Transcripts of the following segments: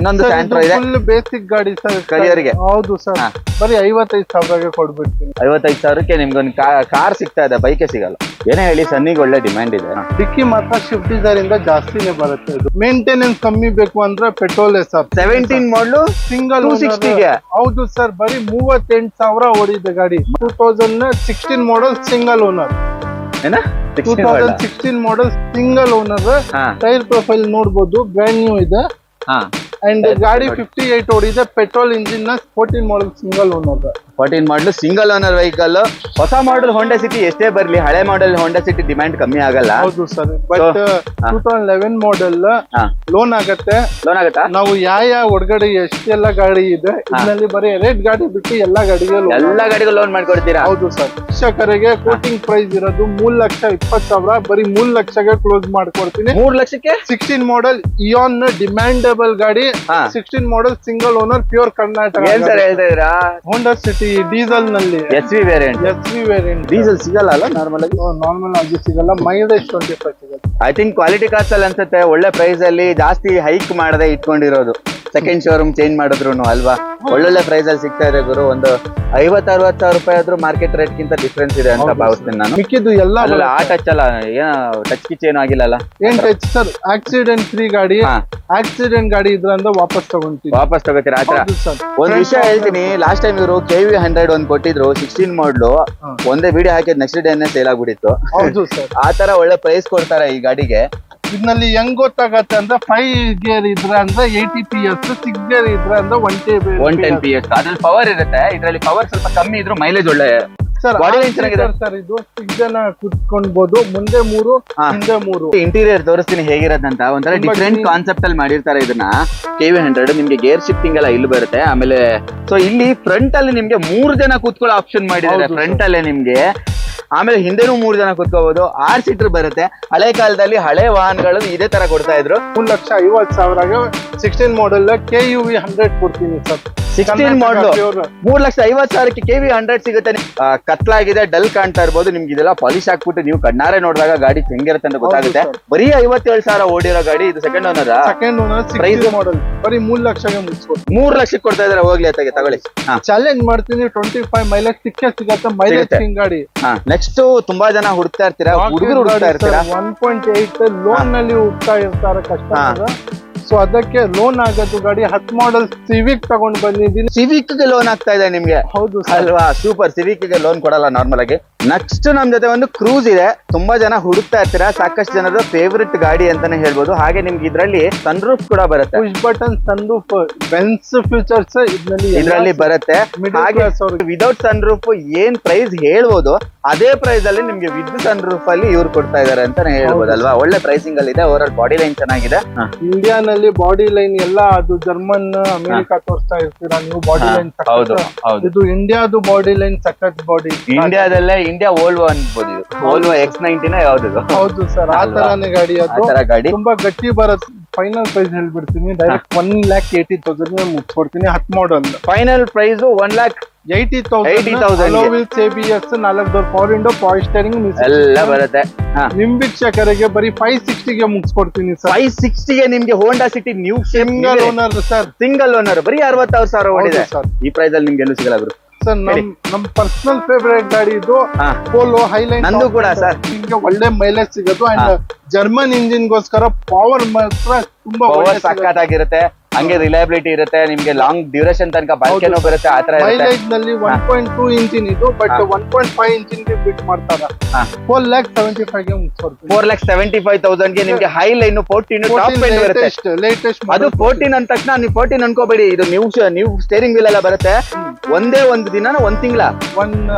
ಇನ್ನೊಂದು ಸ್ಯಾಂಟ್ರೋ ಇದೆ, full basic ಗಾಡಿ ಸರ್ ಕಲಿಯೋರಿಗೆ. ಹೌದು ಸರ್, ಬರೀ 55,000ಗೆ ಕೊಡ್ಬಿಡ್ತೀನಿ. 55,000ಕ್ಕೆ ನಿಮ್ಗೊಂದು ಕಾರ್ ಸಿಗ್ತಾ ಇದೆ, ಬೈಕೆ ಸಿಗಲ್ಲ. ಏನೇ ಹೇಳಿ ಸನ್ನಿಗೆ ಒಳ್ಳೆ ಡಿಮ್ಯಾಂಡ್ ಇದೆ. ಡಿಕ್ಕಿ ಮಾತ್ರ ಶಿಫ್ಟ್ ಡಿಸೈರ್ ಇಂದ ಜಾಸ್ತಿನೇ ಬರುತ್ತೆ. ಇದು ಮೇಂಟೆನೆನ್ಸ್ ಕಮ್ಮಿ ಬೇಕು ಅಂದ್ರೆ ಪೆಟ್ರೋಲ್ ಸರ್. 17 ಮಾಡಲು ಸಿಂಗಲ್ 260ಗೆ. ಹೌದು ಸರ್, ಬರೀ 38,000 ಓಡಿದೆ ಗಾಡಿ. 2016 ಮಾಡಲ್ ಸಿಂಗಲ್ ಓನರ್. ಏನ 2016 ಮಾಡಲ್ ಸಿಂಗಲ್ ಓನರ್. ಟೈರ್ ಪ್ರೊಫೈಲ್ ನೋಡ್ಬೋದು, ಬ್ರ್ಯಾಂಡ್ ನ್ಯೂ ಇದೆ. ಅಂಡ್ ಗಾಡಿ 58 ಓಡಿದೆ. ಪೆಟ್ರೋಲ್ ಇಂಜಿನ್ ನ 14 ಮಾಡಲ್ ಸಿಂಗಲ್ ಓನರ್. 14 ಮಾಡಲು ಸಿಂಗಲ್ ಓನರ್ ವೆಹಿಕಲ್. ಹೊಸ ಮಾಡಲ್ ಹೋಂಡಾ ಸಿಟಿ ಎಷ್ಟೇ ಬರ್ಲಿ, ಹಳೆ ಮಾಡಲ್ ಹೋಂಡಾ ಸಿಟಿ ಡಿಮ್ಯಾಂಡ್ ಕಮ್ಮಿ ಆಗಲ್ಲ. ಹೌದು ಸರ್, ಬಟ್ 2011 ಮಾಡಲ್ ಲೋನ್ ಆಗತ್ತೆ. ಲೋನ್ ಆಗತ್ತಾ? ನಾವು ಯಾವ ಒಳಗಡೆ ಎಷ್ಟೆಲ್ಲ ಗಾಡಿ ಇದೆ ಇದರಲ್ಲಿ ಬರೀ 2 ಗಾಡಿ ಬಿಟ್ಟು ಎಲ್ಲಾ ಗಾಡಿಗೂ ಲೋನ್ ಮಾಡ್ಕೊಡ್ತೀರಾ? ಹೌದು ಸರ್. ಶಿಕ್ಷಕರಿಗೆ ಕೋಟಿಂಗ್ ಪ್ರೈಸ್ ಇರೋದು 3,20,000, ಬರೀ 3 ಲಕ್ಷಕ್ಕೆ ಕ್ಲೋಸ್ ಮಾಡ್ಕೊಡ್ತೀನಿ. 3 ಲಕ್ಷಕ್ಕೆ 16 ಮಾಡಲ್ ಇಯಾನ್ ಡಿಮ್ಯಾಂಡಬಲ್ ಗಾಡಿ. 16 ಮಾಡಲ್ ಸಿಂಗಲ್ ಓನರ್, ಪ್ಯೂರ್ ಕರ್ನಾಟಕ. ಏನ್ ಸರ್ ಹೇಳ್ತಾ ಇದೀರಾ? ಹೋಂಡಾ ಸಿಟಿ ಡೀಸೆಲ್ ನಲ್ಲಿ SV ವೇರಿಯಂಟ್. ಡೀಸೆಲ್ ಸಿಗಲ್ಲ ಅಲ್ಲ ನಾರ್ಮಲ್ ಆಗಿ? ನಾರ್ಮಲ್ ಆಗಿ ಸಿಗಲ್ಲ. ಮೈಲೇಜ್ 25 ಸಿಗುತ್ತೆ. ಐ ಥಿಂಕ್ ಕ್ವಾಲಿಟಿ ಕಾಸ್ಟ್ ಅಲ್ಲಿ ಅನ್ಸುತ್ತೆ. ಒಳ್ಳೆ ಪ್ರೈಸ್ ಅಲ್ಲಿ ಜಾಸ್ತಿ ಹೈಕ್ ಮಾಡದೆ ಇಟ್ಕೊಂಡಿರೋದು. ಸೆಕೆಂಡ್ ಶೋರೂಮ್ ಚೇಂಜ್ ಮಾಡಿದ್ರು ಅಲ್ವಾ? ಒಳ್ಳೊಳ್ಳೆ ಪ್ರೈಸ್ ಅಲ್ಲಿ ಸಿಗ್ತಾ ಇದೆ ಗುರು. ಒಂದು 50-60 ಸಾವಿರ ರೂಪಾಯಿ ಆದ್ರೂ ಮಾರ್ಕೆಟ್ ರೇಟ್ ಗಿಂತ ಡಿಫ್ರೆನ್ಸ್ ಇದೆ ಅಂತ ಭಾವಿಸ್ತೀನಿ ನಾನು. ಮಿಕ್ಕಿದ್ದು ಎಲ್ಲ ಆ ಟಚ್ ಅಲ್ಲ, ಟಚ್ ಕಿಚ್ ಏನು ಆಗಿಲ್ಲ. ಏನ್ ಟಚ್ ಸರ್? ಆಕ್ಸಿಡೆಂಟ್ ಫ್ರೀ ಗಾಡಿ. ಆಕ್ಸಿಡೆಂಟ್ ಗಾಡಿ ಇದ್ರಂದ್ರೆ ವಾಪಸ್ ತಗೋತೀರಾ ಆತರ? ಒಂದ್ ವಿಷಯ ಹೇಳ್ತೀನಿ. ಲಾಸ್ಟ್ ಟೈಮ್ ಇವರು KV100 ಒಂದ್ ಕೊಟ್ಟಿದ್ರು, 16 ಮಾಡಲು. ಒಂದೇ ವಿಡಿಯೋ ಹಾಕಿದ್ ನೆಕ್ಸ್ಟ್ ಡೇನೆ ಸೇಲ್ ಆಗ್ಬಿಟ್ಟಿತ್ತು. ಹೌದು ಸರ್. ಆ ತರ ಒಳ್ಳೆ ಪ್ರೈಸ್ ಕೊಡ್ತಾರೆ ಈ ಗಾಡಿಗೆ. ಇದ್ರಲ್ಲಿ ಹೆಂಗ್ ಗೊತ್ತಾಗತ್ತೆ ಅಂದ್ರೆ 5 ಗೇರ್ ಇದ್ರೆ ಅಂದ್ರೆ 80 PS, 6 ಗೇರ್ ಇದ್ರೆ ಅಂದ್ರೆ 110 PS. ಅದ್ರಲ್ಲಿ ಪವರ್ ಇರುತ್ತೆ, ಇದ್ರಲ್ಲಿ ಪವರ್ ಸ್ವಲ್ಪ ಕಮ್ಮಿ ಇದ್ರು ಮೈಲೇಜ್ ಒಳ್ಳೆ. ಸರ್ ಬಾಡಿ ಲೈನ್ ಚೆನ್ನಾಗಿದೆ ಸರ್. ಇದು 6 ಜನ ಕುತ್ಕೊಳ್ಬಹುದು, ಮುಂದೆ 3 ಹಿಂದೆ 3. ಇಂಟೀರಿಯರ್ ತೋರಿಸ್ತೀನಿ ಹೇಗಿರೋದಂತ. ಒಂಥರ ಡಿಫ್ರೆಂಟ್ ಕಾನ್ಸೆಪ್ಟ್ ಅಲ್ಲಿ ಮಾಡಿರ್ತಾರೆ ಇದನ್ನ. KV100 ನಿಮ್ಗೆ ಗೇರ್ ಶಿಫ್ಟಿಂಗ್ ಎಲ್ಲ ಇಲ್ಲಿ ಬರುತ್ತೆ. ಆಮೇಲೆ ಸೊ ಇಲ್ಲಿ ಫ್ರಂಟ್ ಅಲ್ಲಿ ನಿಮ್ಗೆ 3 ಜನ ಕೂತ್ಕೊಳ್ಳೋ ಆಪ್ಷನ್ ಮಾಡಿದ್ದಾರೆ ಫ್ರಂಟ್ ಅಲ್ಲೇ ನಿಮ್ಗೆ. ಆಮೇಲೆ ಹಿಂದೆನೂ 3 ಜನ ಕುತ್ಕೋಬಹುದು. 6 ಸೀಟರ್ ಬರುತ್ತೆ. ಹಳೆ ಕಾಲದಲ್ಲಿ ಹಳೆ ವಾಹನಗಳು ಇದೇ ತರ ಕೊಡ್ತಾ ಇದ್ರು. 3,50,000ಗೆ 16 ಮಾಡಲ್ KUV100 ಕೊಡ್ತೀನಿ ಸರ್. 16 ಮಾಡಲು 3,50,000ಕ್ಕೆ KV100 ಸಿಗುತ್ತೆ. ಕತ್ಲಾಗಿದೆ, ಡಲ್ ಕಾಣ್ತಾ ಇರ್ಬೋದು ನಿಮ್ಗೆ. ಇದೆಲ್ಲ ಪಾಲಿಶ್ ಹಾಕ್ಬಿಟ್ಟು ನೀವು ಕಣ್ಣಾರೆ ನೋಡಿದಾಗ ಗಾಡಿ ಹೆಂಗಿರುತ್ತೆ ಅಂತ ಗೊತ್ತಾಗುತ್ತೆ. ಬರೀ 57,000 ಓಡಿರೋ ಗಾಡಿ. ಇದು ಸೆಕೆಂಡ್ ಓನರ್. ಪ್ರೈಸ್ ಮಾಡಲ್ ಬರೀ 3 ಲಕ್ಷಕ್ಕೆ ಮುಗಿಸ್ಕೊಡ್ತೀನಿ. 3 ಲಕ್ಷಕ್ಕೆ ಕೊಡ್ತಾ ಇದಾರೆ. ಹೋಗ್ಲಿ ಅತ್ತಾಗೆ ತಗೊಳ್ಳಿ. ಚಾಲೆಂಜ್ ಮಾಡ್ತೀನಿ. 25 ಮೈಲೇಜ್ ಸಿಗುತ್ತೆ. ಮೈಲೇಜ್ ಗಾಡಿ. ನೆಕ್ಸ್ಟ್ ತುಂಬಾ ಜನ ಹುಡುಕ್ತಾ ಇರ್ತೀರಾ, ಹುಡುಗರು ಹುಡುಕ್ತಾ ಇರ್ತೀರಾ. 1.8 ಲೋನ್ ನಲ್ಲಿ ಹುಡುಕ್ತಾ ಇರ್ತಾರೆ ಕಸ್ಟಮರ್. ಸೊ ಅದಕ್ಕೆ ಲೋನ್ ಆಗೋದು ಗಾಡಿ 10 ಮಾಡಲ್ ಸಿವಿಕ್ ತಗೊಂಡ್ ಬಂದಿದ್ದೀನಿ. ಸಿವಿಕ್ ಗೆ ಲೋನ್ ಆಗ್ತಾ ಇದೆ ನಿಮ್ಗೆ? ಹೌದು ಅಲ್ವಾ? ಸೂಪರ್. ಸಿವಿಕ್ ಗೆ ಲೋನ್ ಕೊಡಲ್ಲ ನಾರ್ಮಲ್ ಆಗಿ. ನೆಕ್ಸ್ಟ್ ನಮ್ ಜೊತೆ ಒಂದು ಕ್ರೂಸ್ ಇದೆ. ತುಂಬಾ ಜನ ಹುಡುಕ್ತಾ ಇರ್ತೀರಾ. ಸಾಕಷ್ಟು ಜನದ ಫೇವರಿಟ್ ಗಾಡಿ ಅಂತಾನೆ ಹೇಳ್ಬೋದು. ಹಾಗೆ ನಿಮ್ಗೆ ಇದ್ರಲ್ಲಿ ಸನ್ ರೂಫ್ ಕೂಡ ಬರುತ್ತೆ. Push button sunroof, Benz features ಇದ್ರಲ್ಲಿ ಬರುತ್ತೆ. ಹಾಗೆ ವಿದೌಟ್ ಸನ್ ರೂಫ್ ಏನ್ ಪ್ರೈಸ್ ಹೇಳ್ಬೋದು ಅದೇ ಪ್ರೈಸ್ ಅಲ್ಲಿ ನಿಮ್ಗೆ ವಿತ್ ಸನ್ ರೂಫ್ ಅಲ್ಲಿ ಇವ್ರು ಕೊಡ್ತಾ ಇದಾರೆ ಅಂತಾನೆ ಹೇಳ್ಬೋದು ಅಲ್ವಾ? ಒಳ್ಳೆ ಪ್ರೈಸಿಂಗ್ ಅಲ್ಲಿ ಇದೆ. ಓವರ್ ಆಲ್ ಬಾಡಿ ಲೈನ್ ಚೆನ್ನಾಗಿದೆ. ಇಂಡಿಯಾನಲ್ಲಿ ಬಾಡಿ ಲೈನ್ ಎಲ್ಲ ಅದು ಜರ್ಮನ್, ಅಮೆರಿಕಾ ತೋರಿಸ್ತಾ ಇರ್ತೀರಾ ನೀವು. ಬಾಡಿ ಲೈನ್ ಇದು ಇಂಡಿಯಾದು ಬಾಡಿ ಲೈನ್ ಸಖತ್ ಬಾಡಿ. ಇಂಡಿಯಾದಲ್ಲೇ ಇಂಡಿಯಾ ವೋಲ್ವೋ ಅನ್ಬೋದು. ವೋಲ್ವೋ X90 ಯಾವ್ದು? ಹೌದು ಸರ್, ಆ ತರಾನೇ ಗಾಡಿ. ಅದು ಗಾಡಿ ತುಂಬಾ ಗಟ್ಟಿ ಬರುತ್ತೆ. ಫೈನಲ್ ಪ್ರೈಸ್ ಹೇಳ್ಬಿಡ್ತೀನಿ, ಡೈರೆಕ್ಟ್ 1,80,000 ಮುಗಿಸ್ಕೊಡ್ತೀನಿ. 10 model final price 1,80,000. ABS, 4 door power window, power steering ಎಲ್ಲ ಬರುತ್ತೆ. ನಿಮ್ ವೀಕ್ಷಕರಿಗೆ ಬರೀ 560ಗೆ ಮುಗಿಸ್ಕೊಡ್ತೀನಿ ಸರ್. 560ಗೆ ನಿಮ್ಗೆ Honda City new single owner sir. Single owner ಬರೀ 66,000 ಓಡಿದೆ ಸರ್. ಈ ಪ್ರೈಸ್ ಅಲ್ಲಿ ನಿಮ್ಗೆ ಎಲ್ಲೂ ಸಿಗಲ್ಲ ಗುರು. ಸರ್ ನಮ್ ಪರ್ಸನಲ್ ಫೇವರೇಟ್ ಗಾಡಿ ಇದು. ಪೋಲೋ ಹೈಲೈನ್ ನಂದು ಕೂಡ ಸರ್. ನಿಮ್ಗೆ ಒಳ್ಳೆ ಮೈಲೇಜ್ ಸಿಗೋದು. ಅಂಡ್ ಜರ್ಮನ್ ಇಂಜಿನ್ ಗೋಸ್ಕರ ಪವರ್ ಮಾತ್ರ ತುಂಬಾ ಸಖತ್ತಾಗಿರುತ್ತೆ. ಹಂಗೆ ರಿಲಯಬಿಲಿಟಿ ಇರುತ್ತೆ ನಿಮ್ಗೆ. ಲಾಂಗ್ ಡ್ಯೂರೇಷನ್ ತನಕ ಬಾಳ್ಕೆನೂ ಬರುತ್ತೆ. ಆ ತರ ಮೈಲೇಜ್ ನಲ್ಲಿ 1.2 ಇಂಜಿನ್ ಇದು, ಬಟ್ 1.5 ಇಂಜಿನ್ ಗೆ ಬಿಟ್ ಮಾಡ್ತಾರೆ. 4,75,000ಗೆ ಮುಗಿಸ್ಕೊಡ್ತೀನಿ. 4,75,000ಗೆ ನಿಮ್ಗೆ ಹೈ ಲೈನ್ 14 ಟಾಪ್ ಎಂಡ್ ಬರುತ್ತೆ. ಲೇಟೆಸ್ಟ್ ಅದು 14 ಅಂದ ತಕ್ಷಣ ನೀವು 14 ಅನ್ಕೋಬೇಡಿ. ಇದು ನೀವು ಸ್ಟೇರಿಂಗ್ ವೀಲ್ ಎಲ್ಲ ಬರುತ್ತೆ. ಒಂದೇ ಒಂದು ದಿನ, ಒಂದ್ ತಿಂಗಳ,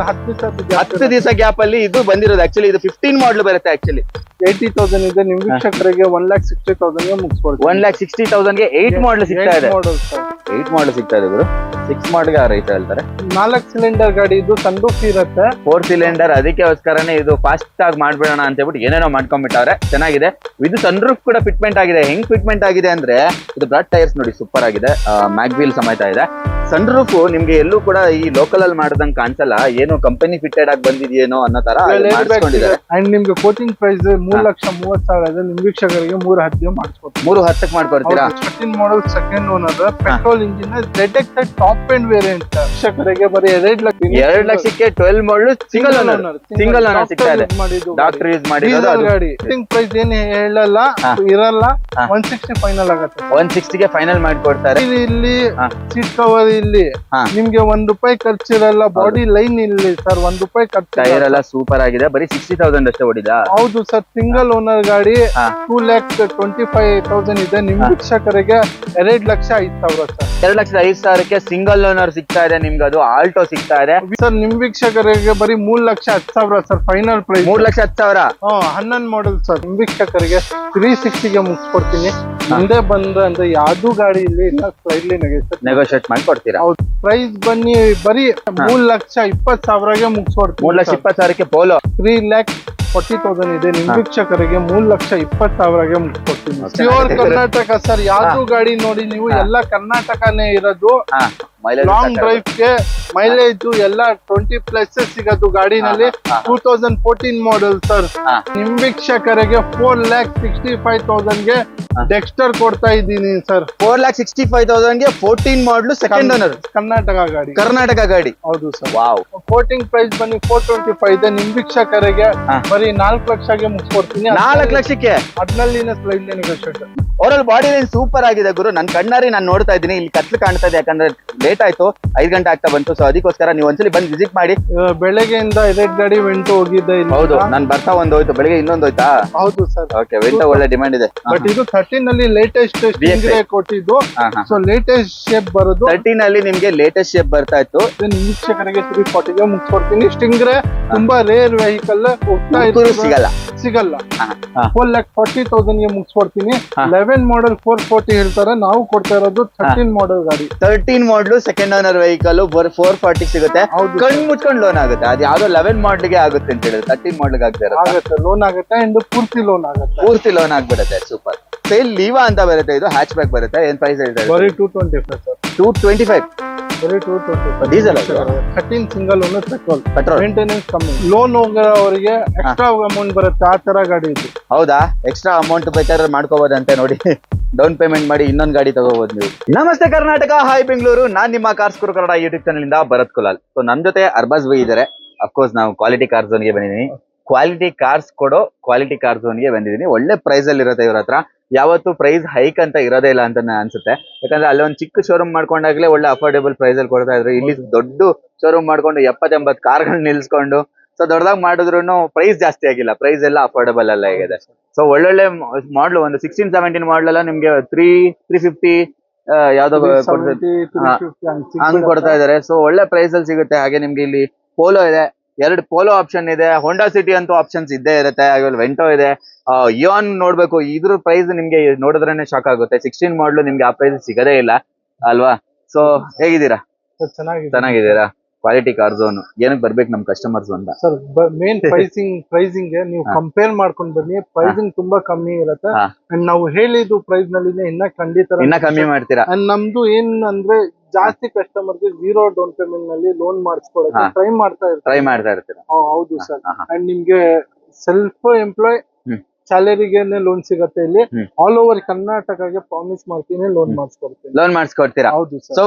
10 ದಿವಸ ಗ್ಯಾಪ್ ಅಲ್ಲಿ ಇದು ಬಂದಿರೋದು. ಆಕ್ಚುಲಿ ಇದು 15 ಮಾಡಲ್ ಬರುತ್ತೆ. ಆಕ್ಚುಲಿ 80,000 ಇದೆ. ನಿಮ್ ವೀಕ್ಷಕರಿಗೆ 1,60,000ಗೆ ಮುಗಿಸ್ಕೊಡ್ತೀನಿ. 1,60,000ಗೆ 8 ಮಾಡಲ್ ಸಿಗ್ತಾ ಇದೆ. 8 ಮಾಡಲ್ ಸಿಗ್ತಾ ಇದೆ ಗುರು. 6 ಮಾಡಲ್ಗೆ ಆ ರೈಟ್ ಹೇಳ್ತಾರೆ. 4 ಸಿಲಿಂಡರ್ ಗಾಡಿ ಇದು. ಸನ್ ರೂಫ್ ಇರುತ್ತೆ. 4 ಸಿಲಿಂಡರ್. ಅದಕ್ಕೋಸ್ಕರನೇ ಇದು ಫಾಸ್ಟ್ ಆಗಿ ಮಾಡ್ಬೇಡೋಣ ಅಂತ ಹೇಳ್ಬಿಟ್ಟು ಏನೇನೋ ಮಾಡ್ಕೊಂಡ್ಬಿಟ್ಟವ್ರೆ. ಚೆನ್ನಾಗಿದೆ. ಇದು ಸನ್ ರೂಫ್ ಕೂಡ ಫಿಟ್ಮೆಂಟ್ ಆಗಿದೆ. ಹೆಂಗ್ ಫಿಟ್ಮೆಂಟ್ ಆಗಿದೆ ಅಂದ್ರೆ ಇದು ಬ್ರಾಡ್ ಟೈರ್ಸ್ ನೋಡಿ, ಸೂಪರ್ ಆಗಿದೆ. ಮ್ಯಾಗ್ವೀಲ್ ಸಮೇತ ಇದೆ. ಸನ್ ರೂಫ್ ನಿಮ್ಗೆ ಎಲ್ಲೂ ಕೂಡ ಈ ಲೋಕಲ್ ಅಲ್ಲಿ ಮಾಡ್ದಂಗ್ ಕಾಣಿಸಲ್ಲ, ಏನೋ ಕಂಪನಿ ಫಿಟೆಡ್ ಆಗಿ ಬಂದಿದೆಯೇನೋ ಅನ್ನೋ ತರ ಮಾಡಿಸ್ಕೊಂಡಿದ್ದಾರೆ. ಅಂಡ್ ನಿಮ್ಗೆ ಕೋಟಿಂಗ್ ಪ್ರೈಸ್ 3,30,30,000 ಇದೆ. ನಿಮ್ ವೀಕ್ಷಕರಿಗೆ 3,10 ಮಾಡಿಸ್ಕೊಡ್ತೀವಿ. 3,10 ಮಾಡ್ಕೊಡ್ತೀರಾ? 13 ಮಾಡಲ್ second owner petrol engine ZX top end variant. ವೀಕ್ಷಕರಿಗೆ ಬರೀ 2 ಲಕ್ಷಕ್ಕೆ 12 ಮಾಡಲ್ ಸಿಂಗಲ್ ಓನರ್ ಸಿಗ್ತಾ ಇದೆ. ಡಾಕ್ಟರ್ ಯೂಸ್ ಮಾಡಿರೋದು ಅದು. ಗಾಡಿ ಪ್ರೈಸ್ ಏನ್ ಹೇಳಲ್ಲ, ಇರಲ್ಲ. 160 ಫೈನಲ್ ಆಗುತ್ತೆ. 160 ಗೆ ಫೈನಲ್ ಮಾಡ್ಕೊಡ್ತಾರೆ. ಇಲ್ಲಿ ಸೀಟ್ ಕವರ್ ಇಲ್ಲಿ ನಿಮ್ಗೆ ₹1 ಖರ್ಚಿರಲ್ಲ. ಬಾಡಿ ಲೈನ್ ಇಲ್ಲಿ ಸರ್ ₹1 ಖರ್ಚು. ಟೈರ್ ಎಲ್ಲ ಸೂಪರ್ ಆಗಿದೆ. ಬರೀ 60,000 ಅಷ್ಟೇ ಓಡಿದ. ಹೌದು ಸರ್, ಸಿಂಗಲ್ ಓನರ್ ಗಾಡಿ 2,25,000 ಇದೆ. ನಿಮ್ ವೀಕ್ಷಕರಿಗೆ 2,05,000 ಸರ್. 2,05,000ಕ್ಕೆ ಸಿಂಗಲ್ ಓನರ್ ಸಿಗ್ತಾ ಇದೆ ನಿಮ್ಗೆ. ಅದು ಆಲ್ಟೋ ಸಿಗ್ತಾ ಇದೆ ಸರ್. ನಿಮ್ ವೀಕ್ಷಕರಿಗೆ ಬರೀ 3,10,000 sir final price. 3,10,000. 11 model sir. ನಿಮ್ ವೀಕ್ಷಕರಿಗೆ 360ಗೆ ಮುಗಿಸ್ಕೊಡ್ತೀನಿ. ಮುಂದೆ ಬಂದ್ರೆ ಅಂದ್ರೆ ಯಾವ್ದು ಗಾಡಿ ಇಲ್ಲಿ ಇಲ್ಲ, ಸ್ಲೈಡ್ಲಿ ನೆಗೋಷಿಯೇಟ್ ಮಾಡಿ ಕೊಡ್ತೀರಾ? ಹೌದು. ಪ್ರೈಸ್ ಬನ್ನಿ ಬರೀ 3,20,000ಗೆ ಮುಗಿಸ್ಕೊಡ್ತೀನಿ. 3,20,000ಕ್ಕೆ ಪೋಲೋ 3,40,000 ಇದೆ. ನಿಮ್ ವೀಕ್ಷಕರಿಗೆ 3,20,000ಗೆ ಮುಗಿಸ್ಕೊಡ್ತೀನಿ. Pure Karnataka sir. ಯಾವ್ದು ಗಾಡಿ ನೋಡಿ ನೀವು, ಎಲ್ಲ ಕರ್ನಾಟಕನೇ ಇರೋದು. ಲಾಂಗ್ ಡ್ರೈವ್ ಗೆ ಮೈಲೇಜ್ ಎಲ್ಲ 20+ ಸಿಗೋದು ಗಾಡಿನಲ್ಲಿ. 2014 ಮಾಡಲ್ ಸರ್. ನಿಮ್ ವೀಕ್ಷಕರಿಗೆ 4,65,000ಗೆ ಡೆಕ್ಸ್ಟರ್ ಕೊಡ್ತಾ ಇದ್ದೀನಿ ಸರ್. 4,65,000ಗೆ 14 ಮಾಡಲು ಸೆಕೆಂಡ್ ಓನರ್ ಕರ್ನಾಟಕ ಗಾಡಿ. ಹೌದು ಸರ್. ವಾವ್. ಕೋಟಿಂಗ್ ಪ್ರೈಸ್ ಬನ್ನಿ 425 ಇದೆ. ನಿಮ್ ವೀಕ್ಷಕರಿಗೆ ಬರೀ 4 ಲಕ್ಷಗೆ ಮುಗಿಸ್ಕೊಡ್ತೀನಿ. 4 ಲಕ್ಷಕ್ಕೆ ಅದ್ನಲ್ಲಿನ slide negotiate. Overall body line super ಆಗಿದೆ ಗುರು. ನನ್ ಕಣ್ಣಾರಿ ನಾನು ನೋಡ್ತಾ ಇದ್ದೀನಿ. ಇಲ್ಲಿ ಕತ್ಲು ಕಾಣ್ತಾ ಇದೆ, ಯಾಕಂದ್ರೆ ಲೇಟ್ ಆಯ್ತು, 5 ಗಂಟೆ ಆಗ್ತಾ ಬಂತು. ಸೊ ಅದಕ್ಕೋಸ್ಕರ ನೀವು ಒಂದ್ಸಲಿ ಬಂದು ವಿಸಿಟ್ ಮಾಡಿ. ಬೆಳಗ್ಗೆಯಿಂದ 2 ಗಾಡಿ ವೆಂಟು ಹೋಗಿದ್ದೆ. ಹೌದು, ನಾನು ಬರ್ತಾ ಹೋಯ್ತು, ಬೆಳಿಗ್ಗೆ ಇನ್ನೊಂದು ಹೋಯ್ತಾ? ಹೌದು ಸರ್. ಓಕೆ, ವೆಂಟು ಒಳ್ಳೆ ಡಿಮ್ಯಾಂಡ್ ಇದೆ. ಬಟ್ ಇದು 13 ಅಲ್ಲಿ ಲೇಟೆಸ್ಟ್ ಕೊಟ್ಟಿದ್ದು. ಸೊ ಲೇಟೆಸ್ಟ್ ಶೇಪ್ ಬರೋದು 13 ಅಲ್ಲಿ ನಿಮ್ಗೆ ಲೇಟೆಸ್ಟ್ ಶೇಪ್ ಬರ್ತಾ ಇತ್ತು. ನಿಮ್ ವೀಕ್ಷಕರಿಗೆ 340ಗೆ ಮುಗಿಸ್ಕೊಡ್ತೀನಿ. ಸ್ಟಿಂಗ್ರೆ ತುಂಬಾ ರೇರ್ ವೆಹಿಕಲ್, ಸಿಗಲ್ಲ. 4,40,000ಗೆ ಮುಗಿಸ್ಕೊಡ್ತೀನಿ. 11 ಮಾಡಲ್ 440 ಹೇಳ್ತಾರೆ, ನಾವು ಕೊಡ್ತಾ ಇರೋದು 13 ಮಾಡಲ್ ಗಾಡಿ. 13 ಮಾಡಲ್ ಸೆಕೆಂಡ್ ಓನರ್ ವೆಹಿಕಲ್ 440 ಸಿಗುತ್ತೆ. ಕಣ್ ಮುಚ್ಕೊಂಡು ಲೋನ್ ಆಗುತ್ತೆ. ಅದು ಯಾವ್ದೋ 11 ಮಾಡಲ್ಗೆ ಆಗುತ್ತೆ ಅಂತ ಹೇಳಿದ್ರೆ 13 ಮಾಡಲ್ಗೆ ಆಗುತ್ತೆ. ಲೋನ್ ಆಗುತ್ತೆ ಅಂಡ್ ಪೂರ್ತಿ ಲೋನ್ ಆಗ್ಬಿಡುತ್ತೆ. ಸೂಪರ್. ಸೇಲ್ ಲೀವಾ ಅಂತ ಬರುತ್ತೆ. ಇದು ಹ್ಯಾಚ್ ಬ್ಯಾಕ್ ಬರುತ್ತೆ. ಏನ್ ಪ್ರೈಸ್ ಹೇಳ್ತಾರೆ? ಬರೀ 225 ಸರ್. 225 ಬರೀ 225 diesel. 13 single owner petrol. Maintenance ಕಮ್ಮಿ. ಲೋನ್ ಹೋಗೋವರಿಗೆ ಎಕ್ಸ್ಟ್ರಾ ಅಮೌಂಟ್ ಬರುತ್ತೆ. ಆ ತರ ಗಾಡಿ ಇದು. ಹೌದಾ? ಎಕ್ಸ್ಟ್ರಾ ಅಮೌಂಟ್ ಬೇಕಾದ್ರೆ ಮಾಡ್ಕೋಬಹುದಂತೆ ನೋಡಿ. ಡೌನ್ ಪೇಮೆಂಟ್ ಮಾಡಿ ಇನ್ನೊಂದು ಗಾಡಿ ತಗೋಬಹುದು ನೀವು. ನಮಸ್ತೆ ಕರ್ನಾಟಕ, ಹಾಯ್ ಬೆಂಗಳೂರು. ನಾನ್ ನಿಮ್ಮ ಕಾರ್ಸ್ ಗುರು ಕನ್ನಡ ಯೂಟ್ಯೂಬ್ ಚಾನಲ್ ಇಂದ ಭರತ್ ಕುಲಾಲ್. ಸೊ ನಮ್ ಜೊತೆ ಅರ್ಬಾಜ್ ಬೈ ಇದಾರೆ. ಅಫ್ಕೋರ್ಸ್ ನಾವು ಕ್ವಾಲಿಟಿ ಕಾರ್ ಝೋನ್ ಗೆ ಬಂದಿದ್ದೀನಿ. ಕ್ವಾಲಿಟಿ ಕಾರ್ಸ್ ಕೊಡೋ ಕ್ವಾಲಿಟಿ ಕಾರ್ ಝೋನ್ ಗೆ ಬಂದಿದ್ದೀನಿ. ಒಳ್ಳೆ ಪ್ರೈಸ್ ಅಲ್ಲಿ ಇರುತ್ತೆ ಇವ್ರ ಹತ್ರ. ಯಾವತ್ತು ಪ್ರೈಸ್ ಹೈಕ್ ಅಂತ ಇರೋದೇ ಇಲ್ಲ ಅಂತ ಅನ್ಸುತ್ತೆ. ಯಾಕಂದ್ರೆ ಅಲ್ಲಿ ಒಂದು ಚಿಕ್ಕ ಶೋರೂಮ್ ಮಾಡ್ಕೊಂಡಾಗ್ಲೇ ಒಳ್ಳೆ ಅಫೋರ್ಡೇಬಲ್ ಪ್ರೈಸ್ ಅಲ್ಲಿ ಕೊಡ್ತಾ ಇದ್ರು. ಇಲ್ಲಿ ದೊಡ್ಡ ಶೋರೂಮ್ ಮಾಡ್ಕೊಂಡು 70-80 ಕಾರ್ಗಳು ನಿಲ್ಸ್ಕೊಂಡು ಸೊ ದೊಡ್ಡದಾಗಿ ಮಾಡಿದ್ರು ಪ್ರೈಸ್ ಜಾಸ್ತಿ ಆಗಿಲ್ಲ. ಪ್ರೈಸ್ ಎಲ್ಲ ಅಫೋರ್ಡೇಬಲ್ ಎಲ್ಲ ಆಗಿದೆ. ಸೊ ಒಳ್ಳೊಳ್ಳೆ ಮಾಡ್ಲು ಒಂದು 16-17 ಮಾಡಲ್ ಎಲ್ಲ ನಿಮ್ಗೆ 350 ಯಾವ್ದೋ ಹಂಗ್ ಕೊಡ್ತಾ ಇದಾರೆ. ಸೊ ಒಳ್ಳೆ ಪ್ರೈಸ್ ಅಲ್ಲಿ ಸಿಗುತ್ತೆ. ಹಾಗೆ ನಿಮ್ಗೆ ಇಲ್ಲಿ ಪೋಲೋ ಇದೆ, 2 ಪೋಲೋ ಆಪ್ಷನ್ ಇದೆ. ಹೋಂಡಾ ಸಿಟಿ ಅಂತೂ ಆಪ್ಷನ್ಸ್ ಇದ್ದೇ ಇರುತ್ತೆ. ಹಾಗೆ ವೆಂಟೋ ಇದೆ. ಇಯಾನ್ ನೋಡ್ಬೇಕು, ಇದ್ರ ಪ್ರೈಸ್ ನಿಮ್ಗೆ ನೋಡಿದ್ರೇನೆ ಶಾಕ್ ಆಗುತ್ತೆ. 16 ಮಾಡಲು ನಿಮ್ಗೆ ಆ ಪ್ರೈಸ್ ಸಿಗದೇ ಇಲ್ಲ ಅಲ್ವಾ? ಸೊ ಹೇಗಿದ್ದೀರಾ? ಚೆನ್ನಾಗಿದ್ದೀರಾ? ಕ್ವಾಲಿಟಿ ಕಾರ್ ಝೋನ್ ಏನಕ್ಕೆ ಬರ್ಬೇಕು ನಮ್ ಕಸ್ಟಮರ್ಸ್ ಅಂತ ಸರ್? ಮೇನ್ ಪ್ರೈಸಿಂಗ್ ನೀವು ಕಂಪೇರ್ ಮಾಡ್ಕೊಂಡು ಬನ್ನಿ. ಪ್ರೈಸಿಂಗ್ ತುಂಬಾ ಕಮ್ಮಿ ಇರುತ್ತೆ. ಅಂಡ್ ನಾವು ಹೇಳಿದ್ದು ಪ್ರೈಸ್ ನಲ್ಲಿ ಇನ್ನ ಕಮ್ಮಿ ಮಾಡ್ತೀರಾ. ಅಂಡ್ ನಮ್ದು ಏನ್ ಅಂದ್ರೆ ಜಾಸ್ತಿ ಕಸ್ಟಮರ್ ಗೆ 0 ಡೌನ್ ಪೇಮೆಂಟ್ ನಲ್ಲಿ ಲೋನ್ ಮಾಡಿಸ್ಕೊಡಕ್ಕೆ ಟ್ರೈ ಮಾಡ್ತಾ ಇರ್ತೀರಾ. ಹೌದು ಸರ್. ಅಂಡ್ ನಿಮ್ಗೆ ಸೆಲ್ಫ್ ಎಂಪ್ಲಾಯ್ ಸ್ಯಾಲರಿಗೆ ಲೋನ್ ಸಿಗುತ್ತೆ. ಇಲ್ಲಿ ಆಲ್ ಓವರ್ ಕರ್ನಾಟಕಗೆ ಪ್ರಾಮಿಸ್ ಮಾಡ್ತೀನಿ ಲೋನ್ ಮಾಡಿಸ್ಕೊಡ್ತೀರಾ. ಹೌದು ಸರ್. ಸೊ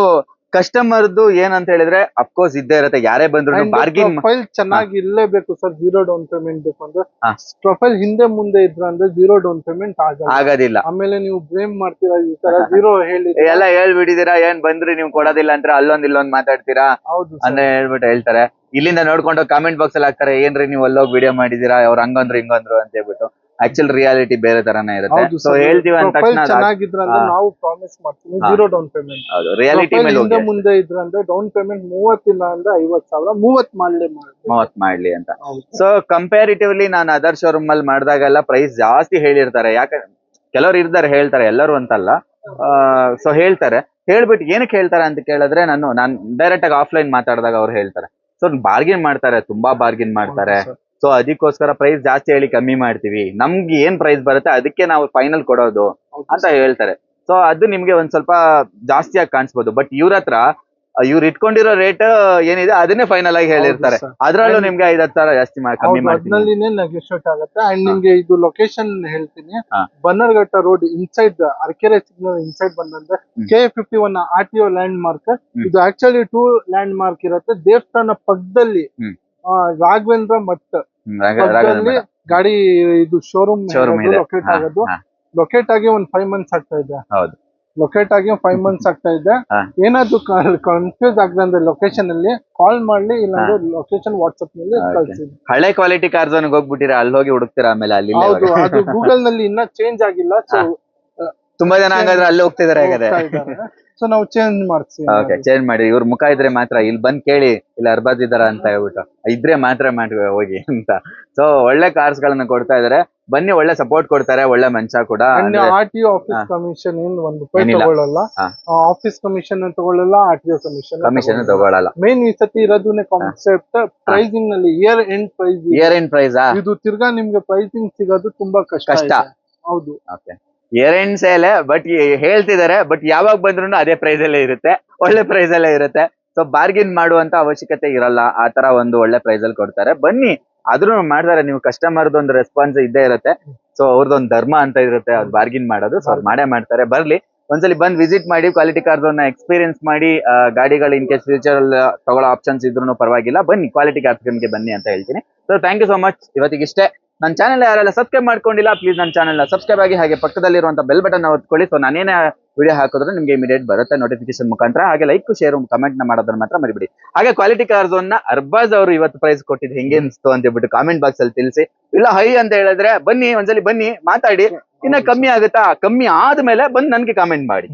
ಕಸ್ಟಮರ್ದು ಏನಂತ ಹೇಳಿದ್ರೆ ಅಫ್ಕೋರ್ಸ್ ಇದ್ದೇ ಇರುತ್ತೆ. ಯಾರೇ ಬಂದ್ರು ಬಾರ್ಗಿನ್ ಪ್ರೊಫೈಲ್ ಚೆನ್ನಾಗಿ ಇರ್ಲೇಬೇಕು ಸರ್. 0 ಡೌನ್ ಪೇಮೆಂಟ್ ಬೇಕು ಅಂದ್ರೆ ಪ್ರೊಫೈಲ್ ಹಿಂದೆ ಮುಂದೆ ಇದ್ರ ಅಂದ್ರೆ 0 ಡೌನ್ ಪೇಮೆಂಟ್ ಆಗೋದಿಲ್ಲ. ಆಮೇಲೆ ನೀವು ಬ್ಲೇಮ್ ಮಾಡ್ತೀರಾ ಈ ತರ 0 ಹೇಳಿ ಎಲ್ಲ ಹೇಳ್ಬಿಟ್ಟಿದೀರಾ. ಏನ್ ಬಂದ್ರಿ ನೀವು ಕೊಡೋದಿಲ್ಲ ಅಂತ ಇಲ್ಲೊಂದ್ ಮಾತಾಡ್ತೀರಾ. ಹೌದು ಅಂದ್ರೆ ಹೇಳ್ತಾರೆ. ಇಲ್ಲಿಂದ ನೋಡ್ಕೊಂಡು ಕಾಮೆಂಟ್ ಬಾಕ್ಸ್ ಅಲ್ಲಿ ಹಾಕ್ತಾರೆ, ಏನ್ರಿ ನೀವು ಅಲ್ಲೋಗಿ ವಿಡಿಯೋ ಮಾಡಿದೀರಾ, ಅವ್ರು ಹಂಗಂದ್ರು ಹಿಂಗಂದ್ರು ಅಂತ ಹೇಳ್ಬಿಟ್ಟು. ಆಕ್ಚುಲ್ ರಿಯಾಲಿಟಿ ಬೇರೆ ತರನೇ ಇರುತ್ತೆ. ಸೊ ಹೇಳ್ತೀವಿ ಅಂದ ತಕ್ಷಣ ಚೆನ್ನಾಗಿದ್ರೆ ನಾವು ಪ್ರಾಮಿಸ್ ಮಾಡ್ತೀವಿ 0 ಡೌನ್ ಪೇಮೆಂಟ್. ಹೌದು, ರಿಯಾಲಿಟಿ ಮೇಲೆ ಮುಂದೆ ಇದ್ರೆ ಅಂದ್ರೆ ಡೌನ್ ಪೇಮೆಂಟ್ 30 ಇಲ್ಲ ಅಂದ್ರೆ 50,000 30 ಮಾಡ್ಲಿ ಅಂತ. ಸೊ ಕಂಪ್ಯಾರಿಟಿವ್ಲಿ ನಾನು ಅದರ್ ಶೋರೂಮ್ ಅಲ್ಲಿ ಮಾಡಿದಾಗೆಲ್ಲ ಪ್ರೈಸ್ ಜಾಸ್ತಿ ಹೇಳಿರ್ತಾರೆ. ಯಾಕಂದ್ರೆ ಕೆಲವ್ರು ಇರ್ತಾರೆ ಹೇಳ್ತಾರೆ, ಎಲ್ಲರೂ ಅಂತಲ್ಲ. ಸೊ ಹೇಳ್ತಾರೆ, ಹೇಳ್ಬಿಟ್ಟು ಏನಕ್ಕೆ ಹೇಳ್ತಾರೆ ಅಂತ ಕೇಳಿದ್ರೆ ನಾನು ಡೈರೆಕ್ಟ್ ಆಗಿ ಆಫ್ಲೈನ್ ಮಾತಾಡಿದಾಗ ಅವ್ರು ಹೇಳ್ತಾರೆ. ಸೊ ಬಾರ್ಗಿನ್ ಮಾಡ್ತಾರೆ, ತುಂಬಾ ಬಾರ್ಗಿನ್ ಮಾಡ್ತಾರೆ. ಸೊ ಅದಕ್ಕೋಸ್ಕರ ಪ್ರೈಸ್ ಜಾಸ್ತಿ ಹೇಳಿ ಕಮ್ಮಿ ಮಾಡ್ತೀವಿ, ನಮ್ಗೆ ಏನ್ ಪ್ರೈಸ್ ಬರುತ್ತೆ ಅದಕ್ಕೆ ನಾವು ಫೈನಲ್ ಕೊಡೋದು ಅಂತ ಹೇಳ್ತಾರೆ. ಸೊ ಅದು ನಿಮ್ಗೆ ಒಂದ್ ಸ್ವಲ್ಪ ಜಾಸ್ತಿಯಾಗಿ ಕಾಣಿಸ್ಬೋದು. ಬಟ್ ಇವ್ರ ಹತ್ರ ಇವ್ರು ಇಟ್ಕೊಂಡಿರೋ ರೇಟ್ ಏನಿದೆ ಅದನ್ನೇ ಫೈನಲ್ ಆಗಿ ಹೇಳಿರ್ತಾರೆ. sir. ಅದ್ರಲ್ಲೂ ನಿಮ್ಗೆ 5,000 ಜಾಸ್ತಿ ಕಮ್ಮಿ ಮಾಡ್ತೀನಿ. ಅದ್ನಲ್ಲಿನೇ ನೆಗೋಶಿಯೇಟ್ ಆಗುತ್ತೆ. ಅಂಡ್ ನಿಮ್ಗೆ ಇದು ಲೊಕೇಶನ್ ಹೇಳ್ತೀನಿ. ಹಾ. Bannerghatta road inside Arekere signal inside ಬಂದಂದ್ರೆ K51 RTO ಲ್ಯಾಂಡ್ ಮಾರ್ಕ್. ಇದು ಆಕ್ಚುಲಿ 2 ಲ್ಯಾಂಡ್ ಮಾರ್ಕ್ ಇರುತ್ತೆ. ದೇವಸ್ಥಾನ ಪಕ್ಕದಲ್ಲಿ ರಾಘವೇಂದ್ರ ಮಠ ಪಕ್ಕದಲ್ಲಿ ಗಾಡಿ ಇದು ಶೋರೂಮ್ ಲೊಕೇಟ್ ಆಗೋದು. ಲೊಕೇಟ್ ಆಗಿ ಒಂದ್ 5 months ಆಗ್ತಾ ಇದೆ. ಹೌದು, ಲೊಕೇಟ್ ಆಗಿ 5 months ಆಗ್ತಾ ಇದೆ. ಏನಾದ್ರು ಕನ್ಫ್ಯೂಸ್ ಆಗದಂದ್ರೆ ಲೊಕೇಶನ್ ಅಲ್ಲಿ ಕಾಲ್ ಮಾಡ್ಲಿ, ಇಲ್ಲಾಂದ್ರೆ ಲೊಕೇಶನ್ ವಾಟ್ಸ್ಆಪ್ ನಲ್ಲಿ ಕಳ್ಸಿ. ಹಳೆ ಕ್ವಾಲಿಟಿ ಕಾರ್ ಝೋನ್ ಹೋಗ್ಬಿಟ್ಟಿರಾ, ಅಲ್ಲಿ ಹೋಗಿ ಹುಡುಕ್ತೀರಾ ಆಮೇಲೆ ಅಲ್ಲಿ. ಹೌದು, ಅದು ಗೂಗಲ್ ನಲ್ಲಿ ಇನ್ನ ಚೇಂಜ್ ಆಗಿಲ್ಲ. ಸೊ ತುಂಬಾ ಜನ ಹಂಗಾದ್ರೆ ಅಲ್ಲಿ ಹೋಗ್ತಿದಾರೆ ಹಾಗಾದ್ರೆ. ಸೊ ನಾವು ಚೇಂಜ್ ಮಾಡ್ತೀವಿ. ಓಕೆ, ಚೇಂಜ್ ಮಾಡಿ. ಇವ್ರ ಮುಖ ಇದ್ರೆ ಮಾತ್ರ ಇಲ್ಲಿ ಬಂದ್ ಕೇಳಿ ಇಲ್ಲಿ ಅರ್ಬಾಜ್ ಇದಾರ ಅಂತ ಹೇಳ್ಬಿಟ್ಟು ಇದ್ರೆ ಮಾತ್ರ ಮಾಡಿ ಹೋಗಿ ಅಂತ. ಸೊ ಒಳ್ಳೆ ಕಾರ್ಸ್ ಗಳನ್ನ ಕೊಡ್ತಾ ಇದಾರೆ. ಬನ್ನಿ, ಒಳ್ಳೆ ಸಪೋರ್ಟ್ ಕೊಡ್ತಾರೆ, ಒಳ್ಳೆ ಮನುಷ್ಯ ಕೂಡ. RTO ಆಫೀಸ್ ಕಮಿಷನ್ ಏನ್ ₹1 ತಗೊಳ್ಳಲ್ಲ. ಆಫೀಸ್ ಕಮಿಷನ್ ತಗೊಳ್ಳಲ್ಲ, RTO ಕಮಿಷನ್ ತಗೊಳ್ಳಲ್ಲ. ಮೇನ್ ಈ ಸತಿ ಇರೋದನ್ನೇ ಕಾನ್ಸೆಪ್ಟ್ ಪ್ರೈಸಿಂಗ್ ನಲ್ಲಿ ಇಯರ್ ಎಂಡ್ ಪ್ರೈಸ್. ಇದು ತಿರ್ಗಾ ನಿಮ್ಗೆ ಪ್ರೈಸಿಂಗ್ ಸಿಗೋದು ತುಂಬಾ ಕಷ್ಟ. ಹೌದು, ಇಯರ್ ಎಂಡ್ ಸೇಲೆ ಬಟ್ ಹೇಳ್ತಿದ್ದಾರೆ. ಬಟ್ ಯಾವಾಗ ಬಂದ್ರು ಅದೇ ಪ್ರೈಸ್ ಅಲ್ಲೇ ಇರುತ್ತೆ, ಒಳ್ಳೆ ಪ್ರೈಸ್ ಅಲ್ಲೇ ಇರುತ್ತೆ. ಸೊ ಬಾರ್ಗಿನ್ ಮಾಡುವಂತ ಅವಶ್ಯಕತೆ ಇರಲ್ಲ. ಆ ತರ ಒಂದು ಒಳ್ಳೆ ಪ್ರೈಸ್ ಅಲ್ಲಿ ಕೊಡ್ತಾರೆ. ಬನ್ನಿ, ಆದ್ರೂ ಮಾಡ್ತಾರೆ. ನೀವು ಕಸ್ಟಮರ್ದು ಒಂದು ರೆಸ್ಪಾನ್ಸ್ ಇದ್ದೇ ಇರುತ್ತೆ. ಸೊ ಅವ್ರದ್ದೊಂದು ಧರ್ಮ ಅಂತ ಇರುತ್ತೆ ಅವ್ರು ಬಾರ್ಗಿನ್ ಮಾಡೋದು. ಸೊ ಅವ್ರು ಮಾಡೇ ಮಾಡ್ತಾರೆ. ಬರ್ಲಿ, ಒಂದ್ಸಲಿ ಬಂದ್ ವಿಸಿಟ್ ಮಾಡಿ, ಕ್ವಾಲಿಟಿ ಕಾರ್ಸ್ ಎಕ್ಸ್ಪೀರಿಯನ್ಸ್ ಮಾಡಿ. ಗಾಡಿಗಳು ಇನ್ ಕೇಸ್ ಫ್ಯೂಚರ್ ತಗೊಳ್ಳೋ ಆಪ್ಷನ್ಸ್ ಇದ್ರೂ ಪರವಾಗಿಲ್ಲ, ಬನ್ನಿ ಕ್ವಾಲಿಟಿ ಕಾರ್ಸ್ ಗೆ ಬನ್ನಿ ಅಂತ ಹೇಳ್ತೀನಿ. So thank you so much. ಇವತ್ತಿಗಿಷ್ಟೇ. ನನ್ನ ಚಾನೆಲ್ ಯಾರೆಲ್ಲ ಸಬ್ಸ್ಕ್ರೈಬ್ ಮಾಡ್ಕೊಂಡಿಲ್ಲ, ಪ್ಲೀಸ್ ನನ್ನ ಚಾನೆಲ್ ಸಬ್ಸ್ಕ್ರೈಬ್ ಆಗಿ, ಹಾಗೆ ಪಕ್ಕದಲ್ಲಿರುವಂತ ಬೆಲ್ ಬಟನ್ ಒತ್ಕೊಳ್ಳಿ. ಸೊ ನಾನೇನೇ ವಿಡಿಯೋ ಹಾಕಿದ್ರೆ ನಿಮ್ಗೆ ಇಮಿಡಿಯೇಟ್ ಬರುತ್ತೆ ನೋಟಿಫಿಕೇಶನ್ ಮುಖಾಂತರ. ಹಾಗೆ ಲೈಕ್, ಶೇರ್, ಕಮೆಂಟ್ ನ ಮಾಡೋದನ್ನ ಮಾತ್ರ ಮರಿಬಿಡಿ. ಹಾಗೆ ಕ್ವಾಲಿಟಿ ಕಾರ್ ಝೋನ್ ನ ಅರ್ಬಾಜ್ ಅವರು ಇವತ್ತು ಪ್ರೈಸ್ ಕೊಟ್ಟಿದ್ದು ಹೆಂಗೆ ಅನ್ಸ್ತು ಅಂತ ಹೇಳ್ಬಿಟ್ಟು ಕಾಮೆಂಟ್ ಬಾಕ್ಸ್ ಅಲ್ಲಿ ತಿಳಿಸಿ. ಇಲ್ಲ ಹೈ ಅಂತ ಹೇಳಿದ್ರೆ ಬನ್ನಿ, ಒಂದ್ಸಲಿ ಬನ್ನಿ ಮಾತಾಡಿ. ಇನ್ನ ಕಮ್ಮಿ ಆಗುತ್ತಾ, ಕಮ್ಮಿ ಆದ್ಮೇಲೆ ಬಂದು ನನ್ಗೆ ಕಾಮೆಂಟ್ ಮಾಡಿ.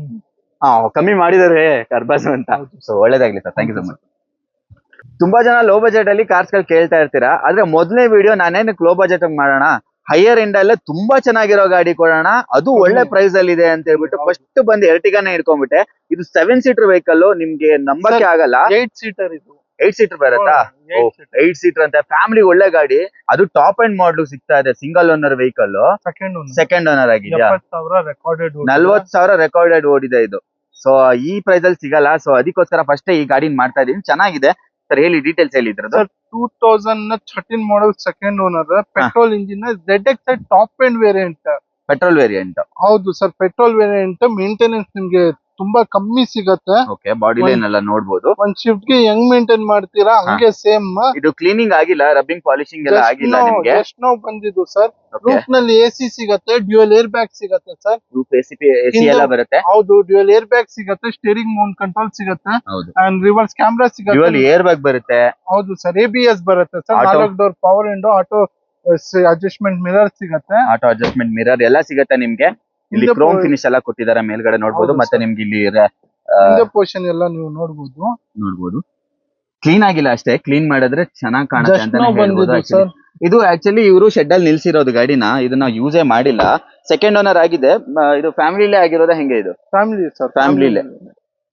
ಕಮ್ಮಿ ಮಾಡಿದಾರೆ ಅರ್ಬಾಜ್ ಅಂತ. ಸೊ ಒಳ್ಳೇದಾಗ್ಲಿ sir, thank you so much. ತುಂಬಾ ಜನ ಲೋ ಬಜೆಟ್ ಅಲ್ಲಿ ಕಾರ್ಸ್ ಗಳು ಕೇಳ್ತಾ ಇರ್ತೀರಾ. ಆದ್ರೆ ಮೊದಲನೇ ವಿಡಿಯೋ ನಾನೇನಕ್ಕೆ ಲೋ ಬಜೆಟ್ ಮಾಡೋಣ, ಹೈಯರ್ ಎಂಡ್ ಅಲ್ಲೇ ತುಂಬಾ ಚೆನ್ನಾಗಿರೋ ಗಾಡಿ ಕೊಡೋಣ, ಅದು ಒಳ್ಳೆ ಪ್ರೈಸ್ ಅಲ್ಲಿ ಇದೆ ಅಂತ ಹೇಳ್ಬಿಟ್ಟು ಫಸ್ಟ್ ಬಂದು ಎರ್ಟಿಗಾನೇ ಇಟ್ಕೊಂಡ್ಬಿಟ್ಟೆ. ಇದು 7 ಸೀಟರ್ ವೆಹಿಕಲ್, ನಿಮ್ಗೆ ನಂಬಕ್ಕೆ ಆಗಲ್ಲ. 8 ಸೀಟರ್ ಇದು. 8 ಸೀಟರ್ ಬರುತ್ತಾ? 8 ಸೀಟರ್ ಅಂತ ಫ್ಯಾಮಿಲಿ ಒಳ್ಳೆ ಗಾಡಿ. ಅದು ಟಾಪ್ ಅಂಡ್ ಮಾಡಲ್ ಸಿಗ್ತಾ ಇದೆ. Single owner vehicle, second owner ಆಗಿದೆಯಾ? 40,000 ರೆಕಾರ್ಡೆಡ್ ಓಡಿದೆ ಇದು. ಸೊ ಈ ಪ್ರೈಸ್ ಅಲ್ಲಿ ಸಿಗಲ್ಲ. ಸೊ ಅದಕ್ಕೋಸ್ಕರ ಫಸ್ಟ್ ಈ ಗಾಡಿ ಮಾಡ್ತಾ ಇದೀನಿ. ಚೆನ್ನಾಗಿದೆ ಸರ್, ಹೇಳಿ ಡೀಟೇಲ್ಸ್ ಹೇಳಿ ಇದ್ರದ್ದು. 2013 ಮಾಡಲ್ second owner, petrol engine, ZXi top end variant. Petrol variant. ಹೌದು ಸರ್, ಪೆಟ್ರೋಲ್ ವೇರಿಯಂಟ್. ಮೇಂಟೆನೆನ್ಸ್ ನಿಮ್ಗೆ ತುಂಬಾ ಕಮ್ಮಿ ಸಿಗತ್ತೆ. ಓಕೆ, ಬಾಡಿ ಲೈನ್ ಎಲ್ಲ ನೋಡಬಹುದು. ಒಂದ್ ಶಿಫ್ಟ್ ಗೆ ಹೆಂಗ್ ಮೇಂಟೈನ್ ಮಾಡ್ತೀರಾ ಹಂಗೆ ಸೇಮ್. ಇದು ಕ್ಲೀನಿಂಗ್ ಆಗಿಲ್ಲ, ರಬ್ಬಿಂಗ್ ಪಾಲಿಶಿಂಗ್ ಎಲ್ಲ ಆಗಿಲ್ಲ ನಿಮ್ಗೆ. ಜಸ್ಟ್ ನೋ ಬಂದಿದ್ದು ಸರ್. ರೂಫ್ ನಲ್ಲಿ AC ಸಿಗತ್ತೆ, ಡ್ಯೂಯಲ್ ಏರ್ ಬ್ಯಾಗ್ ಸಿಗತ್ತೆ ಸರ್. ರೂಫ್ AC ಎಲ್ಲ ಬರುತ್ತೆ. ಹೌದು, ಡ್ಯೂಯಲ್ ಏರ್ ಬ್ಯಾಗ್ ಸಿಗತ್ತೆ, ಸ್ಟೀರಿಂಗ್ ಮೌಂಟ್ ಕಂಟ್ರೋಲ್ ಸಿಗತ್ತೆ, ಅಂಡ್ ರಿವರ್ಸ್ ಕ್ಯಾಮ್ರಾ ಸಿಗತ್ತೆ. ಡ್ಯೂಯಲ್ ಏರ್ ಬ್ಯಾಗ್ ಬರುತ್ತೆ. ಹೌದು ಸರ್, ABS ಬರುತ್ತೆ sir. 4 door power window, auto adjustment mirror ಸಿಗತ್ತೆ. ಆಟೋ ಅಡ್ಜಸ್ಟ್ಮೆಂಟ್ ಮಿರರ್ ಎಲ್ಲ ಸಿಗತ್ತೆ ನಿಮ್ಗೆ. ಇಲ್ಲಿ ಕ್ರೋಮ್ ಫಿನಿಶ್ ಎಲ್ಲ ಕೊಟ್ಟಿದ್ದಾರೆ ಮೇಲ್ಗಡೆ ನೋಡಬಹುದು. ಮತ್ತೆ ನಿಮ್ಗೆ ಇಲ್ಲಿ ಪೋರ್ಷನ್ ಎಲ್ಲ ನೀವು ನೋಡಬಹುದು. ಕ್ಲೀನ್ ಆಗಿಲ್ಲ ಅಷ್ಟೇ, ಕ್ಲೀನ್ ಮಾಡಿದ್ರೆ ಚೆನ್ನಾಗಿ ಕಾಣುತ್ತೆ ಅಂತ ಹೇಳ್ಬೋದು. ಇದು ಆಕ್ಚುಲಿ ಇವರು ಶೆಡ್ ಅಲ್ಲಿ ನಿಲ್ಸಿರೋದು ಗಾಡಿನ. ಇದನ್ನ ಯೂಸೇ ಮಾಡಿಲ್ಲ, ಸೆಕೆಂಡ್ ಓನರ್ ಆಗಿದೆ. ಇದು ಫ್ಯಾಮಿಲಿಲೇ ಆಗಿರೋದ ಹೆಂಗೆ? ಇದು ಫ್ಯಾಮಿಲಿ ಸರ್, ಫ್ಯಾಮಿಲಿಲೇ.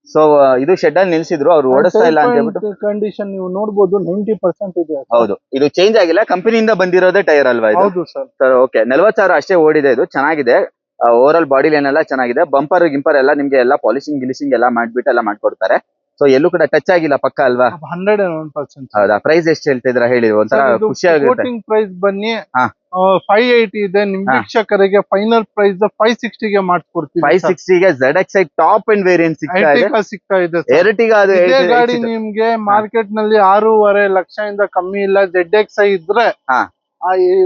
ಸೊ ಇದು ಶೆಡ್ ಅಲ್ಲಿ ನಿಲ್ಸಿದ್ರು, ಅವ್ರು ಓಡಿಸ್ತಾ ಇಲ್ಲ ಅಂತ ಹೇಳ್ಬಿಟ್ಟು. ಕಂಡೀಷನ್ ನೀವು ನೋಡಬಹುದು, 90% ಇದೆ. ಹೌದು, ಇದು ಚೇಂಜ್ ಆಗಿಲ್ಲ, ಕಂಪನಿಯಿಂದ ಬಂದಿರೋದೇ ಟೈರ್ ಅಲ್ವಾ ಇದು? ಹೌದು ಸರ್. ಓಕೆ, 40,000 ಅಷ್ಟೇ ಓಡಿದೆ. ಇದು ಚೆನ್ನಾಗಿದೆ. ಓವರ್ ಆಲ್ ಬಾಡಿ ಲೈನ್ ಎಲ್ಲ ಚೆನ್ನಾಗಿದೆ. ಬಂಪರ್ ಗಿಂಪರ್ ಎಲ್ಲ ನಿಮ್ಗೆ ಎಲ್ಲ ಪಾಲಿಶಿಂಗ್ ಗಿಲಿಶಿಂಗ್ ಎಲ್ಲ ಮಾಡ್ಬಿಟ್ಟು ಎಲ್ಲ ಮಾಡ್ಕೊಡ್ತಾರೆ. ಸೊ ಎಲ್ಲೂ ಕೂಡ ಟಚ್ ಆಗಿಲ್ಲ, ಪಕ್ಕ ಅಲ್ವಾ? 101%. ಹೌದಾ? ಪ್ರೈಸ್ ಎಷ್ಟು ಹೇಳ್ತಿದ್ರ ಹೇಳಿ, ಒಂಥರ ಖುಷಿ ಆಗುತ್ತೆ. ಪ್ರೈಸ್ ಬನ್ನಿ 580 ಇದೆ. ನಿಮ್ ವೀಕ್ಷಕರಿಗೆ ಫೈನಲ್ ಪ್ರೈಸ್ 560 ಗೆ ಮಾಡ್ಕೊಡ್ತೀವಿ. 560 ಗೆ ZXi ಟಾಪ್ ಅಂಡ್ ವೇರಿಯಂಟ್ ಸಿಗ್ತಾ ಇದೆ. ಎರ್ಟಿಗಾ ಅದು ಗಾಡಿ ನಿಮ್ಗೆ ಮಾರ್ಕೆಟ್ ನಲ್ಲಿ 6.5 ಲಕ್ಷದಿಂದ ಕಮ್ಮಿ ಇಲ್ಲ. ZXi ಇದ್ರೆ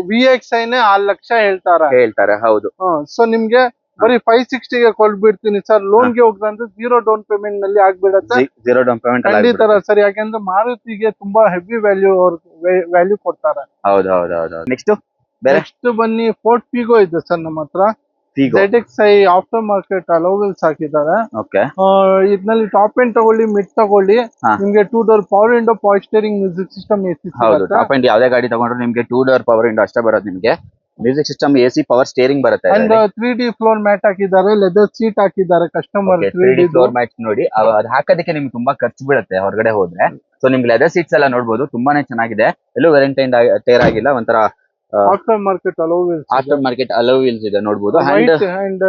VXi ನೇ 6 ಲಕ್ಷ ಹೇಳ್ತಾರೆ. ಹೌದು. ಸೊ ನಿಮ್ಗೆ ಬರೀ 560 ಗೆ ಕೊಡ್ಬಿಡ್ತೀನಿ ಸರ್. ಲೋನ್ ಗೆ ಹೋಗ್ತಂದ್ರೆ 0 ಡೌನ್ ಪೇಮೆಂಟ್ ನಲ್ಲಿ ಆಗ್ಬಿಡತ್ತೆ. 0 ಡೌನ್ ಪೇಮೆಂಟ್ ಖಂಡಿತ ಸರ್, ಯಾಕೆಂದ್ರೆ ಮಾರುತಿಗೆ ತುಂಬಾ ಹೆವಿ ವ್ಯಾಲ್ಯೂ ಕೊಡ್ತಾರೆ. ಹೌದು. ನೆಕ್ಸ್ಟ್ ಬನ್ನಿ, ಫೋರ್ಟ್ ಫಿಗೋ ಇದೆ ಸರ್ ನಮ್ಮ ಹತ್ರ. ZXi ಆಫ್ಟರ್ ಮಾರ್ಕೆಟ್ ಅಲೋವೆಲ್ಸ್ ಹಾಕಿದ್ದಾರೆ. ಇದ್ರಲ್ಲಿ ಟಾಪ್ ಎಂಡ್ ತಗೊಳ್ಳಿ, ಮಿಡ್ ತಗೊಳ್ಳಿ, ನಿಮ್ಗೆ 2 door power window, power steering, music system, AC. ಹೌದು, ಟಾಪ್ ಎಂಡ್ ಯಾವ್ದೇ ಗಾಡಿ ತಗೊಂಡ್ರೆ ನಿಮ್ಗೆ 2 ಡೋರ್ ಪವರ್ ವಿಂಡೋ ಅಷ್ಟೇ ಬರೋದು. ನಿಮ್ಗೆ music system, AC, power steering ಬರುತ್ತೆ. ಅಂಡ್ 3D ಫ್ಲೋರ್ ಮ್ಯಾಟ್ ಹಾಕಿದ್ದಾರೆ, ಲೆದರ್ ಸೀಟ್ ಹಾಕಿದ್ದಾರೆ ಕಸ್ಟಮರ್. 3D ಫ್ಲೋರ್ ಮ್ಯಾಟ್ ನೋಡಿ, ಅದು ಹಾಕೋದಕ್ಕೆ ನಿಮ್ಗೆ ತುಂಬಾ ಖರ್ಚು ಬೀಳುತ್ತೆ ಹೊರಗಡೆ ಹೋದ್ರೆ. ಸೊ ನಿಮ್ಗೆ ಲೆದರ್ ಸೀಟ್ಸ್ ಎಲ್ಲ ನೋಡಬಹುದು, ತುಂಬಾನೇ ಚೆನ್ನಾಗಿದೆ. ಎಲ್ಲೂ ವೆರಂಟೈನ್ ಟೇರ್ ಆಗಿಲ್ಲ, ಒಂಥರ after market hello wheels after market hello wheels ಇದೆ ನೋಡ್ಬೋದು. ಅಂಡ್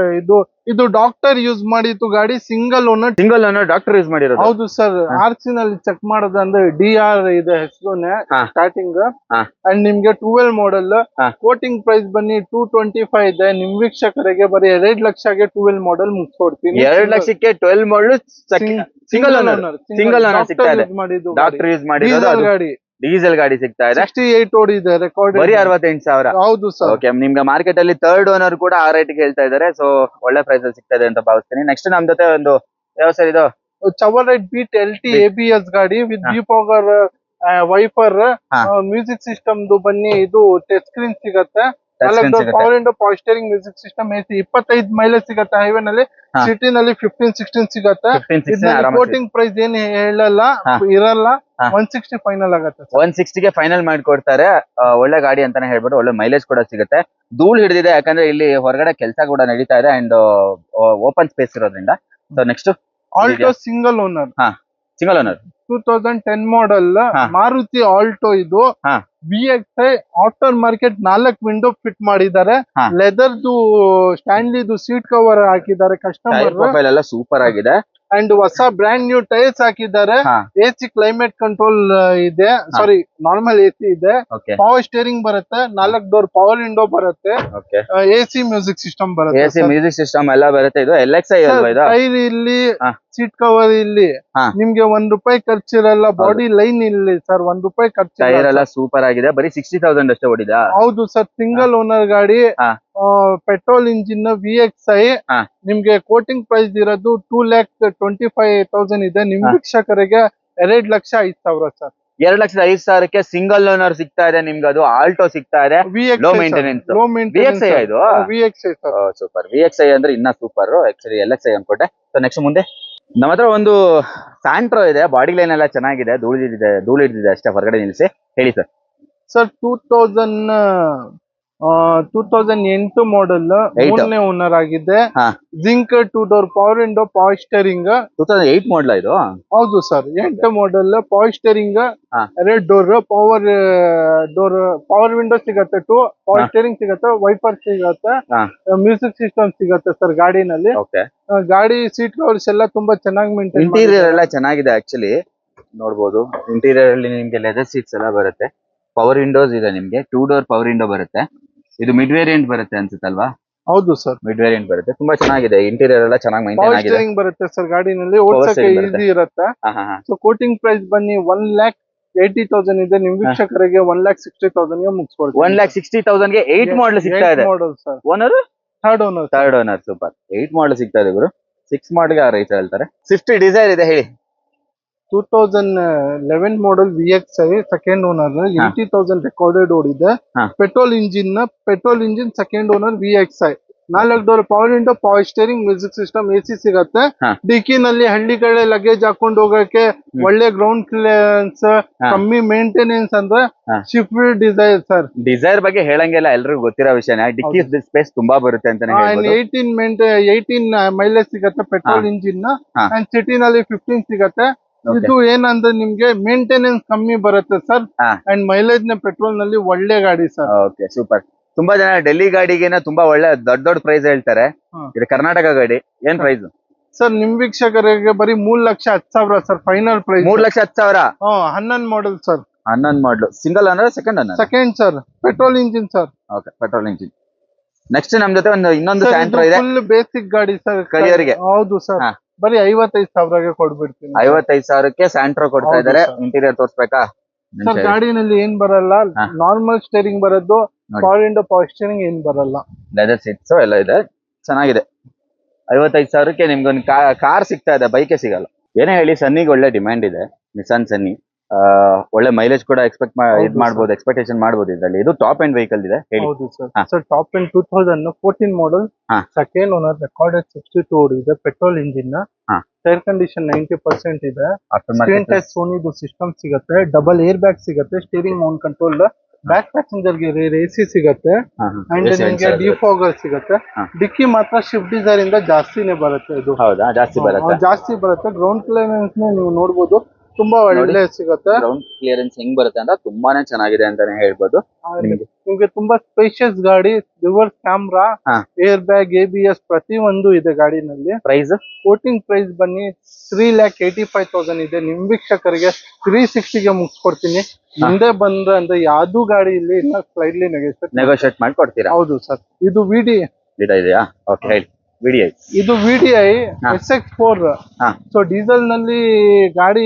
ಇದು ಡಾಕ್ಟರ್ ಯೂಸ್ ಮಾಡಿದ್ದು ಗಾಡಿ single owner. Single owner doctor use ಮಾಡಿರೋದು. ಹೌದು ಸರ್. RC ನಲ್ಲಿ ಚೆಕ್ ಮಾಡೋದಂದ್ರೆ DR ಇದೆ ಹೆಸರುನೆ ಸ್ಟಾರ್ಟಿಂಗ್. ಅಂಡ್ ನಿಮ್ಗೆ 12 ಮಾಡಲ್. ಕೋಟಿಂಗ್ ಪ್ರೈಸ್ ಬನ್ನಿ 225 ಇದೆ. ನಿಮ್ ವೀಕ್ಷಕರಿಗೆ ಬರೀ 2 ಲಕ್ಷಕ್ಕೆ 12 ಮಾಡಲ್ ಮುಗಿಸ್ಕೊಡ್ತೀನಿ. 2 ಲಕ್ಷಕ್ಕೆ 12 ಮಾಡಲ್ ಸಿಂಗಲ್ ಓನರ್ ಸಿಗ್ತಾ ಇದೆ. ಡಾಕ್ಟರ್ ಯೂಸ್ ಮಾಡಿರೋದು ಗಾಡಿ. ಡೀಸೆಲ್ ಗಾಡಿ ಸಿಗ್ತಾ ಇದೆ. 68 ಓಡಿದೆ ರೆಕಾರ್ಡ್. ಬರೀ 68,000. ಹೌದು ಸರ್. ಓಕೆ, ನಿಮ್ಗೆ ಮಾರ್ಕೆಟ್ ಅಲ್ಲಿ ಥರ್ಡ್ ಓನರ್ ಕೂಡ ಆ ರೇಟ್ ಹೇಳ್ತಾ ಇದಾರೆ. ಸೊ ಒಳ್ಳೆ ಪ್ರೈಸ್ ಅಲ್ಲಿ ಸಿಗ್ತಾ ಇದೆ ಅಂತ ಭಾವಿಸ್ತೀನಿ. ನೆಕ್ಸ್ಟ್ ನಮ್ ಜೊತೆ ಒಂದು ಯಾವ ಸರ್ ಇದು ಚವರೈಟ್ ಬೀಟ್ LT ABS ಗಾಡಿ with defogger wiper music system ಬನ್ನಿ. ಇದು ಟಚ್ ಸ್ಕ್ರೀನ್ ಸಿಗತ್ತೆ. Power window power steering music system AC 25 mileage ಸಿಗತ್ತೆ. ಹೈವೇ ನಲ್ಲಿ ಸಿಟಿ ನಲ್ಲಿ 15-16 ಸಿಗತ್ತೆ. ಕೋಟಿಂಗ್ ಪ್ರೈಸ್ ಏನ್ ಹೇಳಲ್ಲ ಇರಲ್ಲ. 160 ಫೈನಲ್ ಆಗತ್ತೆ. 160 ಗೆ ಫೈನಲ್ ಮಾಡ್ಕೊಡ್ತಾರೆ. ಒಳ್ಳೆ ಗಾಡಿ ಅಂತಾನೆ ಹೇಳ್ಬೋದು. ಒಳ್ಳೆ ಮೈಲೇಜ್ ಕೂಡ ಸಿಗುತ್ತೆ. ಧೂಳು ಹಿಡಿದಿದೆ ಯಾಕಂದ್ರೆ ಇಲ್ಲಿ ಹೊರಗಡೆ ಕೆಲಸ ಕೂಡ ನಡೀತಾ ಇದೆ ಅಂಡ್ ಓಪನ್ ಸ್ಪೇಸ್ ಇರೋದ್ರಿಂದ. So next Alto single owner. Single owner 2010 ಮಾಡಲ್ ಮಾರುತಿ ಆಲ್ಟೋ. ಇದು VXi after market 4 window fit ಮಾಡಿದ್ದಾರೆ. ಲೆದರ್ದು ಸ್ಟ್ಯಾನ್ಲಿದು ಸೀಟ್ ಕವರ್ ಹಾಕಿದ್ದಾರೆ ಕಸ್ಟಮರ್. ಪ್ರೊಫೈಲ್ ಎಲ್ಲ ಸೂಪರ್ ಆಗಿದೆ. ಅಂಡ್ ಹೊಸ ಬ್ರ್ಯಾಂಡ್ ನ್ಯೂ ಟೈರ್ಸ್ ಹಾಕಿದ್ದಾರೆ. AC ಕ್ಲೈಮೇಟ್ ಕಂಟ್ರೋಲ್ ಇದೆ. ಸಾರಿ, ನಾರ್ಮಲ್ AC ಇದೆ. ಪವರ್ ಸ್ಟೇರಿಂಗ್ ಬರುತ್ತೆ. 4 ಡೋರ್ ಪವರ್ ವಿಂಡೋ ಬರುತ್ತೆ. AC ಮ್ಯೂಸಿಕ್ ಸಿಸ್ಟಮ್ ಬರುತ್ತೆ. AC ಮ್ಯೂಸಿಕ್ ಸಿಸ್ಟಮ್ ಎಲ್ಲ ಬರುತ್ತೆ. ಇದು LXi ಅಲ್ವಾ ಇದು? ಟೈರ್ ಇಲ್ಲಿ, ಸೀಟ್ ಕವರ್ ಇಲ್ಲಿ. ನಿಮ್ಗೆ ₹1 ಖರ್ಚಿರಲ್ಲ. ಬಾಡಿ ಲೈನ್ ಇಲ್ಲಿ ಸರ್ ₹1 ಖರ್ಚು. ಟೈರ್ ಎಲ್ಲ ಸೂಪರ್ ಆಗಿದೆ. ಬರೀ 60,000 ಅಷ್ಟೇ ಓಡಿದ. ಹೌದು ಸರ್. ಸಿಂಗಲ್ ಓನರ್ ಗಾಡಿ. Petrol engine VXi. ನಿಮ್ಗೆ ಕೋಟಿಂಗ್ ಪ್ರೈಸ್ ಇರೋದು 2,25,000 ಇದೆ. ನಿಮ್ ವೀಕ್ಷಕರಿಗೆ 2,05,000 ಸರ್. 2,05,000ಕ್ಕೆ ಸಿಂಗಲ್ ಓನರ್ ಸಿಗ್ತಾ ಇದೆ ನಿಮ್ಗೆ. ಅದು ಆಲ್ಟೋ ಸಿಗ್ತಾ ಇದೆ. Low maintenance. VXi ಇದು. VXi ಸರ್. ಸೂಪರ್. VXi ಅಂದ್ರೆ ಇನ್ನ ಸೂಪರ್. ಆಕ್ಚುಲಿ LXi ಅನ್ಕೊಟ್ಟೆ. ಸೊ ನೆಕ್ಸ್ಟ್ ಮುಂದೆ ನಮ್ಮ ಹತ್ರ ಒಂದು ಸ್ಯಾಂಟ್ರೋ ಇದೆ. ಬಾಡಿ ಲೈನ್ ಎಲ್ಲ ಚೆನ್ನಾಗಿದೆ. ಧೂಳು ಹಿಡಿದಿದೆ ಅಷ್ಟೇ. ಹೊರಗಡೆ ನಿಲ್ಸಿ ಹೇಳಿ ಸರ್. ಸರ್ 2008 ಮಾಡಲ್. 3ನೇ ಓನರ್ ಆಗಿದೆ. Xing 2 door power window power steering. 2008 model ಇದು? ಹೌದು ಸರ್. 8 model. Power steering 2 door power window ಸಿಗತ್ತೆ. 2 ಪವರ್ ಸ್ಟೇರಿಂಗ್ ಸಿಗತ್ತೆ. ವೈಪರ್ ಸಿಗತ್ತೆ. ಮ್ಯೂಸಿಕ್ ಸಿಸ್ಟಮ್ ಸಿಗತ್ತೆ ಸರ್ ಗಾಡಿನಲ್ಲಿ. ಗಾಡಿ ಸೀಟ್ ಕವರ್ಸ್ ಎಲ್ಲ ತುಂಬಾ ಚೆನ್ನಾಗಿ ಮೇಂಟೈನ್. ಇಂಟೀರಿಯರ್ ಎಲ್ಲ ಚೆನ್ನಾಗಿದೆ ಆಕ್ಚುಲಿ ನೋಡ್ಬೋದು. ಇಂಟೀರಿಯರ್ ಅಲ್ಲಿ ನಿಮ್ಗೆ ಲೆದರ್ ಸೀಟ್ಸ್ ಎಲ್ಲ ಬರುತ್ತೆ. ಪವರ್ ವಿಂಡೋಸ್ ಇದೆ ನಿಮ್ಗೆ. 2 ಡೋರ್ ಪವರ್ ವಿಂಡೋ ಬರುತ್ತೆ. ಇದು ಮಿಡ್ ವೇರಿಯಂಟ್ ಬರುತ್ತೆ ಅನ್ಸುತ್ತಲ್ವಾ? ಹೌದು ಸರ್. ಮಿಡ್ ವೇರಿಯಂಟ್ ಬರುತ್ತೆ. ತುಂಬಾ ಚೆನ್ನಾಗಿದೆ. ಇಂಟೀರಿಯರ್ ಎಲ್ಲ ಚೆನ್ನಾಗಿ ಮೇಂಟೈನ್ ಆಗಿದೆ. ಸ್ಟೇರಿಂಗ್ ಬರುತ್ತೆ ಸರ್ ಗಾಡಿನಲ್ಲಿ. ಓಡಿಸಕ್ಕೆ ಈಸಿ ಇರುತ್ತೆ. ಸೊ ಕೋಟಿಂಗ್ ಪ್ರೈಸ್ ಬನ್ನಿ 1,80,000 ಇದೆ. ನಿಮ್ ವೀಕ್ಷಕರಿಗೆ 1,60,000 ಗೆ ಮುಗಿಸ್ಕೊಡ್ತೀವಿ. 1,60,000 ಗೆ 8 ಮಾಡಲ್ ಸಿಗ್ತಾ ಇದೆ. Model sir. Owner third owner. Super. 8 ಮಾಡಲ್ ಸಿಗ್ತಾ ಇದೆ ಗುರು. 6 ಮಾಡಲ್ ಆ ರೈಟ್ ಹೇಳ್ತಾರೆ. ಸ್ವಿಫ್ಟ್ ಡಿಸೈರ್ ಇದೆ ಹೇಳಿ. 2011 ಮಾಡಲ್ VXi ಸೆಕೆಂಡ್ ಓನರ್. 80,000 ರೆಕಾರ್ಡೆಡ್ ಓಡಿದೆ. Petrol engine second owner VXi. 4 door power window power steering music system AC ಸಿಗತ್ತೆ. ಡಿಕ್ಕಿ ನಲ್ಲಿ ಹಳ್ಳಿ ಕಡೆ ಲಗೇಜ್ ಹಾಕೊಂಡು ಹೋಗಕ್ಕೆ ಒಳ್ಳೆ ಗ್ರೌಂಡ್ ಕ್ಲಿಯರೆನ್ಸ್, ಕಮ್ಮಿ ಮೇಂಟೆನೆನ್ಸ್ ಅಂದ್ರೆ ಶಿಫ್ಟ್ ಡಿಸೈರ್ ಸರ್. ಡಿಸೈರ್ ಬಗ್ಗೆ ಹೇಳಂಗಿಲ್ಲ, ಎಲ್ರಿಗೂ ಗೊತ್ತಿರೋ ವಿಷಯನೇ. ಡಿಕ್ಕಿ ಸ್ಪೇಸ್ ತುಂಬಾ ಬರುತ್ತೆ ಅಂತಾನೆ ಹೇಳ್ಬೋದು. 18 ಮೈಲೇಜ್ ಸಿಗತ್ತೆ ಪೆಟ್ರೋಲ್ ಇಂಜಿನ್. ಅಂಡ್ ಸಿಟಿ ನಲ್ಲಿ 15 ಸಿಗತ್ತೆ. ಇದು ಏನಂದ್ರೆ ನಿಮ್ಗೆ ಮೇಂಟೆನೆನ್ಸ್ ಕಮ್ಮಿ ಬರುತ್ತೆ ಸರ್. ಅಂಡ್ ಮೈಲೇಜ್ ನ ಪೆಟ್ರೋಲ್ ನಲ್ಲಿ ಒಳ್ಳೆ ಗಾಡಿ ಸರ್. Okay, super. ತುಂಬಾ ಜನ ಡೆಲ್ಲಿ ಗಾಡಿಗೆನ ತುಂಬಾ ಒಳ್ಳೆ ದೊಡ್ಡ ಪ್ರೈಸ್ ಹೇಳ್ತಾರೆ. ಇದು ಕರ್ನಾಟಕ ಗಾಡಿ. ಏನ್ ಪ್ರೈಸ್ ಸರ್? ನಿಮ್ ವೀಕ್ಷಕರಿಗೆ ಬರೀ 3,10,000 sir final price. 3,10,000. 11 model sir. 11 model. Single owner second owner? Second sir. Petrol engine sir. Okay, petrol engine. Next ನಮ್ ಜೊತೆ ಇನ್ನೊಂದು ಸ್ಯಾಂಟ್ರೋ ಇದೆ. ಫುಲ್ ಬೇಸಿಕ್ ಗಾಡಿ ಸರ್. ಕರಿಯರ್ಗೆ. ಹೌದು ಸರ್. ಬರೀ 55,000ಗೆ ಕೊಡ್ಬಿಡ್ತೀನಿ. 55,000ಕ್ಕೆ ಸ್ಯಾಂಟ್ರೋ ಕೊಡ್ತಾ ಇದಾರೆ. Interior ತೋರ್ಸ್ಬೇಕಾ sir? ಗಾಡಿನಲ್ಲಿ ಏನ್ ಬರಲ್ಲ. ನಾರ್ಮಲ್ ಸ್ಟೇರಿಂಗ್ ಬರೋದು. ಪವರ್ ವಿಂಡೋ ಪವರ್ ಸ್ಟೇರಿಂಗ್ ಏನ್ ಬರಲ್ಲ. ಲೆದರ್ ಸೀಟ್ಸ್ ಎಲ್ಲ ಇದೆ. ಚೆನ್ನಾಗಿದೆ. 55,000ಕ್ಕೆ ನಿಮ್ಗೊಂದು ಕಾರ್ ಸಿಗ್ತಾ ಇದೆ. ಬೈಕೆ ಸಿಗಲ್ಲ. ಏನೇ ಹೇಳಿ, ಸನ್ನಿಗೆ ಒಳ್ಳೆ ಡಿಮ್ಯಾಂಡ್ ಇದೆ. ನಿಸಾನ್ ಸನ್ನಿ ಒಳ್ಳೆ ಮೈಲೇಜ್ ಕೂಡ ಮಾಡ್ಬೋದು, ಎಕ್ಸ್ಪೆಕ್ಟೇಷನ್ ಮಾಡ್ಬೋದು ಇದ್ರಲ್ಲಿ. ಇದು ಟಾಪ್ ಎಂಡ್ ವೆಹಿಕಲ್ ಇದೆ ಹೇಳಿ. ಹೌದು sir. Sir top end 2014 model. Second owner. Recorded 62 ಓಡಿದೆ. Petrol engine. ಟೈರ್ ಕಂಡೀಷನ್ 90% ಇದೆ. ಸ್ಕ್ರೀನ್ ಟಚ್ ಸೋನಿದು ಸಿಸ್ಟಮ್ ಸಿಗುತ್ತೆ. ಡಬಲ್ ಏರ್ ಬ್ಯಾಗ್ ಸಿಗುತ್ತೆ. Steering mount control. Back passenger ಗೆ AC ಸಿಗುತ್ತೆ. ಅಂಡ್ ನಿಮಗೆ ಡಿಫಾಗರ್ ಸಿಗುತ್ತೆ. ಡಿಕ್ಕಿ ಮಾತ್ರ ಶಿಫ್ಟ್ ಡಿಸೈರ್ ಇಂದ ಜಾಸ್ತಿನೇ ಬರುತ್ತೆ. ಇದು ಜಾಸ್ತಿ ಬರುತ್ತೆ. ಗ್ರೌಂಡ್ ಕ್ಲಿಯರೆನ್ಸ್ ನೀವು ನೋಡಬಹುದು. ತುಂಬಾ ಒಳ್ಳೆ ಸಿಗುತ್ತೆ. ಗ್ರೌಂಡ್ ಕ್ಲಿಯರೆನ್ಸ್ ಹೆಂಗ್ ಬರುತ್ತೆ ಅಂತ ತುಂಬಾನೇ ಚೆನ್ನಾಗಿದೆ ಅಂತಾನೆ ಹೇಳ್ಬೋದು. ನಿಮ್ಗೆ ತುಂಬಾ ಸ್ಪೇಷಿಯಸ್ ಗಾಡಿ, reverse camera, air bag, ABS ಪ್ರತಿ ಒಂದು ಇದೆ ಗಾಡಿನಲ್ಲಿ. ಪ್ರೈಸ್ ಕೋಟಿಂಗ್ ಪ್ರೈಸ್ ಬನ್ನಿ 3,85,000 ಇದೆ. ನಿಮ್ ವೀಕ್ಷಕರಿಗೆ 360ಗೆ ಮುಗಿಸ್ಕೊಡ್ತೀನಿ. ಮುಂದೆ ಬಂದ್ರೆ ಅಂದ್ರೆ ಯಾವ್ದು ಗಾಡಿ ಇಲ್ಲಿ ಇನ್ನ ಸ್ಲೈಡ್ಲಿ ನೆಗೋಷಿಯೇಟ್ ಮಾಡಿ ಕೊಡ್ತೀರಾ? ಹೌದು ಸರ್. ಇದು ಇದೆಯಾ? ಓಕೆ, ಹೇಳಿ. ಇದು VDI SX4. ಸೊ ಡೀಸೆಲ್ ನಲ್ಲಿ ಗಾಡಿ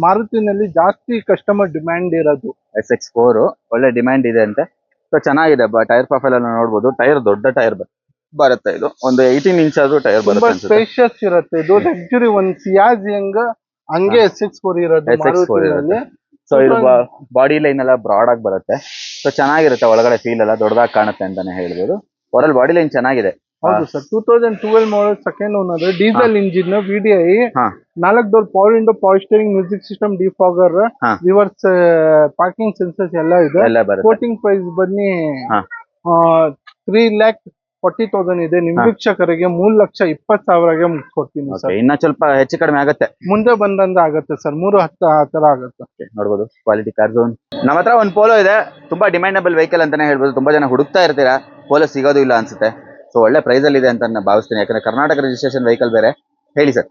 ಮಾರುತಿನಲ್ಲಿ ಜಾಸ್ತಿ ಕಸ್ಟಮರ್ ಡಿಮ್ಯಾಂಡ್ ಇರೋದು. SX4 ಒಳ್ಳೆ ಡಿಮ್ಯಾಂಡ್ ಇದೆ ಅಂತೆ. ಸೊ ಚೆನ್ನಾಗಿದೆ. ಟೈರ್ ಪ್ರೊಫೈಲ್ ಅನ್ನು ನೋಡಬಹುದು. ಟೈರ್ ದೊಡ್ಡ ಟೈರ್ ಬರುತ್ತೆ. ಇದು ಒಂದು 18 ಇಂಚ್ ಆದ್ರೂ ಟೈರ್ ಬರುತ್ತೆ. ಸ್ಪೇಷಿಯಸ್ ಇರುತ್ತೆ. ಇದು ಲಕ್ಸುರಿ ಒಂದು ಸಿಯಾಜ್ ಹಂಗೆ SX4 ಇರೋದು ಮಾರುತಿನಲ್ಲಿ. ಸೊ ಇದು ಬಾಡಿ ಲೈನ್ ಎಲ್ಲ ಬ್ರಾಡ್ ಆಗಿ ಬರುತ್ತೆ. ಸೊ ಚೆನ್ನಾಗಿರುತ್ತೆ. ಒಳಗಡೆ ಫೀಲ್ ಎಲ್ಲ ದೊಡ್ಡದಾಗಿ ಕಾಣುತ್ತೆ ಅಂತಾನೆ ಹೇಳ್ಬೋದು. ಓವರಾಲ್ ಬಾಡಿ ಲೈನ್ ಚೆನ್ನಾಗಿದೆ. ಹೌದು sir. 2012 model second owner, diesel engine, VDI, 4 door power window, power steering, music system, defogger, reverse parking sensors ಎಲ್ಲ ಇದೆ. ಕೋಟಿಂಗ್ ಪ್ರೈಸ್ ಬನ್ನಿ 3,40,000 ಇದೆ. ನಿಮ್ ವೀಕ್ಷಕರಿಗೆ 3,20,000ಗೆ ಮುಗಿಸ್ಕೊಡ್ತೀನಿ ಸರ್. ಇನ್ನ ಸ್ವಲ್ಪ ಹೆಚ್ಚು ಕಡಿಮೆ ಆಗುತ್ತೆ, ಮುಂದೆ ಬಂದಂದ ಆಗುತ್ತೆ ಸರ್. 3,10 ಆ ತರ ಆಗುತ್ತೆ. ನೋಡ್ಬೋದು ಕ್ವಾಲಿಟಿ ಕಾರ್ ಝೋನ್. ನಮ್ಮ ಹತ್ರ ಒಂದು ಪೋಲೋ ಇದೆ. ತುಂಬಾ ಡಿಮ್ಯಾಂಡಬಲ್ ವೆಹಿಕಲ್ ಅಂತಾನೆ ಹೇಳ್ಬೋದು. ತುಂಬಾ ಜನ ಹುಡುಕ್ತಾ ಇರ್ತೀರಾ, ಪೋಲೋ ಸಿಗೋದು ಇಲ್ಲ ಅನ್ಸುತ್ತೆ. ಸೊ ಒಳ್ಳೆ ಪ್ರೈಸ್ ಅಲ್ಲಿ ಇದೆ ಅಂತ ನಾನು ಭಾವಿಸ್ತೀನಿ. ಯಾಕಂದ್ರೆ ಕರ್ನಾಟಕ ರಿಜಿಸ್ಟ್ರೇಷನ್ ವೆಹಿಕಲ್ ಬೇರೆ. ಹೇಳಿ sir.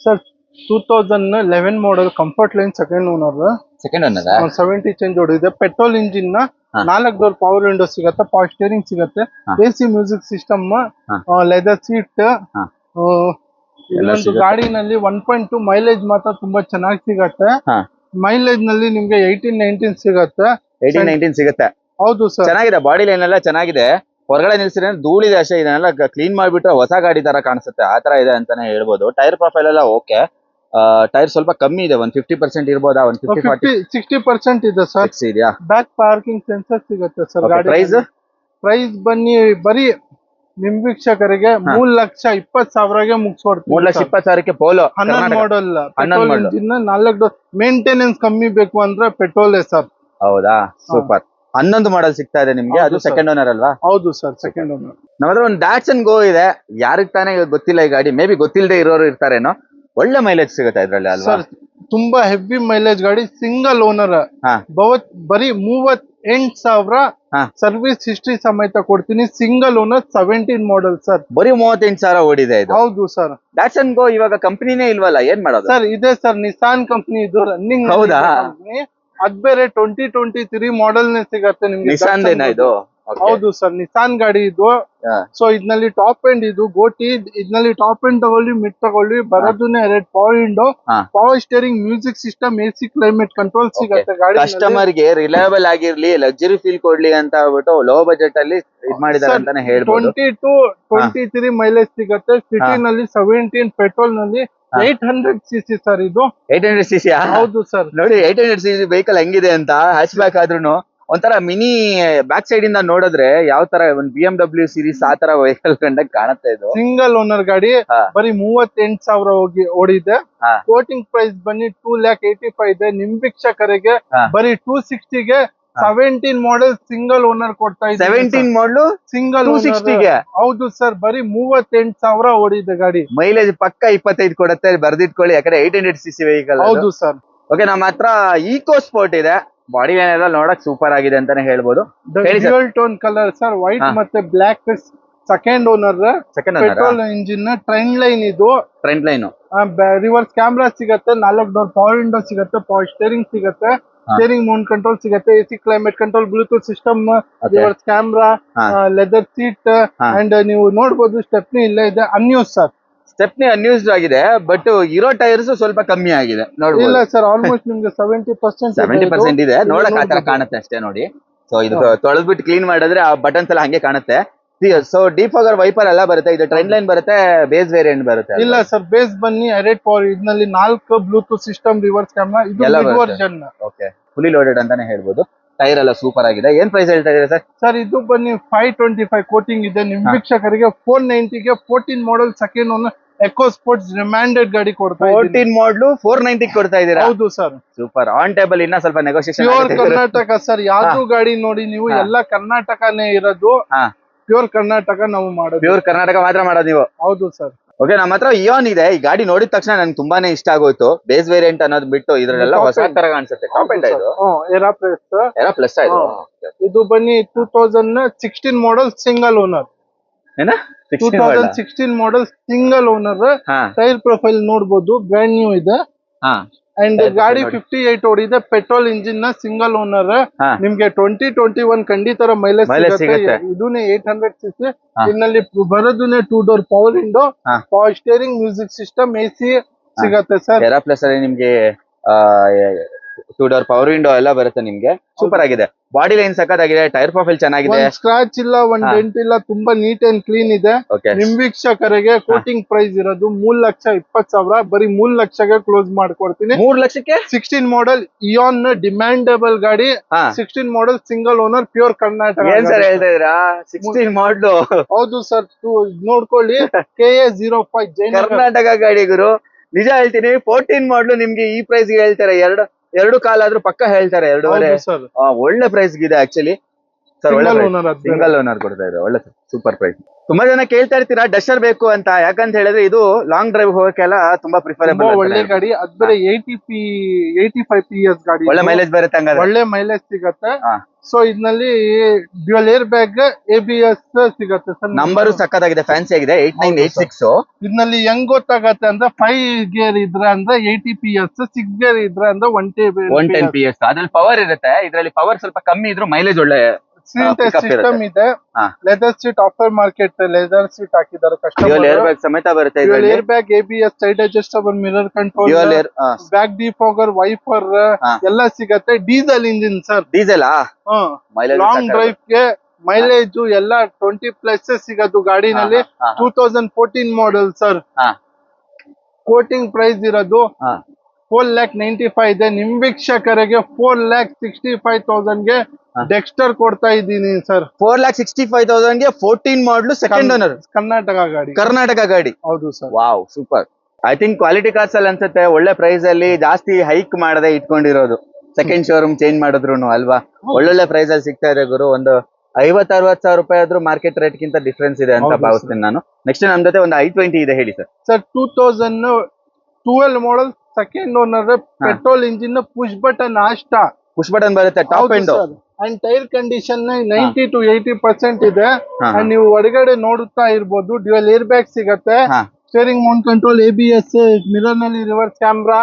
Sir 2011 model comfort line second owner 70 change ಓಡಿದೆ. Petrol engine, 4 door power window ಸಿಗುತ್ತೆ, ಪವರ್ ಸ್ಟೀರಿಂಗ್ ಸಿಗುತ್ತೆ, AC music system, leather seat. ಇನ್ನೊಂದು ಗಾಡಿನಲ್ಲಿ 1.2 ಮೈಲೇಜ್ ಮಾತ್ರ ತುಂಬಾ ಚೆನ್ನಾಗಿ ಸಿಗತ್ತೆ. ಮೈಲೇಜ್ ನಲ್ಲಿ ನಿಮ್ಗೆ 18-19 ಸಿಗತ್ತೆ. 18-19 ಸಿಗುತ್ತೆ. ಹೌದು ಸರ್. ಚೆನ್ನಾಗಿದೆ. ಬಾಡಿ ಲೈನ್ ಎಲ್ಲ ಚೆನ್ನಾಗಿದೆ. ಹೊರಗಡೆ ನಿಲ್ಸಿದ್ರೆ ಧೂಳಿದೆ ಅಷ್ಟೇ. ಇದನ್ನೆಲ್ಲ ಕ್ಲೀನ್ ಮಾಡ್ಬಿಟ್ರೆ ಹೊಸ ಗಾಡಿ ತರ ಕಾಣಿಸುತ್ತೆ. ಆ ತರ ಇದೆ ಅಂತಾನೆ ಹೇಳ್ಬೋದು. ಟೈರ್ ಪ್ರೊಫೈಲ್ ಎಲ್ಲ ಓಕೆ. ಟೈರ್ ಸ್ವಲ್ಪ ಕಮ್ಮಿ ಇದೆ. 50% ಇರ್ಬೋದಾ? 60% ಇದೆ ಸರ್. ಇದೆಯಾ? ಬ್ಯಾಕ್ ಪಾರ್ಕಿಂಗ್ ಸೆನ್ಸರ್ ಸಿಗುತ್ತೆ ಸರ್. ಗಾಡಿ ಪ್ರೈಸ್ ಬನ್ನಿ ಬರೀ ನಿಮ್ ವೀಕ್ಷಕರಿಗೆ 3,20,000ಗೆ ಮುಗಿಸ್ಕೊಡ್ತೀವಿ. 3,20,000ಕ್ಕೆ Polo 11 model petrol engine, 4 door. Maintenance ಕಮ್ಮಿ ಬೇಕು ಅಂದ್ರೆ ಪೆಟ್ರೋಲೇ ಸರ್. ಹೌದಾ? ಸೂಪರ್. 11 ಮಾಡಲ್ ಸಿಗ್ತಾ ಇದೆ ನಿಮ್ಗೆ. ಅದು ಸೆಕೆಂಡ್ ಓನರ್ ಅಲ್ವಾ? ಹೌದು ಸರ್, ಸೆಕೆಂಡ್ ಓನರ್. ನಮ್ಮ ಹತ್ರ ಒಂದು ಡ್ಯಾಟ್ಸನ್ ಗೋ ಇದೆ. ಯಾರಿಗ್ ತಾನೇ ಗೊತ್ತಿಲ್ಲ ಈ ಗಾಡಿ. ಮೇ ಬಿ ಗೊತ್ತಿಲ್ಲದೆ ಇರೋರು ಇರ್ತಾರೇನೋ. ಒಳ್ಳೆ ಮೈಲೇಜ್ ಸಿಗುತ್ತೆ ಇದ್ರಲ್ಲಿ ಅಲ್ವಾ? ತುಂಬಾ ಹೆವಿ ಮೈಲೇಜ್ ಗಾಡಿ. Single owner. ಬರೀ 38,000 ಸರ್ವಿಸ್ ಹಿಸ್ಟ್ರಿ ಸಮೇತ ಕೊಡ್ತೀನಿ. Single owner 17 model sir. ಬರೀ 38,000 ಓಡಿದೆ ಇದು. ಹೌದು ಸರ್. ಡ್ಯಾಟ್ಸನ್ ಗೋ ಇವಾಗ ಕಂಪನಿನೇ ಇಲ್ವಲ್ಲ, ಏನ್ ಮಾಡೋದು ಸರ್? ಇದೆ ಸರ್, ನಿಸಾನ್ ಕಂಪನಿ ಇದು ರನ್ನಿಂಗ್. ಹೌದಾ? ಅದ್ ಬೇರೆ 2023 ಮಾಡಲ್ ನೇ ಸಿಗತ್ತೆ ನಿಮ್ಗೆ. ನಿಸಾನ್ ಇದು? ಹೌದು ಸರ್, ನಿಸಾನ್ ಗಾಡಿ ಇದು. ಸೊ ಇದ್ನಲ್ಲಿ ಟಾಪ್ ಎಂಡ್ ಇದು ಗೋಟಿ. ಇದ್ನಲ್ಲಿ ಟಾಪ್ ಎಂಡ್ ತಗೊಳ್ಳಿ, ಮಿಡ್ ತಗೊಳ್ಳಿ, ಬರೋದನ್ನೇ 2 power window, power steering, music system, AC climate control ಸಿಗತ್ತೆ ಗಾಡಿ. ಕಸ್ಟಮರ್ ಗೆ ರಿಲಯಬಲ್ ಆಗಿರ್ಲಿ, ಲಕ್ಸುರಿ ಫೀಲ್ ಕೊಡ್ಲಿ ಅಂತ ಹೇಳ್ಬಿಟ್ಟು ಲೋ ಬಜೆಟ್ ಅಲ್ಲಿ ಇದ್ ಮಾಡಿದಾರೆ ಅಂತಾನೆ ಹೇಳ್ಬೋದು. 22-23 ಮೈಲೇಜ್ ಸಿಗತ್ತೆ. ಸಿಟಿ ನಲ್ಲಿ 17, ಪೆಟ್ರೋಲ್ ನಲ್ಲಿ 800cc ಸರ್. ಇದು 800cc? ಹೌದು ಸರ್. ನೋಡಿ 800cc ವೆಹಿಕಲ್ ಹೆಂಗಿದೆ ಅಂತ. ಹ್ಯಾಚ್ ಬ್ಯಾಕ್ ಆದ್ರೂನು ಒಂಥರ ಮಿನಿ. ಬ್ಯಾಕ್ ಸೈಡ್ ಇಂದ ನೋಡಿದ್ರೆ ಯಾವ ತರ ಒಂದು BMW ಸೀರೀಸ್ ಆ ತರ ವೆಹಿಕಲ್ ಕಂಡಂಗ್ ಕಾಣುತ್ತೆ. ಇದು ಸಿಂಗಲ್ ಓನರ್ ಗಾಡಿ. ಬರೀ 38,000 ಓಡಿದೆ. ಕೋಟಿಂಗ್ ಪ್ರೈಸ್ ಬನ್ನಿ 2,85,000 ಇದೆ. ನಿಮ್ ವೀಕ್ಷಕರಿಗೆ ಬರೀ 260ಗೆ 17 ಮಾಡಲ್ ಸಿಂಗಲ್ ಓನರ್ ಕೊಡ್ತಾ ಇದ್ದೀವಿ. 17 ಮಾಡಲು ಸಿಂಗಲ್ 260ಗೆ? ಹೌದು ಸರ್. ಬರೀ 38,000 ಓಡಿದೆ ಗಾಡಿ. ಮೈಲೇಜ್ ಪಕ್ಕ 25 ಕೊಡುತ್ತೆ. ಬರ್ದಿಟ್ಕೊಳ್ಳಿ, ಯಾಕಂದ್ರೆ 800cc ವೆಹಿಕಲ್. ಹೌದು ಸರ್. ಓಕೆ, ನಮ್ಮ ಹತ್ರ ಈಕೋ ಸ್ಪೋರ್ಟ್ ಇದೆ. ಬಾಡಿ ಲೈನ್ ಎಲ್ಲ ನೋಡಕ್ ಸೂಪರ್ ಆಗಿದೆ ಅಂತಾನೆ ಹೇಳ್ಬೋದು. Dual tone colour sir, white ಮತ್ತೆ black. Second owner, petrol engine, trend line. ಇದು ಟ್ರೆಂಡ್ ಲೈನ್. ರಿವರ್ಸ್ ಕ್ಯಾಮ್ರಾ ಸಿಗತ್ತೆ, 4 ಡೋರ್ ಪವರ್ ವಿಂಡೋ ಸಿಗತ್ತೆ, ಪವರ್ ಸ್ಟೀರಿಂಗ್ ಸಿಗತ್ತೆ, ಸ್ಟೀರಿಂಗ್ ಮೌಂಟ್ ಕಂಟ್ರೋಲ್ ಸಿಗತ್ತೆ, AC climate control, bluetooth system, reverse camera, leather seat. And ನೀವು ನೋಡಬಹುದು stepney ಇಲ್ಲೇ ಇದೆ. Unused sir. ಸ್ಟೆಪ್ನಿ ಅನ್ಯೂಸ್ಡ್ ಆಗಿದೆ, ಬಟ್ ಇರೋ ಟೈರ್ಸ್ ಸ್ವಲ್ಪ ಕಮ್ಮಿ ಆಗಿದೆ. ನೋಡಿ ಇಲ್ಲ ಸರ್, ಆಲ್ಮೋಸ್ಟ್ ನಿಮ್ಗೆ 70% ಇದೆ. ನೋಡಕ್ ಆತರ ಕಾಣುತ್ತೆ ಅಷ್ಟೇ ನೋಡಿ. ಸೊ ಇದು ತೊಳೆದ್ಬಿಟ್ಟು ಕ್ಲೀನ್ ಮಾಡಿದ್ರೆ ಆ ಬಟನ್ಸ್ ಎಲ್ಲ ಹಂಗೆ ಕಾಣುತ್ತೆ. ಸೊ ಡಿಫಾಗರ್ ವೈಪರ್ ಎಲ್ಲ ಬರುತ್ತೆ. ಇದು ಟ್ರೆಂಡ್ ಲೈನ್ ಬರುತ್ತೆ, ಬೇಸ್ ವೇರಿಯಂಟ್ ಬರುತ್ತೆ. ಇಲ್ಲ ಸರ್, ಬೇಸ್ ಬನ್ನಿ 2 ಪವರ್. ಇದರಲ್ಲಿ 4 ಬ್ಲೂಟೂತ್ ಸಿಸ್ಟಮ್, ರಿವರ್ಸ್ ಕ್ಯಾಮ್ರಾ. ಇದು ವರ್ಷನ್. ಓಕೆ, ಫುಲ್ಲಿ ಲೋಡೆಡ್ ಅಂತಾನೆ ಹೇಳ್ಬೋದು. ಟೈರ್ ಎಲ್ಲ ಸೂಪರ್ ಆಗಿದೆ. ಏನ್ ಪ್ರೈಸ್ ಹೇಳ್ತಾ ಇದೀರಾ ಸರ್? ಸರ್ ಇದು ಬನ್ನಿ 525 ಕೋಟಿಂಗ್ ಇದೆ. ನಿಮ್ ವೀಕ್ಷಕರಿಗೆ 490ಗೆ 14 model second owner EcoSports ರಿಮ್ಯಾಂಡೆಡ್ ಗಾಡಿ ಕೊಡ್ತಾ ಇದ್ದೀನಿ. 14 ಮಾಡಲು 490 ಕೊಡ್ತಾ ಇದೀರಾ? ಹೌದು ಸರ್. ಸೂಪರ್. ಆನ್ ಟೇಬಲ್ ಇನ್ನ ಸ್ವಲ್ಪ ನೆಗೋಷಿಯೇಷನ್. Pure Karnataka sir. ಯಾವ್ದು ಗಾಡಿ ನೋಡಿ ನೀವು, ಎಲ್ಲ ಕರ್ನಾಟಕನೇ ಇರೋದು. ಪ್ಯೂರ್ ಕರ್ನಾಟಕ ನಾವು ಮಾಡೋದು. ಪ್ಯೂರ್ ಕರ್ನಾಟಕ ಮಾತ್ರ ಮಾಡೋದು ನೀವು? ಹೌದು ಸರ್. ಓಕೆ, ನಮ್ಮ ಹತ್ರ ಇಯಾನ್ ಇದೆ. ಈ ಗಾಡಿ ನೋಡಿದ ತಕ್ಷಣ ನನ್ಗೆ ತುಂಬಾನೇ ಇಷ್ಟ ಆಗೋಯ್ತು. ಬೇಸ್ ವೇರಿಯಂಟ್ ಅನ್ನೋದು ಬಿಟ್ಟು ಇದ್ರಲ್ಲೆಲ್ಲ ಹೊಸ ತರ ಕಾಣಿಸುತ್ತೆ. ಟಾಪ್ ಎಂಡ್ ಇದು ಎರಾ ಪ್ಲಸ್ ಇದು ಇದು ಬನ್ನಿ 2016 ಮಾಡೆಲ್ ಸಿಂಗಲ್ ಓನರ್. ಏನ 2016 model single owner. Tyre profile ನೋಡಬಹುದು, ಬ್ರ್ಯಾಂಡ್ ನ್ಯೂ ಇದೆ. ಅಂಡ್ ಗಾಡಿ 58 ಓಡಿದೆ, ಪೆಟ್ರೋಲ್ ಇಂಜಿನ್ ನ ಸಿಂಗಲ್ ಓನರ್. ನಿಮ್ಗೆ 2021 ಖಂಡಿತ ಮೈಲೇಜ್ ಸಿಗುತ್ತೆ. ಇದೂನೇ 800 cc. ಇನ್ನಲ್ಲಿ ಬರೋದನ್ನೇ 2 door power window, power steering, music system, AC ಸಿಗತ್ತೆ ಸರ್. ಎರಾ ಪ್ಲಸ್ ಅಲ್ಲಿ ನಿಮ್ಗೆ 2 ಡೋರ್ ಪವರ್ ವಿಂಡೋ ಎಲ್ಲ ಬರುತ್ತೆ ನಿಮ್ಗೆ. ಸೂಪರ್ ಆಗಿದೆ. ಬಾಡಿ ಲೈನ್ ಸಖತ್ತಾಗಿದೆ. ಟೈರ್ ಪ್ರೊಫೈಲ್ ಚೆನ್ನಾಗಿದೆ. ಸ್ಕ್ರಾಚ್ ಇಲ್ಲ, ಒಂದ್ ಡೆಂಟ್ ಇಲ್ಲ, ತುಂಬಾ ನೀಟ್ ಅಂಡ್ ಕ್ಲೀನ್ ಇದೆ. ನಿಮ್ ವೀಕ್ಷಕರಿಗೆ ಕೋಟಿಂಗ್ ಪ್ರೈಸ್ ಇರೋದು 3,20,000. ಬರೀ 3 ಲಕ್ಷಕ್ಕೆ ಕ್ಲೋಸ್ ಮಾಡ್ಕೊಡ್ತೀನಿ. 3 ಲಕ್ಷಕ್ಕೆ 16 ಮಾಡೆಲ್ ಇಯಾನ್ ಡಿಮ್ಯಾಂಡಬಲ್ ಗಾಡಿ. 16 model single owner, pure Karnataka. ಏನ್ ಸರ್ ಹೇಳ್ತಾ ಇದೀರಾ? 16 ಮಾಡಲು? ಹೌದು ಸರ್, ನೋಡ್ಕೊಳ್ಳಿ. KA05 ಕರ್ನಾಟಕ ಗಾಡಿ ಗುರು. ನಿಜ ಹೇಳ್ತೀನಿ, 14 ಮಾಡಲು ನಿಮ್ಗೆ ಈ ಪ್ರೈಸ್ ಹೇಳ್ತಾರೆ. ಎರಡು ಕಾಲಾದ್ರೂ ಪಕ್ಕ ಹೇಳ್ತಾರೆ. 2.5 ಒಳ್ಳೆ ಪ್ರೈಸ್ ಇದೆ ಆಕ್ಚುಲಿ ಸರ್. ಸಿಂಗಲ್ ಓನರ್ ಕೊಡ್ತಾ ಇದ್ದಾರೆ. ಒಳ್ಳೆ ಸೂಪರ್ ಪ್ರೈಸ್. ತುಂಬಾ ಜನ ಕೇಳ್ತಾ ಇರ್ತೀರಾ ಡಸ್ಟರ್ ಬೇಕು ಅಂತ. ಯಾಕಂತ ಹೇಳಿದ್ರೆ ಇದು ಲಾಂಗ್ ಡ್ರೈವ್ ಹೋಗಕ್ಕೆಲ್ಲ ತುಂಬಾ ಪ್ರಿಫರೇಬಲ್. ಒಳ್ಳೆ ಗಾಡಿ. ಅದ್ರ 85 PS ಗಾಡಿ. ಒಳ್ಳೆ ಮೈಲೇಜ್ ಬರುತ್ತೆ ಹಂಗಾದ್ರೆ. ಒಳ್ಳೆ ಮೈಲೇಜ್ ಸಿಗತ್ತೆ. ಸೊ ಇದ್ನಲ್ಲಿ ಡ್ಯುಯಲ್ ಏರ್ ಬ್ಯಾಗ್, ABS ಸಿಗತ್ತೆ ಸರ್. ನಂಬರ್ ಸಕ್ಕತ್ತಾಗಿದೆ, ಫ್ಯಾನ್ಸಿ ಆಗಿದೆ. 8986. ಇದ್ನಲ್ಲಿ ಹೆಂಗ್ ಗೊತ್ತಾಗತ್ತೆ ಅಂದ್ರೆ 5 ಗೇರ್ ಇದ್ರೆ ಅಂದ್ರೆ 80 PS, 6 ಗೇರ್ ಇದ್ರೆ ಅಂದ್ರೆ 110 PS. ಅದ್ರಲ್ಲಿ ಪವರ್ ಇರುತ್ತೆ. ಇದ್ರಲ್ಲಿ ಪವರ್ ಸ್ವಲ್ಪ ಕಮ್ಮಿ ಇದ್ರು ಮೈಲೇಜ್ ಒಳ್ಳೆ ಸಿಸ್ಟಮ್ ಇದೆ. Leather seat, after market leather seat ಹಾಕಿದ್ದಾರೆ. ಕಸ್ಟಮರ್ ಏರ್ ಬ್ಯಾಗ್ ಸಮೇತ ಬರುತ್ತೆ. Air bag, ABS, side adjustable mirror control, back defogger, wiper ಎಲ್ಲ ಸಿಗತ್ತೆ. Diesel engine sir. Diesel long drive ಗೆ ಮೈಲೇಜ್ ಎಲ್ಲ 20+ ಸಿಗತ್ತು ಗಾಡಿನಲ್ಲಿ. 2014 ಮಾಡೆಲ್ ಸರ್. ಕೋಟಿಂಗ್ ಪ್ರೈಸ್ ಇರೋದು 4,95,000 ಇದೆ. ನಿಮ್ ವೀಕ್ಷಕರಿಗೆ 4,65,000 ಗೆ ಡೆಕ್ಸ್ಟರ್ ಕೊಡ್ತಾ ಇದ್ದೀನಿ ಸರ್. 4,65,000 ಗೆ 14 ಮಾಡಲು ಸೆಕೆಂಡ್ ಓನರ್, ಕರ್ನಾಟಕ ಗಾಡಿ. ಹೌದು sir. Wow, super. I think quality cars ಅಲ್ಲಿ ಅನ್ಸುತ್ತೆ ಒಳ್ಳೆ ಪ್ರೈಸ್ ಅಲ್ಲಿ ಜಾಸ್ತಿ ಹೈಕ್ ಮಾಡದೆ ಇಟ್ಕೊಂಡಿರೋದು. ಸೆಕೆಂಡ್ ಶೋರೂಮ್ ಚೇಂಜ್ ಮಾಡಿದ್ರು ಅಲ್ವಾ. ಒಳ್ಳೊಳ್ಳೆ ಪ್ರೈಸ್ ಅಲ್ಲಿ ಸಿಗ್ತಾ ಇದೆ ಗುರು. ಒಂದು 50-60 ಸಾವಿರ ರೂಪಾಯಿ ಆದ್ರೂ ಮಾರ್ಕೆಟ್ ರೇಟ್ ಗಿಂತ ಡಿಫ್ರೆನ್ಸ್ ಇದೆ ಅಂತ ಭಾವಿಸ್ತೀನಿ ನಾನು. ನೆಕ್ಸ್ಟ್ ನಮ್ ಜೊತೆ ಒಂದು i20 ಇದೆ. ಹೇಳಿ sir. Sir 2012 model second owner, petrol engine, push button ಬರುತ್ತೆ, top end. And tyre condition 90 to 80% ಇದೆ. ಅಂಡ್ ನೀವು ಹೊರಗಡೆ ನೋಡುತ್ತಾ ಇರ್ಬೋದು, ಡ್ಯುಯಲ್ ಏರ್ ಬ್ಯಾಗ್ ಸಿಗತ್ತೆ, steering mount control, ABS, mirror ನಲ್ಲಿ reverse camera,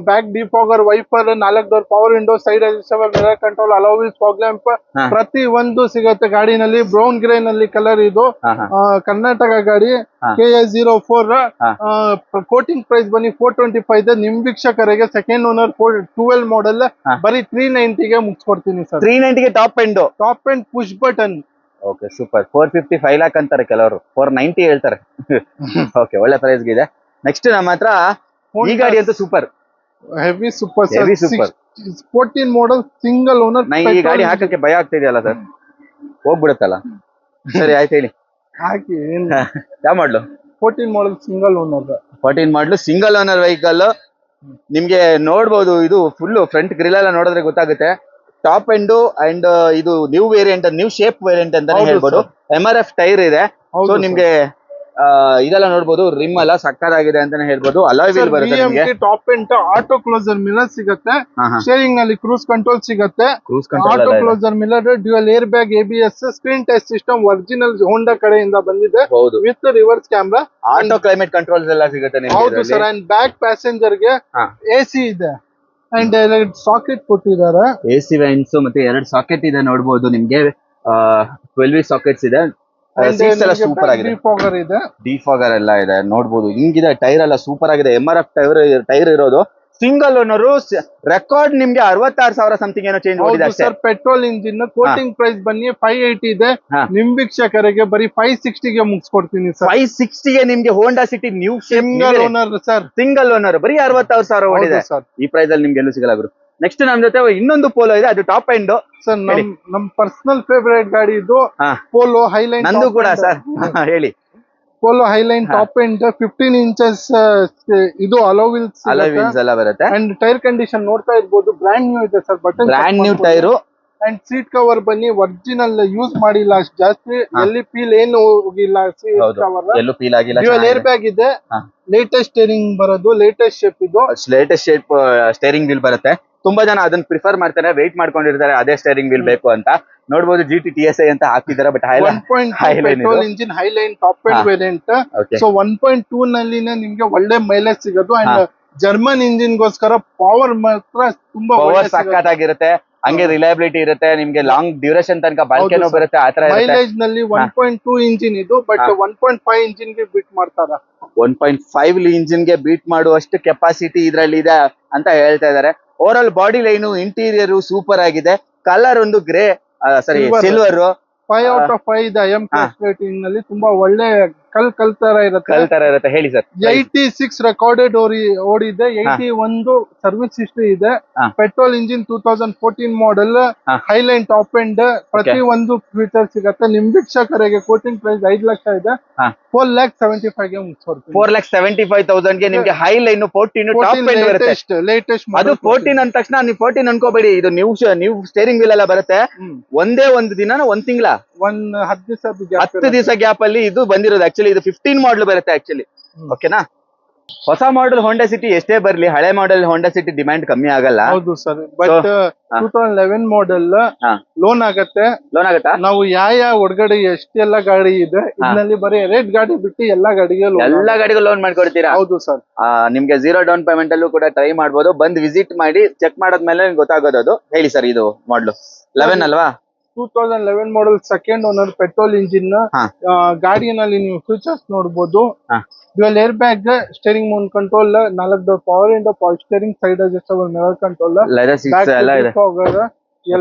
back defogger, wiper, 4 door power window, side adjustable mirror control, alloy wheels, fog lamp ಪ್ರತಿ ಒಂದು ಸಿಗತ್ತೆ ಗಾಡಿನಲ್ಲಿ. ಬ್ರೌನ್ ಗ್ರೇ ನಲ್ಲಿ ಕಲರ್ ಇದು. ಕರ್ನಾಟಕ ಗಾಡಿ. KA04. ಕೋಟಿಂಗ್ ಪ್ರೈಸ್ ಬನ್ನಿ 425 ಇದೆ. ನಿಮ್ ವೀಕ್ಷಕರಿಗೆ ಸೆಕೆಂಡ್ ಓನರ್ 12 ಮಾಡೆಲ್ ಬರೀ 390 ಗೆ ಮುಗಿಸ್ಕೊಡ್ತೀನಿ ಸರ್. 390 ಗೆ top end push button. Okay, super. 455 lac ಅಂತಾರೆ ಕೆಲವರು, 490 ಹೇಳ್ತಾರೆ. ಓಕೆ, ಒಳ್ಳೆ ಪ್ರೈಸ್ ಇದೆ. ನೆಕ್ಸ್ಟ್ ನಮ್ಮ ಹತ್ರ ಈ ಗಾಡಿ ಅಂತೂ super, heavy super 14 model single owner. ಈ ಗಾಡಿ ಹಾಕಕ್ಕೆ ಭಯ ಆಗ್ತಿದೆಯಲ್ಲ ಸರ್, ಹೋಗ್ಬಿಡುತ್ತಲ್ಲ. ಸರಿ ಆಯ್ತು, ಹೇಳಿ ಹಾಕಿ. ಯಾವ ಮಾಡ್ಲು? 14 model single owner. 14 ಮಾಡ್ಲು single owner vehicle. ನಿಮ್ಗೆ ನೋಡ್ಬೋದು, ಇದು ಫುಲ್ ಫ್ರಂಟ್ ಗ್ರಿಲ್ ಎಲ್ಲ ನೋಡಿದ್ರೆ ಗೊತ್ತಾಗುತ್ತೆ. ಟಾಪ್ ಎಂಡ್ ಅಂಡ್ ಇದು new variant, new shape variant ಅಂತಾನೆ ಹೇಳ್ಬೋದು. MRF ಟೈರ್ ಇದೆ. ಸೊ ನಿಮ್ಗೆ ಇದೆಲ್ಲ ನೋಡ್ಬೋದು. ರಿಮ್ ಎಲ್ಲ ಸಕ್ಕತ್ತಾಗಿದೆ ಅಂತಾನೆ ಹೇಳ್ಬೋದು. ಅಲಾಯ್ ವೀಲ್ ಬರುತ್ತೆ ನಿಮಗೆ. Top end auto closer mirror ಸಿಗುತ್ತೆ. ಸ್ಟೇರಿಂಗ್ ನಲ್ಲಿ ಕ್ರೂಸ್ ಕಂಟ್ರೋಲ್ ಸಿಗುತ್ತೆ. Auto closer mirror, dual air bag, ABS, screen touch system original Honda ಕಡೆಯಿಂದ ಬಂದಿದೆ with reverse camera. Auto climate controls ಎಲ್ಲ ಸಿಗುತ್ತೆ ನಿಮಗೆ. ಹೌದು ಸರ್. ಅಂಡ್ ಬ್ಯಾಕ್ ಪ್ಯಾಸೆಂಜರ್ ಗೆ AC ಇದೆ. ಅಂಡ್ ಸಾಕೆಟ್ ಕೊಟ್ಟಿದ್ದಾರೆ. AC ವ್ಯಾನ್ಸ್ ಮತ್ತೆ 2 ಸಾಕೆಟ್ ಇದೆ ನೋಡಬಹುದು ನಿಮ್ಗೆ. 12 ಸಾಕೆಟ್ಸ್ ಇದೆ. ಸೀಟ್ಸ್ ಎಲ್ಲ ಸೂಪರ್ ಆಗಿದೆ. ಡಿಫಾಗರ್ ಎಲ್ಲ ಇದೆ ನೋಡಬಹುದು. ಹಿಂಗಿದೆ ಟೈರ್ ಎಲ್ಲ ಸೂಪರ್ ಆಗಿದೆ. MRF ಟೈರ್ ಇರೋದು. Single owner. ರೆಕಾರ್ಡ್ ನಿಮ್ಗೆ 66,000 ಸಮಥಿಂಗ್ ಏನೋ ಚೇಂಜ್ ಮಾಡಿದೆ ಅಷ್ಟೇ. Petrol engine. ಕೋಟಿಂಗ್ ಪ್ರೈಸ್ ಬನ್ನಿ 580 ಇದೆ. ನಿಮ್ ವೀಕ್ಷಕರಿಗೆ ಬರೀ 560 ಗೆ ಮುಗಿಸ್ಕೊಡ್ತೀನಿ ಸರ್. 560 ಗೆ ನಿಮ್ಗೆ Honda City new single owner sir. Single owner ಬರೀ 66,000 ಓಡಿದೆ. ಈ ಪ್ರೈಸ್ ಅಲ್ಲಿ ನಿಮ್ಗೆ ಎಲ್ಲೂ ಸಿಗಲ್ಲ ಗುರು. ನೆಕ್ಸ್ಟ್ ನಮ್ ಜೊತೆ ಇನ್ನೊಂದು ಪೋಲೋ ಇದೆ, ಅದು ಟಾಪ್ ಎಂಡ್ ಸರ್. ನಮ್ ಪರ್ಸನಲ್ ಫೇವರೇಟ್ ಗಾಡಿ ಇದು, ಪೋಲೋ ಹೈಲೈನ್. ನಂದು ಕೂಡ ಸರ್. ಹೇಳಿ. Polo Highline top end 15 inches ಇದು ಅಲೋ ವೀಲ್ಸ್ ಎಲ್ಲ ಬರುತ್ತೆ. ಅಂಡ್ ಟೈರ್ ಕಂಡೀಷನ್ ನೋಡ್ತಾ ಇರ್ಬೋದು, ಬ್ರ್ಯಾಂಡ್ ನ್ಯೂ ಇದೆ sir. Button brand new tyre. And seat cover ಬನ್ನಿ ಒರಿಜಿನಲ್ ಯೂಸ್ ಮಾಡಿಲ್ಲ ಅಷ್ಟು ಜಾಸ್ತಿ, ಎಲ್ಲಿ ಪೀಲ್ ಏನು ಹೋಗಿಲ್ಲ. ಸೀಟ್ ಕವರ್ ಎಲ್ಲೂ ಫೀಲ್ ಆಗಿಲ್ಲ. ಡ್ಯುಯಲ್ ಏರ್ ಬ್ಯಾಗ್ ಇದೆ, ಲೇಟೆಸ್ಟ್ ಸ್ಟೇರಿಂಗ್ ಬರೋದು, ಲೇಟೆಸ್ಟ್ ಶೇಪ್ ಇದು, ಲೇಟೆಸ್ಟ್ ಶೇಪ್ ಸ್ಟೇರಿಂಗ್ ವೀಲ್ ಬರುತ್ತೆ. ತುಂಬಾ ಜನ ಅದನ್ನ ಪ್ರಿಫರ್ ಮಾಡ್ತಾರೆ, ವೆಯ್ಟ್ ಮಾಡ್ಕೊಂಡಿರ್ತಾರೆ ಅದೇ ಸ್ಟೇರಿಂಗ್ ವೀಲ್ ಬೇಕು ಅಂತ. ನೋಡಬಹುದು GT TSI ಅಂತ ಹಾಕಿದ್ದಾರೆ, but 1.2 petrol engine Highline top end variant. So 1.2 ನಲ್ಲಿನೇ ನಿಮ್ಗೆ ಒಳ್ಳೆ ಮೈಲೇಜ್ ಸಿಗೋದು. ಅಂಡ್ ಜರ್ಮನ್ ಇಂಜಿನ್ ಗೋಸ್ಕರ ಪವರ್ ಮಾತ್ರ ತುಂಬಾ ಪವರ್ ಸಕ್ಕತ್ತಾಗಿರುತ್ತೆ, ಹಂಗೆ ರಿಲಯಬಿಲಿಟಿ ಇರುತ್ತೆ, ನಿಮ್ಗೆ ಲಾಂಗ್ ಡ್ಯೂರೇಷನ್ ತನಕ ಬಾಳ್ಕೆನೂ ಬರುತ್ತೆ. ಆತರ ಮೈಲೇಜ್ ನಲ್ಲಿ 1.2 ಇಂಜಿನ್ ಇದು, ಬಟ್ 1.5 ಇಂಜಿನ್ ಗೆ ಬೀಟ್ ಮಾಡ್ತಾರ. 1.5 ಇಂಜಿನ್ ಗೆ ಬೀಟ್ ಮಾಡುವಷ್ಟು ಕೆಪಾಸಿಟಿ ಇದ್ರಲ್ಲಿ ಇದೆ ಅಂತ ಹೇಳ್ತಾ ಇದಾರೆ. Over all body line interior super ಆಗಿದೆ. ಕಲರ್ ಒಂದು ಗ್ರೇ ಸಿಲ್ವರ್ 5 out of 5 ಇದೆ. ರೇಟಿಂಗ್ ನಲ್ಲಿ ತುಂಬಾ ಒಳ್ಳೆ ಕಲ್ ತರ ಇರುತ್ತೆ. ಹೇಳಿ ಸರ್. 86 ರೆಕಾರ್ಡೆಡ್ ಓಡಿದೆ, 81 ಸರ್ವಿಸ್ ಹಿಸ್ಟ್ರಿ ಇದೆ. Petrol engine 2014 model, Highline top end, ಪ್ರತಿ ಒಂದು ಫೀಚರ್ ಸಿಗತ್ತೆ. ನಿಮ್ ವೀಕ್ಷಕರಿಗೆ ಕೋಟಿಂಗ್ ಪ್ರೈಸ್ 5 ಲಕ್ಷ ಇದೆ, 4,75,000 ಗೆ ಮುಗಿಸ್ಕೊಡ್ತೀನಿ. 4,75,000 ಗೆ ನಿಮ್ಗೆ ಹೈಲೈನ್ 14 ಟಾಪ್ ಎಂಡ್ ಬರುತ್ತೆ. ಲೇಟೆಸ್ಟ್ ಅದು 14 ಅಂದ ತಕ್ಷಣ ನೀವು 14 ಅನ್ಕೋಬೇಡಿ, ಇದು ನೀವು ಸ್ಟೇರಿಂಗ್ ವೀಲ್ ಎಲ್ಲ ಬರುತ್ತೆ. ಒಂದೇ ಒಂದು ದಿನ, ಒಂದ್ ತಿಂಗಳ, 10 ದಿವಸ ಗ್ಯಾಪ್ ಅಲ್ಲಿ ಇದು ಬಂದಿರೋದು. ಆಕ್ಚುಲಿ ಇದು 15 ಮಾಡಲ್ ಬರುತ್ತೆ ಆಕ್ಚುಲಿ. ಓಕೆನಾ. ಹೊಸ ಮಾಡೆಲ್ ಹೋಂಡಾ ಸಿಟಿ ಎಷ್ಟೇ ಬರ್ಲಿ, ಹಳೆ ಮಾಡೆಲ್ ಹೋಂಡಾ ಸಿಟಿ ಡಿಮ್ಯಾಂಡ್ ಕಮ್ಮಿ ಆಗಲ್ಲ. ಹೌದು ಸರ್, ಬಟ್ 2011 ಮಾಡೆಲ್ ಲೋನ್ ಆಗತ್ತೆ. ನಾವು ಯಾವ ಒಳಗಡೆ ಎಷ್ಟೆಲ್ಲ ಗಾಡಿ ಇದೆ ಇದರಲ್ಲಿ ಬರೀ ರೇಟ್ ಗಾಡಿ ಬಿಟ್ಟು ಎಲ್ಲಾ ಗಾಡಿಗೂ ಲೋನ್ ಮಾಡ್ಕೊಡ್ತೀರಾ? ಹೌದು ಸರ್. ನಿಮ್ಗೆ 0 ಡೌನ್ ಪೇಮೆಂಟ್ ಅಲ್ಲೂ ಕೂಡ ಟ್ರೈ ಮಾಡ್ಬೋದು. ಬಂದ್ ವಿಸಿಟ್ ಮಾಡಿ ಚೆಕ್ ಮಾಡಾದ್ಮೇಲೆ ಗೊತ್ತಾಗೋದು ಅದು. ಹೇಳಿ ಸರ್, ಇದು ಮಾಡ್ಲು 11 ಅಲ್ವಾ? 2011 model second owner, petrol engine. ಗಾಡಿಯಲ್ಲಿ ನೀವು ಫೀಚರ್ಸ್ ನೋಡಬಹುದು. Dual air bag, steering mount control, 4 door power window, power steering, side adjustable mirror control, leather seats ಎಲ್ಲ ಇದೆ.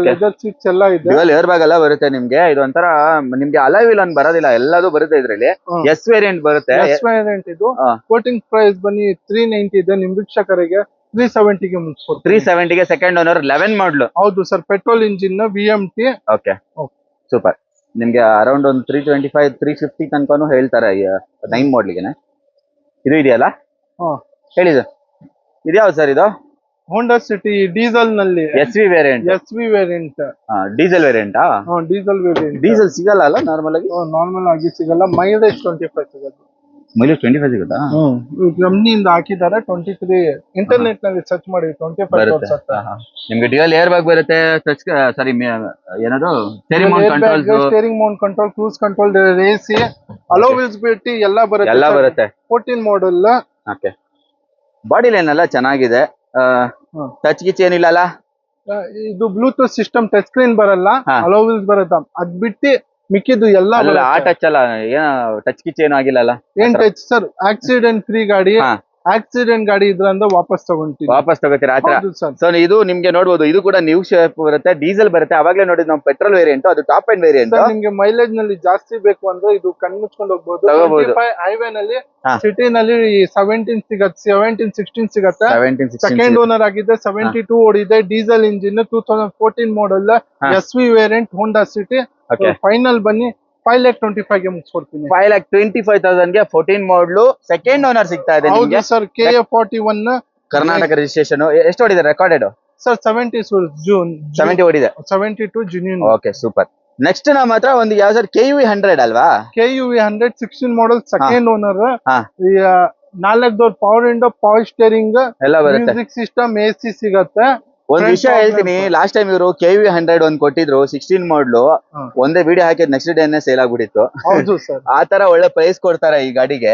ಲೆದರ್ ಸೀಟ್ಸ್ ಎಲ್ಲ ಇದೆ. ಡ್ಯುಯಲ್ ಏರ್ ಬ್ಯಾಗ್ ಎಲ್ಲ ಬರುತ್ತೆ ನಿಮ್ಗೆ. ಇದು ಒಂಥರ ನಿಮ್ಗೆ ಅಲಾಯ್ ವೀಲ್ ಅನ್ ಬರೋದಿಲ್ಲ, ಎಲ್ಲದೂ ಬರುತ್ತೆ ಇದ್ರಲ್ಲಿ. ಎಸ್ ವೇರಿಯಂಟ್ ಬರುತ್ತೆ. ಎಸ್ ವೇರಿಯಂಟ್ ಇದು. ಕೋಟಿಂಗ್ ಪ್ರೈಸ್ ಬನ್ನಿ 390 ಇದೆ. ನಿಮ್ ವೀಕ್ಷಕರಿಗೆ 370 ಗೆ ಮುಗಿಸ್ಕೊಡ್ತೀನಿ. 370 ಗೆ ಸೆಕೆಂಡ್ ಓನರ್ 11 ಮಾಡಲು. ಹೌದು sir, petrol engine VMT. Okay, super. ನಿಮ್ಗೆ ಅರೌಂಡ್ ಒಂದು 325 350 ತನಕನೂ ಹೇಳ್ತಾರೆ 9 ಮಾಡಲ್ಗೆನೆ. ಇದು ಇದೆಯಲ್ಲ, ಹೇಳಿ ಸರ್. ಇದು ಯಾವ್ದು ಸರ್? ಇದು ಹೋಂಡಾ ಸಿಟಿ ಡೀಸೆಲ್ ನಲ್ಲಿ SV variant. Diesel variant. Diesel ಸಿಗಲ್ಲ ಅಲ್ಲ ನಾರ್ಮಲ್ ಆಗಿ? ನಾರ್ಮಲ್ ಆಗಿ ಸಿಗಲ್ಲ. ಮೈಲೇಜ್ 25 ಸಿಗುತ್ತೆ. ಮೈಲೇಜ್ 25 ಸಿಗುತ್ತಾ? ಕಂಪ್ನಿಯಿಂದ ಹಾಕಿದ್ದಾರೆ 23. ಇಂಟರ್ನೆಟ್ ನಲ್ಲಿ ಸರ್ಚ್ ಮಾಡಿ 25 ತೋರಿಸುತ್ತೆ. ನಿಮ್ಗೆ ಡ್ಯುಯಲ್ ಏರ್ ಬ್ಯಾಗ್ ಬರುತ್ತೆ, ಏನದು steering mount control, cruise control, AC, hello visibility ಎಲ್ಲ ಬರುತ್ತೆ. 14 ಮಾಡೆಲ್. ಓಕೆ, ಬಾಡಿ ಲೈನ್ ಎಲ್ಲ ಚೆನ್ನಾಗಿದೆ. ಟಚ್ ಗಿಚ್ ಏನಿಲ್ಲ ಅಲ್ಲ? ಇದು ಬ್ಲೂಟೂತ್ ಸಿಸ್ಟಮ್, ಟಚ್ ಸ್ಕ್ರೀನ್ ಬರಲ್ಲ, ಅಲೋ ವೀಲ್ಸ್ ಬರುತ್ತೆ. ಅದ್ ಬಿಟ್ಟು ಮಿಕ್ಕಿದ್ದು ಎಲ್ಲ ಆ ಟಚ್ ಅಲ್ಲ, ಟಚ್ ಗಿಚ್ ಏನು ಆಗಿಲ್ಲ. ಏನ್ ಟಚ್ ಸರ್? ಆಕ್ಸಿಡೆಂಟ್ ಫ್ರೀ ಗಾಡಿ. ಆಕ್ಸಿಡೆಂಟ್ ಗಾಡಿ ಇದ್ರಂದ್ರೆ ವಾಪಸ್ ತಗೋತೀರಾ ಆತರ. ಸೊ ಇದು ನಿಮ್ಗೆ ನೋಡಬಹುದು, ಇದು ಕೂಡ ನ್ಯೂ ಶೇಪ್ ಬರುತ್ತೆ, ಡೀಸೆಲ್ ಬರುತ್ತೆ. ಅವಾಗಲೇ ನೋಡಿದ್ ನಾವು ಪೆಟ್ರೋಲ್ ವೇರಿಯಂಟ್, ಅದು ಟಾಪ್ ಎಂಡ್ ವೇರಿಯಂಟ್. ನಿಮ್ಗೆ ಮೈಲೇಜ್ ನಲ್ಲಿ ಜಾಸ್ತಿ ಬೇಕು ಅಂದ್ರೆ ಇದು ಕಣ್ ಮುಚ್ಕೊಂಡು ಹೋಗ್ಬೋದು. ಹೈವೇ ನಲ್ಲಿ, ಸಿಟಿ ನಲ್ಲಿ 17 ಸಿಗತ್ತೆ, 16 ಸಿಗತ್ತೆ. ಸೆಕೆಂಡ್ ಓನರ್ ಆಗಿದೆ, 72 ಓಡಿದೆ. Diesel engine, 2014 model, SV variant, Honda City. Final ಬನ್ನಿ 5,25,000 ಗೆ ಮುಗಿಸ್ಕೊಡ್ತೀನಿ. 5,25,000 ಗೆ 14 ಮಾಡಲು ಸೆಕೆಂಡ್ ಓನರ್ ಸಿಗ್ತಾ ಇದೆ. ಹೌದು ಸರ್, KA41 ಕರ್ನಾಟಕ ರಿಜಿಸ್ಟ್ರೇಷನ್. ಎಷ್ಟು ಓಡಿದೆ ರೆಕಾರ್ಡೆಡ್? ಸರ್ 70 ಓಡಿದೆ. 72 ಜುನಿಯನ್. Okay, super. ನೆಕ್ಸ್ಟ್ ನಮ್ಮ ಹತ್ರ ಒಂದು ಯಾವ ಸರ್? KUV 100 ಅಲ್ವಾ? KUV 100 16 model, second owner. 4 door power window, power steering ಎಲ್ಲ ಬರುತ್ತೆ. ಮ್ಯೂಸಿಕ್ ಸಿಸ್ಟಮ್, AC ಸಿಗತ್ತೆ. ಒಂದ್ ವಿಷಯ ಹೇಳ್ತೀನಿ, ಲಾಸ್ಟ್ ಟೈಮ್ ಇವರು KUV 100 ಒಂದ್ ಕೊಟ್ಟಿದ್ರು 16 ಮಾಡಲು. ಒಂದೇ ವಿಡಿಯೋ ಹಾಕಿದ್ ನೆಕ್ಸ್ಟ್ ಡೇನೆ ಸೇಲ್ ಆಗ್ಬಿಟ್ಟಿತ್ತು. ಹೌದು ಸರ್, ಆ ತರ ಒಳ್ಳೆ ಪ್ರೈಸ್ ಕೊಡ್ತಾರೆ ಈ ಗಾಡಿಗೆ.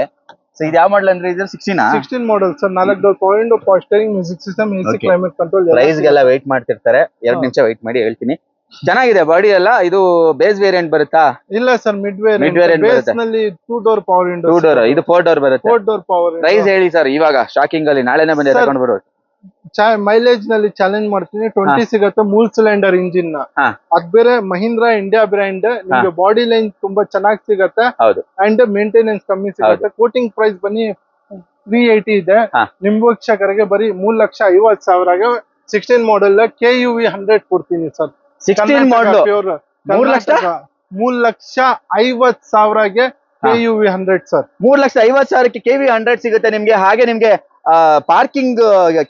ಸೊ ಇದು ಯಾವ ಮಾಡಲ್ ಅಂದ್ರೆ? ಇದು 16 model sir. 4 door power window, power steering, music system, AC, climate control. Price ಗೆಲ್ಲ ವೇಟ್ ಮಾಡ್ತಿರ್ತಾರೆ, 2 ನಿಮಿಷ ವೇಟ್ ಮಾಡಿ ಹೇಳ್ತೀನಿ. ಚೆನ್ನಾಗಿದೆ ಬಾಡಿ ಎಲ್ಲ. ಇದು ಬೇಸ್ ವೇರಿಯಂಟ್ ಬರುತ್ತಾ? ಇಲ್ಲ ಸರ್, ಮಿಡ್ ವೇರಿಯಂಟ್ ಬೇಸ್ ನಲ್ಲಿ 2 ಡೋರ್ ಪವರ್ ಇಂಡೋ. 2 ಡೋರ್, ಇದು 4 ಡೋರ್ ಬರುತ್ತೆ. 4 ಡೋರ್ ಪವರ್. ಪ್ರೈಸ್ ಹೇಳಿ ಸರ್ ಇವಾಗ, ಶಾಕಿಂಗ್ ಅಲ್ಲಿ ನಾಳೆನೆ ಬಂದು ತಗೊಂಡು ಬರೋದು. ಮೈಲೇಜ್ ನಲ್ಲಿ ಚಾಲೆಂಜ್ ಮಾಡ್ತೀನಿ. 20 ಸಿಗತ್ತೆ. ಮೂಲ್ ಸಿಲಿಂಡರ್ ಇಂಜಿನ್. ಅದ್ ಬೇರೆ ಮಹೀಂದ್ರಾ ಇಂಡಿಯಾ ಬ್ರ್ಯಾಂಡ್. ನಿಮ್ಗೆ ಬಾಡಿ ಲೈನ್ ತುಂಬಾ ಚೆನ್ನಾಗಿ ಸಿಗತ್ತೆ, ಅಂಡ್ ಮೇಂಟೆನೆನ್ಸ್ ಕಮ್ಮಿ ಸಿಗತ್ತೆ. ಕೋಟಿಂಗ್ ಪ್ರೈಸ್ ಬನ್ನಿ 380 ಇದೆ. ನಿಮ್ ವೀಕ್ಷಕರಿಗೆ ಬರೀ 3,50,000ಗೆ 16 ಮಾಡೆಲ್ KUV 100 ಕೊಡ್ತೀನಿ ಸರ್. 16 ಮಾಡಲ್ 3,50,000ಗೆ KUV 100 ಸರ್. 3,50,000ಕ್ಕೆ KUV 100 ಸಿಗುತ್ತೆ ನಿಮ್ಗೆ. ಹಾಗೆ ನಿಮ್ಗೆ ಪಾರ್ಕಿಂಗ್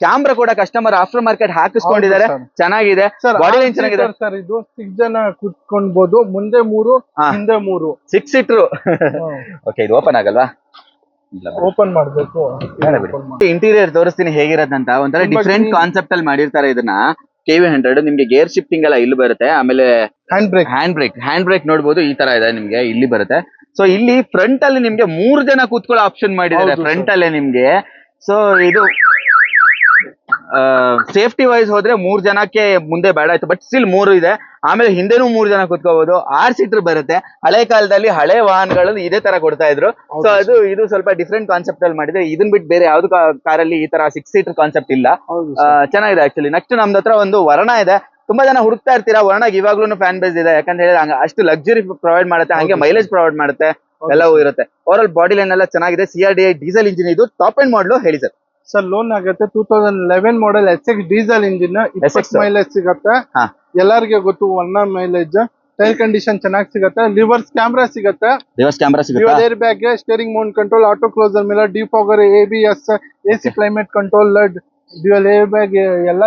ಕ್ಯಾಮ್ರಾ ಕೂಡ ಕಸ್ಟಮರ್ ಆಫ್ಟರ್ ಮಾರ್ಕೆಟ್ ಹಾಕಿಸ್ಕೊಂಡಿದ್ದಾರೆ. ಹೌದು sir. ಚೆನ್ನಾಗಿದೆ, ಸರ್ ಬಾಡಿ ಲೈನ್ ಚೆನ್ನಾಗಿದೆ. ಸರ್ ಇದು 6 ಜನ ಕುತ್ಕೊಳ್ಬಹುದು, ಮುಂದೆ 3 ಹಿಂದೆ 3. 6 ಸೀಟ್ರು. ಓಕೆ, ಇದು ಓಪನ್ ಆಗಲ್ವಾ? ಓಪನ್ ಮಾಡ್ಬೇಕು. ಇಂಟೀರಿಯರ್ ತೋರಿಸ್ತೀನಿ ಹೇಗಿರತ್ತಂತ. ಒಂಥರ ಡಿಫ್ರೆಂಟ್ ಕಾನ್ಸೆಪ್ಟ್ ಅಲ್ಲಿ ಮಾಡಿರ್ತಾರೆ ಇದನ್ನ. KV100 ನಿಮ್ಗೆ ಗೇರ್ ಶಿಫ್ಟಿಂಗ್ ಎಲ್ಲ ಇಲ್ಲಿ ಬರುತ್ತೆ. ಆಮೇಲೆ ಹ್ಯಾಂಡ್ ಬ್ರೇಕ್ ನೋಡ್ಬೋದು, ಈ ತರ ಇದೆ ನಿಮ್ಗೆ ಇಲ್ಲಿ ಬರುತ್ತೆ. ಸೊ ಇಲ್ಲಿ ಫ್ರಂಟ್ ಅಲ್ಲಿ ನಿಮ್ಗೆ 3 ಜನ ಕೂತ್ಕೊಳ್ಳೋ ಆಪ್ಷನ್ ಮಾಡಿದ್ದಾರೆ ಫ್ರಂಟ್ ಅಲ್ಲೇ ನಿಮ್ಗೆ. ಸೊ ಇದು ಸೇಫ್ಟಿ ವೈಸ್ ಹೋದ್ರೆ 3 ಜನಕ್ಕೆ ಮುಂದೆ ಬೇಡ ಆಯ್ತು, ಬಟ್ ಸ್ಟಿಲ್ 3 ಇದೆ. ಆಮೇಲೆ ಹಿಂದೆನೂ 3 ಜನ ಕೂತ್ಕೋಬಹುದು. 6 ಸೀಟರ್ ಬರುತ್ತೆ. ಹಳೆ ಕಾಲದಲ್ಲಿ ಹಳೆ ವಾಹನಗಳು ಇದೇ ತರ ಕೊಡ್ತಾ ಇದ್ರು. ಸೊ ಇದು ಸ್ವಲ್ಪ ಡಿಫ್ರೆಂಟ್ ಕಾನ್ಸೆಪ್ಟ್ ಅಲ್ಲಿ ಮಾಡಿದ್ರೆ. ಇದನ್ ಬಿಟ್ಟು ಬೇರೆ ಯಾವ್ದು ಕಾರಲ್ಲಿ ಈ ತರ 6 ಸೀಟರ್ ಕಾನ್ಸೆಪ್ಟ್ ಇಲ್ಲ. ಚೆನ್ನಾಗಿದೆ ಆಕ್ಚುಲಿ. ನೆಕ್ಸ್ಟ್ ನಮ್ದು ಹತ್ರ ಒಂದು ವರ್ಣ ಇದೆ. ತುಂಬಾ ಜನ ಹುಡುಕ್ತಾ ಇರ್ತೀರಾ. ವರ್ಣಗೆ ಇವಾಗ್ಲೂ ಫ್ಯಾನ್ ಬೇಸ್ ಇದೆ, ಯಾಕಂತ ಹೇಳಿದ್ರೆ ಅಷ್ಟು ಲಕ್ಸುರಿ ಪ್ರೊವೈಡ್ ಮಾಡುತ್ತೆ, ಹಂಗೆ ಮೈಲೇಜ್ ಪ್ರೊವೈಡ್ ಮಾಡುತ್ತೆ, ಎಲ್ಲವೂ ಇರುತ್ತೆ. ಓವರ್ ಆಲ್ ಬಾಡಿ ಲೈನ್ ಎಲ್ಲ ಚೆನ್ನಾಗಿದೆ. CRDI ಡೀಸೆಲ್ ಇಂಜಿನ್ ಇದು. ಟಾಪ್ ಅಂಡ್ ಮಾಡಲು ಹೇಳಿ ಸರ್. ಸರ್ ಲೋನ್ ಆಗುತ್ತೆ. 2011 model SX diesel engine, 20 mileage ಸಿಗುತ್ತೆ. ಎಲ್ಲರಿಗೆ ಗೊತ್ತು ವರ್ಣ ಮೈಲೇಜ್. ಟೈರ್ ಕಂಡೀಷನ್ ಚೆನ್ನಾಗಿ ಸಿಗುತ್ತೆ. ರಿವರ್ಸ್ ಕ್ಯಾಮ್ರಾ ಸಿಗುತ್ತೆ. Airbag, steering mount control, auto closer mirror, defogger, ABS, AC climate control, dual air bag ಎಲ್ಲ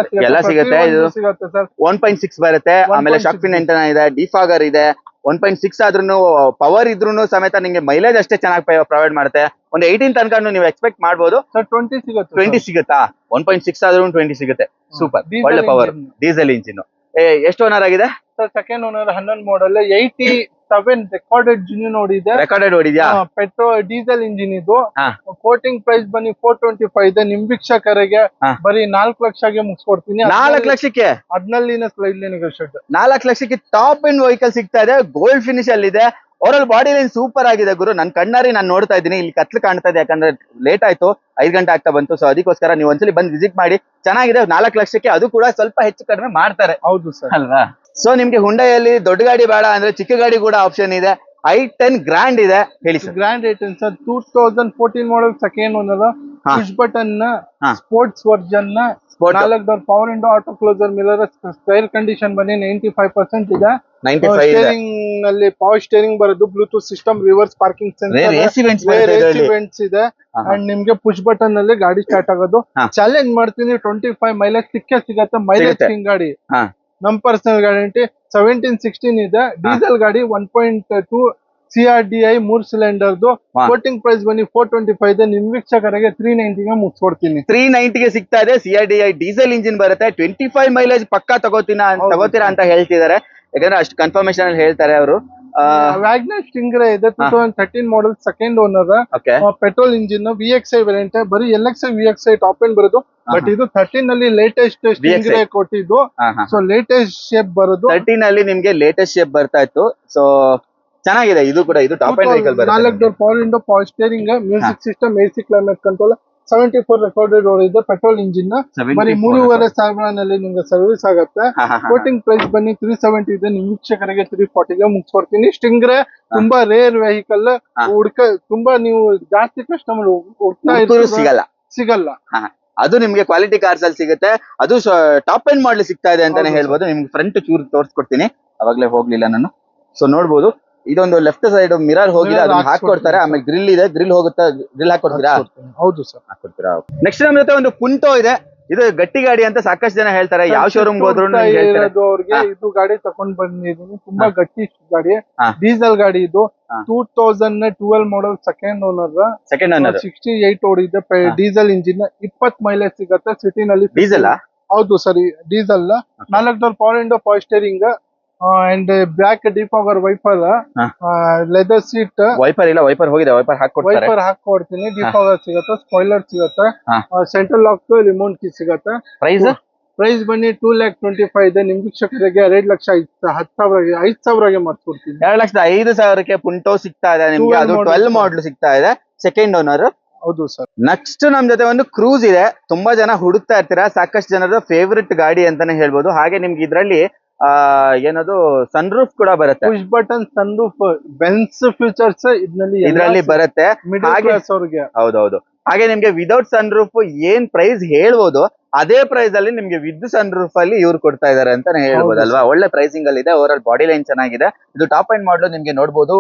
ಸಿಗುತ್ತೆ. ಇದು ಸಿಗುತ್ತೆ ಸರ್. 1.6 ಬರುತ್ತೆ. ಆಮೇಲೆ ಶಾಕ್ ಫಿನ್ ಆಂಟೆನಾ ಇದೆ, ಡಿಫಾಗರ್ ಇದೆ. 1.6 ಆದ್ರೂ ಪವರ್ ಇದ್ರೂ ಸಮೇತ ನಿಮ್ಗೆ ಮೈಲೇಜ್ ಅಷ್ಟೇ ಚೆನ್ನಾಗಿ ಪ್ರೊವೈಡ್ ಮಾಡುತ್ತೆ. ಒಂದು 18 ತನಕ ನೀವು ಎಕ್ಸ್ಪೆಕ್ಟ್ ಮಾಡಬಹುದು. 20 ಸಿಗುತ್ತೆ. 20 ಸಿಗುತ್ತಾ? 1.6 ಆದ್ರೂ 20 ಸಿಗುತ್ತೆ. ಸೂಪರ್, ಒಳ್ಳೆ ಪವರ್. Diesel engine. ಎಷ್ಟು ಓನರ್ ಆಗಿದೆ sir? Second owner 11 model, 87 recorded genuine ಓಡಿದೆ. ರೆಕಾರ್ಡೆಡ್ ಓಡಿದ್ಯಾ? ಪೆಟ್ರೋಲ್ ಡೀಸೆಲ್ ಇಂಜಿನ್ ಇದು. ಕೋಟಿಂಗ್ ಪ್ರೈಸ್ ಬನ್ನಿ 425 ಇದೆ. ನಿಮ್ ವೀಕ್ಷಕರಿಗೆ ಬರೀ 4 ಲಕ್ಷಗೆ ಮುಗಿಸ್ಕೊಡ್ತೀನಿ. 4 ಲಕ್ಷಕ್ಕೆ ಅದ್ನಲ್ಲಿನ ಸ್ಲೈಡ್ಲಿ ನೆಗೋಷಿಯೇಟ್. 4 ಲಕ್ಷಕ್ಕೆ ಟಾಪ್ ಅಂಡ್ ವೆಹಿಕಲ್ ಸಿಗ್ತಾ ಇದೆ. ಗೋಲ್ಡ್ ಫಿನಿಶ್ ಅಲ್ಲಿ ಇದೆ. ಓವರ್ ಬಾಡಿ ಲೈನ್ ಸೂಪರ್ ಆಗಿದೆ ಗುರು. ನನ್ ಕಣ್ಣಾರಿ ನಾನು ನೋಡ್ತಾ ಇದ್ದೀನಿ. ಇಲ್ಲಿ ಕತ್ಲು ಕಾಣ್ತಾ ಇದೆ, ಯಾಕಂದ್ರೆ ಲೇಟ್ ಆಯ್ತು, 5 ಗಂಟೆ ಆಗ್ತಾ ಬಂತು. ಸೊ ಅದಕ್ಕೋಸ್ಕರ ನೀವು ಒಂದ್ಸಲಿ ಬಂದು ವಿಸಿಟ್ ಮಾಡಿ. ಚೆನ್ನಾಗಿದೆ. 4 ಲಕ್ಷಕ್ಕೆ ಅದು ಕೂಡ ಸ್ವಲ್ಪ ಹೆಚ್ಚು ಕಡಿಮೆ ಮಾಡ್ತಾರೆ. ಹೌದು ಸರ್, ಅಲ್ವಾ? ಸೊ ನಿಮ್ಗೆ ಹುಂಡೈಯಲ್ಲಿ ದೊಡ್ಡ ಗಾಡಿ ಬೇಡ ಅಂದ್ರೆ ಚಿಕ್ಕ ಗಾಡಿ ಕೂಡ ಆಪ್ಷನ್ ಇದೆ. i10 ಗ್ರ್ಯಾಂಡ್ ಇದೆ, ಹೇಳಿ sir. Grand i10 sir, 2014 model, second owner, push button sports version, 4 door power window, auto closer mirror. Tyre condition ಬನ್ನಿ 95% ಇದೆ. ಸ್ಟೇರಿಂಗ್ ನಲ್ಲಿ ಪವರ್ ಸ್ಟೇರಿಂಗ್ ಬರೋದು, Bluetooth system, reverse parking sensor, AC ಇದೆ. And ನಿಮ್ಗೆ push button ನಲ್ಲಿ ಗಾಡಿ start ಆಗೋದು. Challenge ಮಾಡ್ತೀನಿ, 25 ಮೈಲೇಜ್ ಸಿಗುತ್ತೆ. ಮೈಲೇಜ್ ಕಿಂಗ್ ಗಾಡಿ. ನಮ್ ಪರ್ಸನಲ್ ಗ್ಯಾರಂಟಿ. 1716 ಇದೆ. ಡೀಸೆಲ್ ಗಾಡಿ, 1.2 CRDI 3 ಸಿಲಿಂಡರ್ದು. ಕೋಟಿಂಗ್ ಪ್ರೈಸ್ ಬನ್ನಿ 425 ಇದೆ. ನಿಮ್ ವೀಕ್ಷಕರಿಗೆ 390 ಮುಗಿಸ್ಕೊಡ್ತೀನಿ. 390 ಸಿಗ್ತಾ ಇದೆ. CRDI ಡೀಸೆಲ್ ಇಂಜಿನ್ ಬರುತ್ತೆ. 25 ಮೈಲೇಜ್ ಪಕ್ಕಾ ತಗೋತೀರಾ ಅಂತ ಹೇಳ್ತಿದ್ದಾರೆ, ಯಾಕಂದ್ರೆ ಅಷ್ಟು ಕನ್ಫರ್ಮೇಶನ್ ಅಲ್ಲಿ ಹೇಳ್ತಾರೆ ಅವರು. ವ್ಯಾಗ್ನರ್ ಸ್ಟಿಂಗ್ರೆ ಇದೆ, 2013 model, second owner. Petrol engine, VXI variant. ಬರೀ LXI VXI ಟಾಪ್ ಎಂಡ್ ಬರೋದು. ಬಟ್ ಇದು 13 ನಲ್ಲಿ ಲೇಟೆಸ್ಟ್ ಸ್ಟಿಂಗ್ರೆ ಕೊಟ್ಟಿದ್ದು. ಸೊ ಲೇಟೆಸ್ಟ್ ಶೇಪ್ ಬರೋದು. 13 ಅಲ್ಲಿ ನಿಮ್ಗೆ ಲೇಟೆಸ್ಟ್ ಶೇಪ್ ಬರ್ತಾ ಇತ್ತು. ಸೊ ಚೆನ್ನಾಗಿದೆ. ಇದು ಕೂಡ ಇದು ಟಾಪ್ ಎಂಡ್ ವೆಹಿಕಲ್ ಬರುತ್ತೆ. 4 door power window, power steering, music system, AC climate control. 74 recorded ಇದೆ. Petrol engine. ಬರೀ 3,500 ನಿಮ್ಗೆ ಸರ್ವಿಸ್ ಆಗುತ್ತೆ. ಕೋಟಿಂಗ್ ಪ್ರೈಸ್ ಬನ್ನಿ 370 ಇದೆ. ನಿಮ್ ವೀಕ್ಷಕರಿಗೆ 340 ಮುಗಿಸ್ಕೊಡ್ತೀನಿ. ಸ್ಟಿಂಗ್ರೆ ತುಂಬಾ ರೇರ್ ವೆಹಿಕಲ್. ತುಂಬಾ ನೀವು ಜಾಸ್ತಿ ಕಸ್ಟಮರ್ ಹುಡ್ತಾ ಸಿಗಲ್ಲ. ಅದು ನಿಮ್ಗೆ ಕ್ವಾಲಿಟಿ ಕಾರ್ಸ್ ಅಲ್ಲಿ ಸಿಗುತ್ತೆ. ಅದು ಟಾಪ್ ಎಂಡ್ ಮಾಡಲ್ ಸಿಗ್ತಾ ಇದೆ ಅಂತಾನೆ ಹೇಳ್ಬೋದು. ನಿಮ್ಗೆ ಫ್ರಂಟ್ ಚೂರು ತೋರಿಸ್ಕೊಡ್ತೀನಿ, ಅವಾಗ್ಲೇ ಹೋಗ್ಲಿಲ್ಲ ನಾನು. ಸೊ ನೋಡ್ಬೋದು, ಇದೊಂದು ಲೆಫ್ಟ್ ಸೈಡ್ ಮಿರರ್ ಹೋಗಿದೆ, ಅದನ್ನ ಹಾಕೊಡ್ತಾರೆ. ಆಮೇಲೆ ಗ್ರಿಲ್ ಇದೆ, ಗ್ರಿಲ್ ಹೋಗುತ್ತಾ, ಗ್ರಿಲ್ ಹಾಕೊಡ್ತೀರಾ? ಹೌದು ಸರ್, ಹಾಕೊಡ್ತೀರಾ. ನೆಕ್ಸ್ಟ್ ನಮ್ಮ ಜೊತೆ ಒಂದು ಪುಂಟೋ ಇದೆ. ಇದು ಗಟ್ಟಿ ಗಾಡಿ ಅಂತ ಸಾಕಷ್ಟು ಜನ ಹೇಳ್ತಾರೆ. ಯಾವ ಶೋರೂಮ್ ಹೋದ್ರು ಅವ್ರಿಗೆ ಇದು ಗಾಡಿ ತಕೊಂಡ್ ಬಂದಿದ್ದೀನಿ. ತುಂಬಾ ಗಟ್ಟಿ ಗಾಡಿ. ಡೀಸೆಲ್ ಗಾಡಿ ಇದು. 2012 ಮಾಡೆಲ್, ಸೆಕೆಂಡ್ ಓನರ್. 68 ಓಡಿದೆ. ಡೀಸೆಲ್ ಇಂಜಿನ್, 20 ಮೈಲೇಜ್ ಸಿಗುತ್ತೆ. ಸಿಟಿನಲ್ಲಿ ಡೀಸೆಲ್. ಹೌದು ಸರಿ, diesel. 4 door power window, power steering, and back defogger, wiper, leather seat. Wiper ಇಲ್ಲ, ವೈಪರ್ ಹೋಗಿದೆ, ವೈಪರ್ ಹಾಕೊಡ್ತೀನಿ. ಡಿಫಾಗರ್ ಸಿಗುತ್ತೆ, ಸ್ಪಾಯ್ಲರ್ ಸಿಗುತ್ತೆ, ಸೆಂಟ್ರಲ್ ಲಾಕ್, ರಿಮೋಟ್ ಕೀ ಸಿಗುತ್ತೆ. ಪ್ರೈಸ್ ಬನ್ನಿ 2,25,000 ಇದೆ. ನಿಮ್ ವೀಕ್ಷಕರಿಗೆ 2,10,000 ಮಾಡ್ಕೊಡ್ತೀನಿ. 2,05,000 ಪುಂಟೋ ಸಿಗ್ತಾ ಇದೆ ನಿಮ್ಗೆ. ಅದು 12 ಮಾಡಲ್ ಸಿಗ್ತಾ ಇದೆ, ಸೆಕೆಂಡ್ ಓನರ್. ಹೌದು ಸರ್. ನೆಕ್ಸ್ಟ್ ನಮ್ ಜೊತೆ ಒಂದು ಕ್ರೂಸ್ ಇದೆ. ತುಂಬಾ ಜನ ಹುಡುಕ್ತಾ ಇರ್ತೀರಾ, ಸಾಕಷ್ಟು ಜನರ ಫೇವರಿಟ್ ಗಾಡಿ ಅಂತಾನೆ ಹೇಳ್ಬೋದು. ಹಾಗೆ ನಿಮ್ಗೆ ಇದ್ರಲ್ಲಿ ಏನದು ಸನ್ ರೂಫ್ ಕೂಡ ಬರುತ್ತೆ. Push button sunroof, Benz features ಇದ್ರಲ್ಲಿ ಬರುತ್ತೆ. ಹೌದೌದು. ಹಾಗೆ ನಿಮ್ಗೆ ವಿದೌಟ್ ಸನ್ ರೂಫ್ ಏನ್ ಪ್ರೈಸ್ ಹೇಳ್ಬೋದು, ಅದೇ ಪ್ರೈಸ್ ಅಲ್ಲಿ ನಿಮ್ಗೆ ವಿದ್ ಸನ್ ರೂಫ್ ಅಲ್ಲಿ ಇವ್ರು ಕೊಡ್ತಾ ಇದಾರೆ ಅಂತಾನೆ ಹೇಳ್ಬೋದಲ್ವಾ. ಒಳ್ಳೆ ಪ್ರೈಸಿಂಗ್ ಅಲ್ಲಿ ಇದೆ. ಓವರ್ ಆಲ್ ಬಾಡಿ ಲೈನ್ ಚೆನ್ನಾಗಿದೆ. ಇದು ಟಾಪ್ ಎಂಡ್ ಮಾಡಲು ನಿಮ್ಗೆ ನೋಡ್ಬೋದು.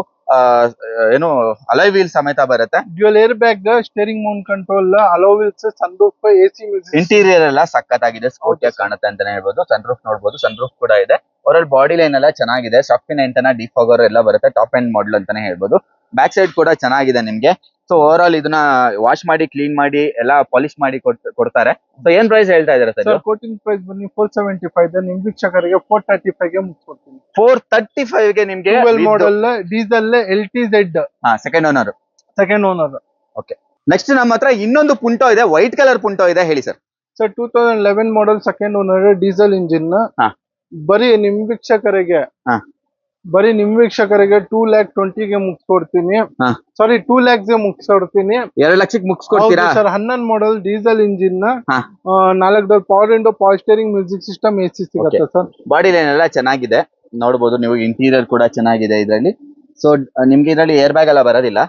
ಏನು ಅಲಾಯ್ ವೀಲ್ ಸಮೇತ ಬರುತ್ತೆ. Dual airbag, steering mount control, alloy wheels, sunroof, AC music. Interior ಎಲ್ಲ ಸಖತ್ತಾಗಿದೆ, ಸ್ಪೋರ್ಟಿಯಾಗಿ ಕಾಣುತ್ತೆ ಅಂತಾನೆ ಹೇಳ್ಬೋದು. ಸನ್ರೂಫ್ ನೋಡ್ಬೋದು, ಸನ್ರೂಫ್ ಕೂಡ ಇದೆ. ಅವರಲ್ಲಿ ಬಾಡಿ ಲೈನ್ ಎಲ್ಲ ಚೆನ್ನಾಗಿದೆ. ಸಾಫ್ಟಿನ್ ಎಂಟನ ಡಿಫಾಗರ್ ಎಲ್ಲ ಬರುತ್ತೆ, ಟಾಪ್ ಎಂಡ್ ಮಾಡಲ್ ಅಂತಾನೆ ಹೇಳ್ಬೋದು. ಬ್ಯಾಕ್ ಸೈಡ್ ಕೂಡ ಚೆನ್ನಾಗಿದೆ ನಿಮ್ಗೆ. ಸೊ ಓವರ್ ಆಲ್ ಇದನ್ನ ವಾಶ್ ಮಾಡಿ ಕ್ಲೀನ್ ಮಾಡಿ ಎಲ್ಲ ಪಾಲಿಶ್ ಮಾಡಿ ಕೊಡ್ತಾರೆ. ಸೊ ಏನ್ ಪ್ರೈಸ್ ಹೇಳ್ತಾ ಇದಾರೆ ಸರ್? ಕೋಟಿಂಗ್ ಪ್ರೈಸ್ ಬನ್ನಿ 475 ಇದೆ. ನಿಮ್ ವೀಕ್ಷಕರಿಗೆ 435 ಗೆ ಮುಗಿಸ್ಕೊಡ್ತೀನಿ. 435 ಗೆ ನಿಮ್ಗೆ model diesel LTZ second owner. Second owner. Okay, next ನಮ್ಮ ಹತ್ರ ಇನ್ನೊಂದು ಪುಂಟೋ ಇದೆ, ವೈಟ್ ಕಲರ್ ಪುಂಟೋ ಇದೆ, ಹೇಳಿ sir. Sir 2011 model second owner, diesel engine. ಬರೀ ನಿಮ್ ವೀಕ್ಷಕರಿಗೆ 2,20,000 ಗೆ ಮುಗಿಸ್ಕೊಡ್ತೀನಿ. ಸಾರಿ 2 lakhs ಗೆ ಮುಗಿಸ್ಕೊಡ್ತೀನಿ. 2 ಲಕ್ಷಕ್ಕೆ ಮುಗಿಸ್ಕೊಡ್ತೀರಾ sir? 11 model diesel engine, 4 door power window, power steering, music system, AC ಸಿಗುತ್ತೆ ಸರ್. ಬಾಡಿ ಲೈನ್ ಎಲ್ಲ ಚೆನ್ನಾಗಿದೆ ನೋಡಬಹುದು ನೀವು. ಇಂಟೀರಿಯರ್ ಕೂಡ ಚೆನ್ನಾಗಿದೆ ಇದರಲ್ಲಿ. ಸೊ ನಿಮ್ಗೆ ಇದರಲ್ಲಿ ಏರ್ ಬ್ಯಾಗ್ ಎಲ್ಲ ಬರೋದಿಲ್ಲ,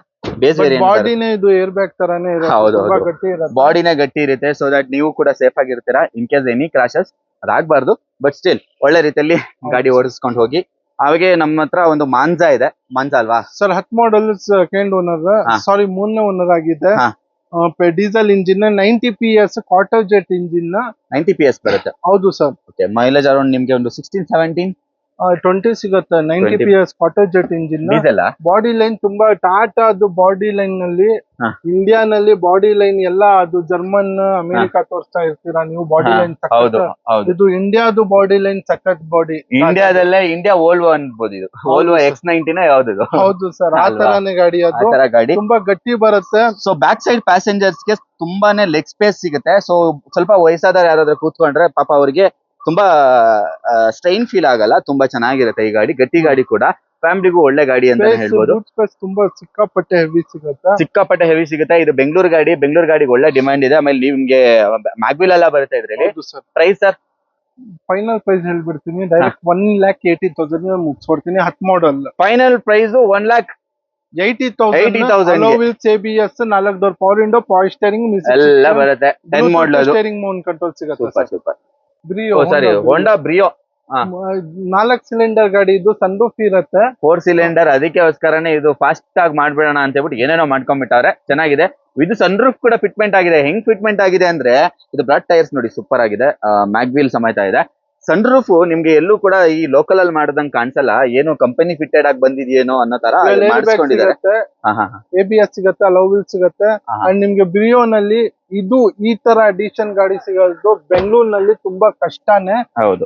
ಬೇಸ್ ವೇರಿಯಂಟ್. ಬಾಡಿನೇ ಇದು ಏರ್ ಬ್ಯಾಗ್ ತರಾನೇ ಇರುತ್ತೆ. ಹೌದು, ಗಟ್ಟಿ ಇರುತ್ತೆ, ಬಾಡಿನೇ ಗಟ್ಟಿ ಇರುತ್ತೆ. ಸೊ ದಟ್ ನೀವು ಕೂಡ ಸೇಫ್ ಆಗಿರ್ತೀರಾ. ಇನ್ ಕೇಸ್ ಎನಿ ಕ್ರಾಶಸ್ ಅದಾಗಬಾರ್ದು, ಬಟ್ ಸ್ಟಿಲ್ ಒಳ್ಳೆ ರೀತಿಯಲ್ಲಿ ಗಾಡಿ ಓಡಿಸ್ಕೊಂಡು ಹೋಗಿ. ಹಾಗೆ ನಮ್ಮ ಹತ್ರ ಒಂದು ಮಾಂಜಾ ಇದೆ. ಮಾಂಜಾ ಅಲ್ವಾ ಸರ್? 10 ಮಾಡೆಲ್ ಸೆಕೆಂಡ್ ಓನರ್, ಸಾರಿ 3ನೇ ಓನರ್ ಆಗಿದೆ. Diesel engine, 90 PS quarter jet engine. 90 PS ಬರುತ್ತೆ. ಹೌದು ಸರ್. ಓಕೆ, ಮೈಲೇಜ್ ಅರೌಂಡ್ ನಿಮ್ಗೆ ಒಂದು 16-17 20 ಸಿಗುತ್ತೆ. 90 PS quarter jet engine. Body line ತುಂಬಾ ಟಾಟಾದು ಬಾಡಿ ಲೈನ್ ನಲ್ಲಿ, ಇಂಡಿಯಾನಲ್ಲಿ ಬಾಡಿ ಲೈನ್ ಎಲ್ಲ ಅದು ಜರ್ಮನ್, ಅಮೆರಿಕಾ ತೋರಿಸ್ತಾ ಇರ್ತೀರಾ ನೀವು. ಬಾಡಿ ಲೈನ್ ಇದು ಇಂಡಿಯಾದು ಬಾಡಿ ಲೈನ್ ಸಖತ್ ಬಾಡಿ. ಇಂಡಿಯಾದಲ್ಲೇ ಇಂಡಿಯಾ ವೋಲ್ವೋ ಅನ್ಬೋದು. ಇದು ವೋಲ್ವೋ X90 ಯಾವ್ದು? ಹೌದು ಸರ್, ಆ ತರಾನೇ ಗಾಡಿ ಅದು. ಗಾಡಿ ತುಂಬಾ ಗಟ್ಟಿ ಬರುತ್ತೆ. ಸೊ ಬ್ಯಾಕ್ ಸೈಡ್ ಪ್ಯಾಸೆಂಜರ್ಸ್ ಗೆ ತುಂಬಾನೇ ಲೆಗ್ ಸ್ಪೇಸ್ ಸಿಗುತ್ತೆ. ಸೊ ಸ್ವಲ್ಪ ವಯಸ್ಸಾದವ್ರು ಯಾರಾದ್ರೂ ಕೂತ್ಕೊಂಡ್ರೆ ಪಾಪ ಅವ್ರಿಗೆ ತುಂಬಾ ಸ್ಟ್ರೈನ್ ಫೀಲ್ ಆಗಲ್ಲ. ತುಂಬಾ ಚೆನ್ನಾಗಿರುತ್ತೆ ಈ ಗಾಡಿ. ಗಟ್ಟಿ ಗಾಡಿ ಕೂಡ, ಫ್ಯಾಮಿಲಿಗೂ ಒಳ್ಳೆ ಗಾಡಿ ಅಂತ ಹೇಳ್ಬೋದು. ತುಂಬಾ ಸಿಕ್ಕಾಪಟ್ಟೆ ಹೆವಿ ಸಿಗುತ್ತೆ. ಸಿಕ್ಕಾಪಟ್ಟೆ ಹೆವಿ ಸಿಗುತ್ತೆ. ಇದು ಬೆಂಗಳೂರು ಗಾಡಿ. ಬೆಂಗಳೂರು ಗಾಡಿಗೆ ಒಳ್ಳೆ ಡಿಮ್ಯಾಂಡ್ ಇದೆ. ಆಮೇಲೆ ನಿಮ್ಗೆ ಮ್ಯಾಗ್ವಿಲ್ ಎಲ್ಲ ಬರುತ್ತೆ ಇದ್ರಲ್ಲಿ. Price sir? ಫೈನಲ್ ಪ್ರೈಸ್ ಹೇಳ್ಬಿಡ್ತೀನಿ, ಡೈರೆಕ್ಟ್ 1,80,000 ಮುಗಿಸ್ಕೊಡ್ತೀನಿ. 10 model final price 1,80,000. ABS, 4 door power window, power steering, ಎಲ್ಲ ಬರುತ್ತೆ. 10 ಮಾಡಲ್ ಸ್ಟೇರಿಂಗ್ ಮೌಂಟ್ ಕಂಟ್ರೋಲ್ ಸಿಗುತ್ತೆ. ಸೂಪರ್. ಹೋಂಡಾ ಬ್ರಿಯೋ 4 ಸಿಲಿಂಡರ್ ಗಾಡಿ. ಇದು ಸನ್ರೂಫ್ ಇರುತ್ತೆ. 4 ಸಿಲಿಂಡರ್. ಅದಕ್ಕೋಸ್ಕರನೇ ಇದು ಫಾಸ್ಟ್ ಆಗಿ ಮಾಡ್ಬಿಡೋಣ ಅಂತ ಹೇಳ್ಬಿಟ್ಟು ಏನೇನೋ ಮಾಡ್ಕೊಂಡ್ಬಿಟ್ಟವ್ರೆ. ಚೆನ್ನಾಗಿದೆ. ಇದು ಸನ್ರೂಫ್ ಕೂಡ ಫಿಟ್ಮೆಂಟ್ ಆಗಿದೆ. ಹೆಂಗ್ ಫಿಟ್ಮೆಂಟ್ ಆಗಿದೆ ಅಂದ್ರೆ, ಇದು ಬ್ರಾಡ್ ಟೈರ್ಸ್ ನೋಡಿ, ಸೂಪರ್ ಆಗಿದೆ. ಮ್ಯಾಗ್ವೀಲ್ ಸಮೇತ ಇದೆ. ಸನ್ರೂಫ್ ನಿಮ್ಗೆ ಎಲ್ಲೂ ಕೂಡ ಈ ಲೋಕಲ್ ಅಲ್ಲಿ ಮಾಡ್ದಂಗ್ ಕಾಣಿಸಲ್ಲ. ಏನು ಕಂಪನಿ ಫಿಟೆಡ್ ಆಗಿ ಬಂದಿದೆಯೇನೋ ಅನ್ನೋ ತರ ಮಾಡಿಸ್ಕೊಂಡಿದ್ದಾರೆ. ABS ಸಿಗುತ್ತೆ, ಅಲೋ ವೀಲ್ ಸಿಗುತ್ತೆ. ಅಂಡ್ ನಿಮ್ಗೆ ಬ್ರಿಯೋನಲ್ಲಿ ಇದು ಈ ತರ ಅಡಿಷನ್ ಗಾಡಿ ಸಿಗೋದು ಬೆಂಗಳೂರಿನಲ್ಲಿ ತುಂಬಾ ಕಷ್ಟನೇ.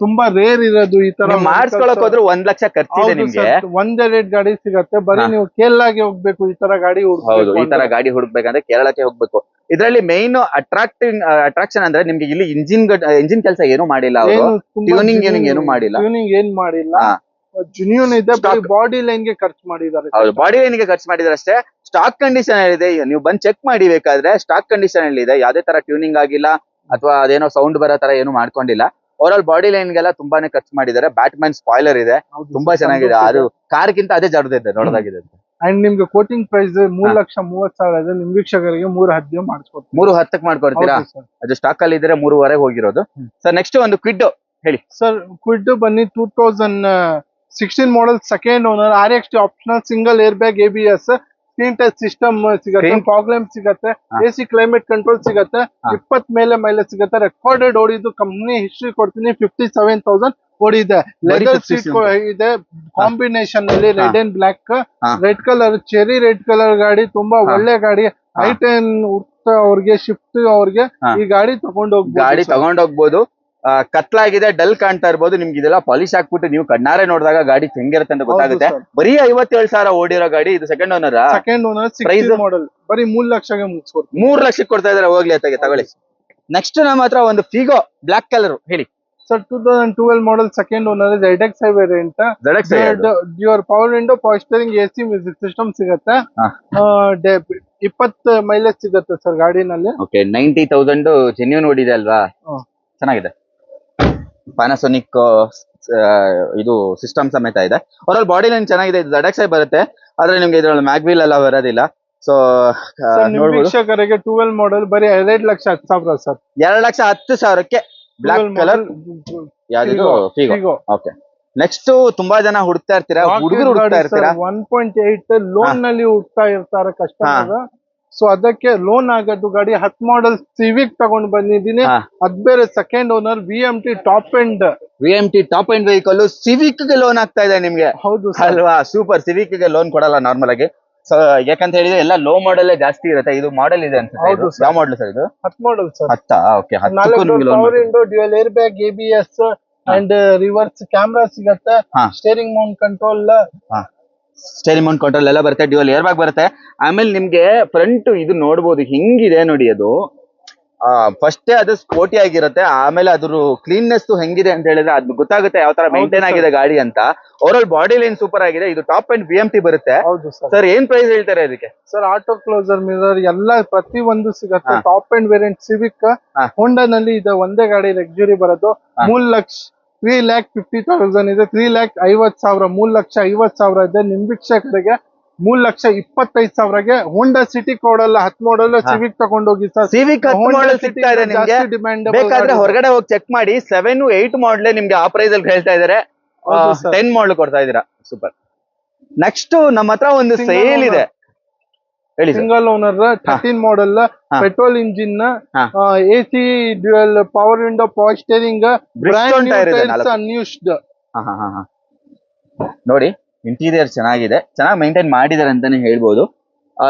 ತುಂಬಾ ರೇರ್ ಇರೋದು ಈ ತರ. ಮಾಡಿಸ್ಕೊಳಕ್ ಹೋದ್ರೆ 1 ಲಕ್ಷ ಖರ್ಚಿದೆ ನಿಮ್ಗೆ. 1.8 ಗಾಡಿ ಸಿಗತ್ತೆ. ಬರೀ ನೀವು ಕೇರಳಗೆ ಹೋಗ್ಬೇಕು ಈ ತರ ಗಾಡಿ ಹೌದು, ಈ ತರ ಗಾಡಿ ಹುಡುಕ್ಬೇಕಂದ್ರೆ ಕೇರಳಕ್ಕೆ ಹೋಗ್ಬೇಕು. ಇದರಲ್ಲಿ ಮೈನ್ ಅಟ್ರಾಕ್ಷನ್ ಅಂದ್ರೆ ನಿಮ್ಗೆ ಇಲ್ಲಿ ಇಂಜಿನ್ ಕೆಲಸ ಏನು ಮಾಡಿಲ್ಲ ಅವರು. ಟ್ಯೂನಿಂಗ್ ಏನು ಮಾಡಿಲ್ಲ. ಟ್ಯೂನಿಂಗ್ ಏನ್ ಮಾಡಿಲ್ಲ. ಜೆನ್ಯೂನ್ ಇದೆ. ಬಾಡಿ ಲೈನ್ ಗೆ ಖರ್ಚು ಮಾಡಿದ್ದಾರೆ. ಹೌದು, ಬಾಡಿ ಲೈನ್ ಗೆ ಖರ್ಚು ಮಾಡಿದ್ರೆ ಅಷ್ಟೇ. ಸ್ಟಾಕ್ ಕಂಡೀಷನ್ ಇದೆ, ನೀವು ಬಂದ್ ಚೆಕ್ ಮಾಡಿ ಬೇಕಾದ್ರೆ. ಸ್ಟಾಕ್ ಕಂಡೀಷನ್ ಅಲ್ಲಿ ಇದೆ. ಯಾವ್ದೇ ತರ ಟ್ಯೂನಿಂಗ್ ಆಗಿಲ್ಲ ಅಥವಾ ಅದೇನೋ ಸೌಂಡ್ ಬರೋ ತರ ಏನು ಮಾಡ್ಕೊಂಡಿಲ್ಲ. ಓವರ್ ಆಲ್ ಬಾಡಿ ಲೈನ್ ಗೆಲ್ಲ ತುಂಬಾನೇ ಖರ್ಚು ಮಾಡಿದ್ದಾರೆ. ಬ್ಯಾಟ್ಮ್ಯಾನ್ ಸ್ಪಾಯ್ಲರ್ ಇದೆ, ತುಂಬಾ ಚೆನ್ನಾಗಿದೆ. ಅದು ಕಾರ್ ಗಿಂತ ಅದೇ ಜಡದಿದೆ, ದೊಡ್ಡದಾಗಿದೆ. ಅಂಡ್ ನಿಮ್ಗೆ ಕೋಟಿಂಗ್ ಪ್ರೈಸ್ 3,30,000 ಇದೆ. ನಿಮ್ ವೀಕ್ಷಕರಿಗೆ 3,10 ಮಾಡಿಸ್ಕೊಡ್ತೀವಿ. 3,10 ಮಾಡ್ಕೊಡ್ತೀರಾ? ಅದು ಸ್ಟಾಕ್ ಅಲ್ಲಿ ಇದ್ರೆ 3,500 ಹೋಗಿರೋದು. ಸರ್ ನೆಕ್ಸ್ಟ್ ಒಂದು ಕ್ವಿಡ್ ಹೇಳಿ ಸರ್. ಕ್ವಿಡ್ ಬನ್ನಿ 2016 model second owner, RXT optional, single air bag, ABS, screen touch system ಸಿಗುತ್ತೆ, ಪ್ರಾಬ್ಲಮ್ ಸಿಗುತ್ತೆ, AC ಕ್ಲೈಮೇಟ್ ಕಂಟ್ರೋಲ್ ಸಿಗುತ್ತೆ, 20 ಮೇಲೆ ಮೈಲೇಜ್ ಸಿಗುತ್ತೆ. ರೆಕಾರ್ಡೆಡ್ ಓಡಿದ್ದು ಕಂಪ್ನಿ ಹಿಸ್ಟ್ರಿ ಕೊಡ್ತೀನಿ, 57,000 ಓಡಿದೆ. ಲೆದರ್ ಸೀಟ್ ಇದೆ ಕಾಂಬಿನೇಷನ್ ಅಲ್ಲಿ, red and black, red colour, cherry red colour ಗಾಡಿ. ತುಂಬಾ ಒಳ್ಳೆ ಗಾಡಿ. I10 ಅವ್ರಿಗೆ, ಶಿಫ್ಟ್ ಅವ್ರಿಗೆ ಈ ಗಾಡಿ ತಗೊಂಡೋಗ್ಬೋದು. ಕತ್ಲಾಗಿದೆ, ಡಲ್ ಕಾಣ್ತಾ ಇರ್ಬೋದು. ನಿಮ್ಗೆ ಇದೆಲ್ಲ ಪಾಲಿಶ್ ಹಾಕ್ಬಿಟ್ಟು ನೀವು ಕಣ್ಣಾರೆ ನೋಡಿದಾಗ ಗಾಡಿ ಹೆಂಗಿರುತ್ತೆ ಅಂತ ಗೊತ್ತಾಗುತ್ತೆ. ಬರೀ 57,000 ಓಡಿರೋ ಗಾಡಿ. ಇದು ಸೆಕೆಂಡ್ ಓನರ್. ಪ್ರೈಸ್ ಮಾಡೆಲ್ ಬರೀ 3 ಲಕ್ಷಕ್ಕೆ ಮುಗಿಸ್ಕೊಡ್ತೀವಿ. 3 ಲಕ್ಷಕ್ಕೆ ಕೊಡ್ತಾ ಇದಾರೆ. ಹೋಗ್ಲಿ ಅತ್ತಾಗೆ ತಗೊಳ್ಳಿ. ನೆಕ್ಸ್ಟ್ ನಮ್ಮ ಹತ್ರ ಒಂದು ಫಿಗೋ ಬ್ಲಾಕ್ ಕಲರ್ ಹೇಳಿ sir. 2012 model second owner, ZXi variant. Dual power window, power steering, AC music system ಸಿಗುತ್ತೆ. 20 ಮೈಲೇಜ್ ಸಿಗುತ್ತೆ ಸರ್ ಗಾಡಿನಲ್ಲಿ. 90,000 ಜೆನ್ಯೂನ್ ಓಡಿದೆ ಅಲ್ವಾ? ಚೆನ್ನಾಗಿದೆ. ಪ್ಯಾನಾಸೋನಿಕ್ ಇದು ಸಿಸ್ಟಮ್ ಸಮೇತ ಇದೆ. ಅವರಲ್ಲಿ ಬಾಡಿ ಲೈನ್ ಚೆನ್ನಾಗಿದೆ. ಇದು ZXi ಬರುತ್ತೆ, ಆದ್ರೆ ನಿಮ್ಗೆ ಇದ್ರಲ್ಲಿ ಮ್ಯಾಗ್ವೀಲ್ ಎಲ್ಲ ಬರೋದಿಲ್ಲ. ಸೊ ವೀಕ್ಷಕರಿಗೆ 12 ಮಾಡೆಲ್ ಬರೀ 2,10,000 ಸರ್. 2,10,000ಕ್ಕೆ ಬ್ಲಾಕ್ ಕಲರ್ ಯಾವ್ದು? ಫಿಗೋ. ಓಕೆ, ನೆಕ್ಸ್ಟ್ ತುಂಬಾ ಜನ ಹುಡುಕ್ತಾ ಇರ್ತೀರಾ, ಹುಡುಗರು ಹುಡುಕ್ತಾ ಇರ್ತೀರಾ. 1.8 ಲೋನ್ ನಲ್ಲಿ ಹುಡುಕ್ತಾ ಇರ್ತಾರೆ ಕಸ್ಟಮರ್. ಸೊ ಅದಕ್ಕೆ ಲೋನ್ ಆಗೋದು ಗಾಡಿ 10 ಮಾಡಲ್ ಸಿವಿಕ್ ತಗೊಂಡ್ ಬಂದಿದ್ದೀನಿ. ಅದ್ ಬೇರೆ second owner VMT top end. VMT top end vehicle Civic ಗೆ ಲೋನ್ ಆಗ್ತಾ ಇದೆ ನಿಮ್ಗೆ. ಹೌದು ಅಲ್ವಾ, ಸೂಪರ್. ಸಿವಿಕ್ ಗೆ ಲೋನ್ ಕೊಡಲ್ಲ ನಾರ್ಮಲ್ ಆಗಿ. ಸೊ ಯಾಕಂತ ಹೇಳಿದ್ರೆ ಎಲ್ಲ ಲೋ ಮಾಡೆಲ್ ಜಾಸ್ತಿ ಇರುತ್ತೆ. ಇದು ಮಾಡೆಲ್ ಇದೆ ಅನ್ಸುತ್ತೆ. ಯಾವ ಮಾಡೆಲ್ ಸರ್ ಇದು? 10 model sir. 10. Okay, 10 power window, dual air bag, ABS and reverse camera ಸಿಗತ್ತೆ. Steering mount control, steering mount control ಎಲ್ಲ ಬರುತ್ತೆ. ಡ್ಯುಯಲ್ ಏರ್ ಬ್ಯಾಗ್ ಬರುತ್ತೆ. ಆಮೇಲೆ ನಿಮ್ಗೆ ಫ್ರಂಟ್ ಇದು ನೋಡ್ಬೋದು, ಹಿಂಗಿದೆ ನೋಡಿ. ಅದು ಫಸ್ಟ್ ಅದು ಸ್ಪೋರ್ಟಿ ಆಗಿರುತ್ತೆ. ಆಮೇಲೆ ಅದ್ರ ಕ್ಲೀನ್ನೆಸ್ ಹೆಂಗಿದೆ ಅಂತ ಹೇಳಿದ್ರೆ ಅದು ಗೊತ್ತಾಗುತ್ತೆ ಯಾವ ತರ ಮೇಂಟೈನ್ ಆಗಿದೆ ಗಾಡಿ ಅಂತ. Over all body line super ಆಗಿದೆ. ಇದು ಟಾಪ್ ಅಂಡ್ VMT ಬರುತ್ತೆ. ಹೌದು ಸರ್, ಏನ್ ಪ್ರೈಸ್ ಹೇಳ್ತಾರೆ ಇದಕ್ಕೆ? ಸರ್, ಆಟೋ ಕ್ಲೋಸರ್, ಮಿರರ್ ಎಲ್ಲ ಪ್ರತಿ ಒಂದು ಸಿಗತ್ತೆ. ಟಾಪ್ ಅಂಡ್ ವೇರಿಯಂಟ್ ಸಿವಿಕ್ ಹೋಂಡಾ ನಲ್ಲಿ ಇದೆ ಒಂದೇ ಗಾಡಿ ಲಕ್ಸುರಿ ಬರೋದು. 3,50,000 ಇದೆ. 3,50,000, 3,50,000 ಇದೆ. ನಿಮ್ ವೀಕ್ಷಕರಿಗೆ 3,25,000ಗೆ ಹೋಂಡಾ ಸಿಟಿ ಕೊಡಲ್ಲ. 10 ಮಾಡಲ್ ಸಿವಿಕ್ ತಗೊಂಡೋಗಿ ಸರ್. ಸಿವಿಕ್ 10 ಮಾಡಲ್ ಸಿಗ್ತಾ ಇದೆ ನಿಮ್ಗೆ. ಬೇಕಾದ್ರೆ ಹೊರಗಡೆ ಹೋಗಿ ಚೆಕ್ ಮಾಡಿ. 7, 8 ಮಾಡಲ್ ನಿಮ್ಗೆ ಆ ಪ್ರೈಸ್ ಅಲ್ಲಿ ಹೇಳ್ತಾ ಇದಾರೆ. 10 ಮಾಡಲ್ ಕೊಡ್ತಾ ಇದೀರಾ. ಸೂಪರ್. ನೆಕ್ಸ್ಟ್ ನಮ್ಮ ಹತ್ರ ಒಂದು ಸೇಲ್ ಇದೆ. ಹೇಳಿ. ಸಿಂಗಲ್ ಓನರ್ 13 ಮಾಡಲ್ petrol engine, AC dual power window, power steering, unused. ನೋಡಿ, ಇಂಟೀರಿಯರ್ ಚೆನ್ನಾಗಿದೆ, ಚೆನ್ನಾಗಿ ಮೇಂಟೈನ್ ಮಾಡಿದಾರೆ ಅಂತಾನೆ ಹೇಳ್ಬೋದು.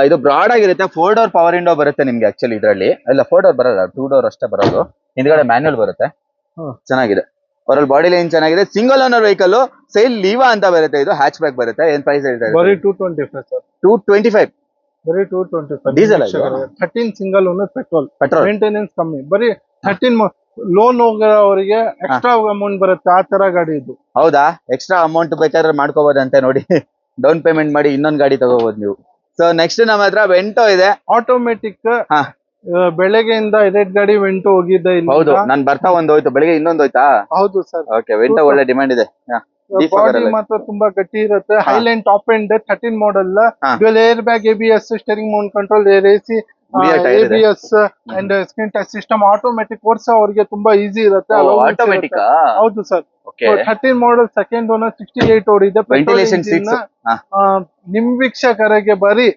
ಇದು ಬ್ರಾಡ್ ಆಗಿರುತ್ತೆ. 4 ಡೋರ್ ಪವರ್ ವಿಂಡೋ ಬರುತ್ತೆ ನಿಮ್ಗೆ. ಆಕ್ಚುಲಿ ಇದರಲ್ಲಿ ಎಲ್ಲ 4 ಡೋರ್ ಬರಲ್ಲ, 2 ಡೋರ್ ಅಷ್ಟೇ ಬರೋದು. ಹಿಂದ್ಗಡೆ ಮ್ಯಾನ್ಯುಯಲ್ ಬರುತ್ತೆ. ಚೆನ್ನಾಗಿದೆ. ಅವರಲ್ಲಿ ಬಾಡಿ ಲೈನ್ ಚೆನ್ನಾಗಿದೆ. Single owner vehicle. Sale Liva ಅಂತ ಬರುತ್ತೆ. ಇದು ಹ್ಯಾಚ್ ಬ್ಯಾಕ್ ಬರುತ್ತೆ. ಏನ್ ಪ್ರೈಸ್ ಹೇಳ್ತಾ ಇದ್ದಾರೆ? 225 ಸರ್. 225. ಬರೀ 225 diesel. 13 single owner petrol. Maintenance ಕಮ್ಮಿ. ಬರೀ 13 ಲೋನ್ ಹೋಗೋರಿಗೆ ಎಕ್ಸ್ಟ್ರಾ ಅಮೌಂಟ್ ಬರುತ್ತೆ. ಆ ತರ ಗಾಡಿ ಇದು. ಹೌದಾ? ಎಕ್ಸ್ಟ್ರಾ ಅಮೌಂಟ್ ಬೇಕಾದ್ರೆ ಮಾಡ್ಕೋಬಹುದಂತೆ ನೋಡಿ. ಡೌನ್ ಪೇಮೆಂಟ್ ಮಾಡಿ ಇನ್ನೊಂದು ಗಾಡಿ ತಗೋಬಹುದು ನೀವು. ಸೊ ನೆಕ್ಸ್ಟ್ ನಮ್ಮ ಹತ್ರ ವೆಂಟೋ ಇದೆ. ಆಟೋಮೆಟಿಕ್. ಬೆಳಗ್ಗೆಯಿಂದ 2 ಗಾಡಿ ವೆಂಟೋ ಹೋಗಿದೆ. ಹೌದು, ನಾನ್ ಬರ್ತಾ ಒಂದ್ ಹೋಯ್ತು, ಬೆಳಿಗ್ಗೆ ಇನ್ನೊಂದು ಹೋಯ್ತಾ? ಹೌದು ಸರ್. ಓಕೆ, ವೆಂಟೋ ಒಳ್ಳೆ ಡಿಮ್ಯಾಂಡ್ ಇದೆ. ಬಾಡಿ ಮಾತ್ರ ತುಂಬಾ ಗಟ್ಟಿ ಇರುತ್ತೆ. Highline top end 13 model. Dual air bag, ABS, steering mount control, AC, ABS and screen touch system. Automatic ಓಡಿಸೋರಿಗೆ ತುಂಬಾ ಈಸಿ ಇರುತ್ತೆ. ಆಟೋಮೆಟಿಕ್. ಹೌದು ಸರ್. 13 ಮಾಡಲ್ ಸೆಕೆಂಡ್ ಓನರ್ 68 ಓಡಿದೆ. Ventilation seats. ನಿಮ್ ವೀಕ್ಷಕರಿಗೆ ಬರೀ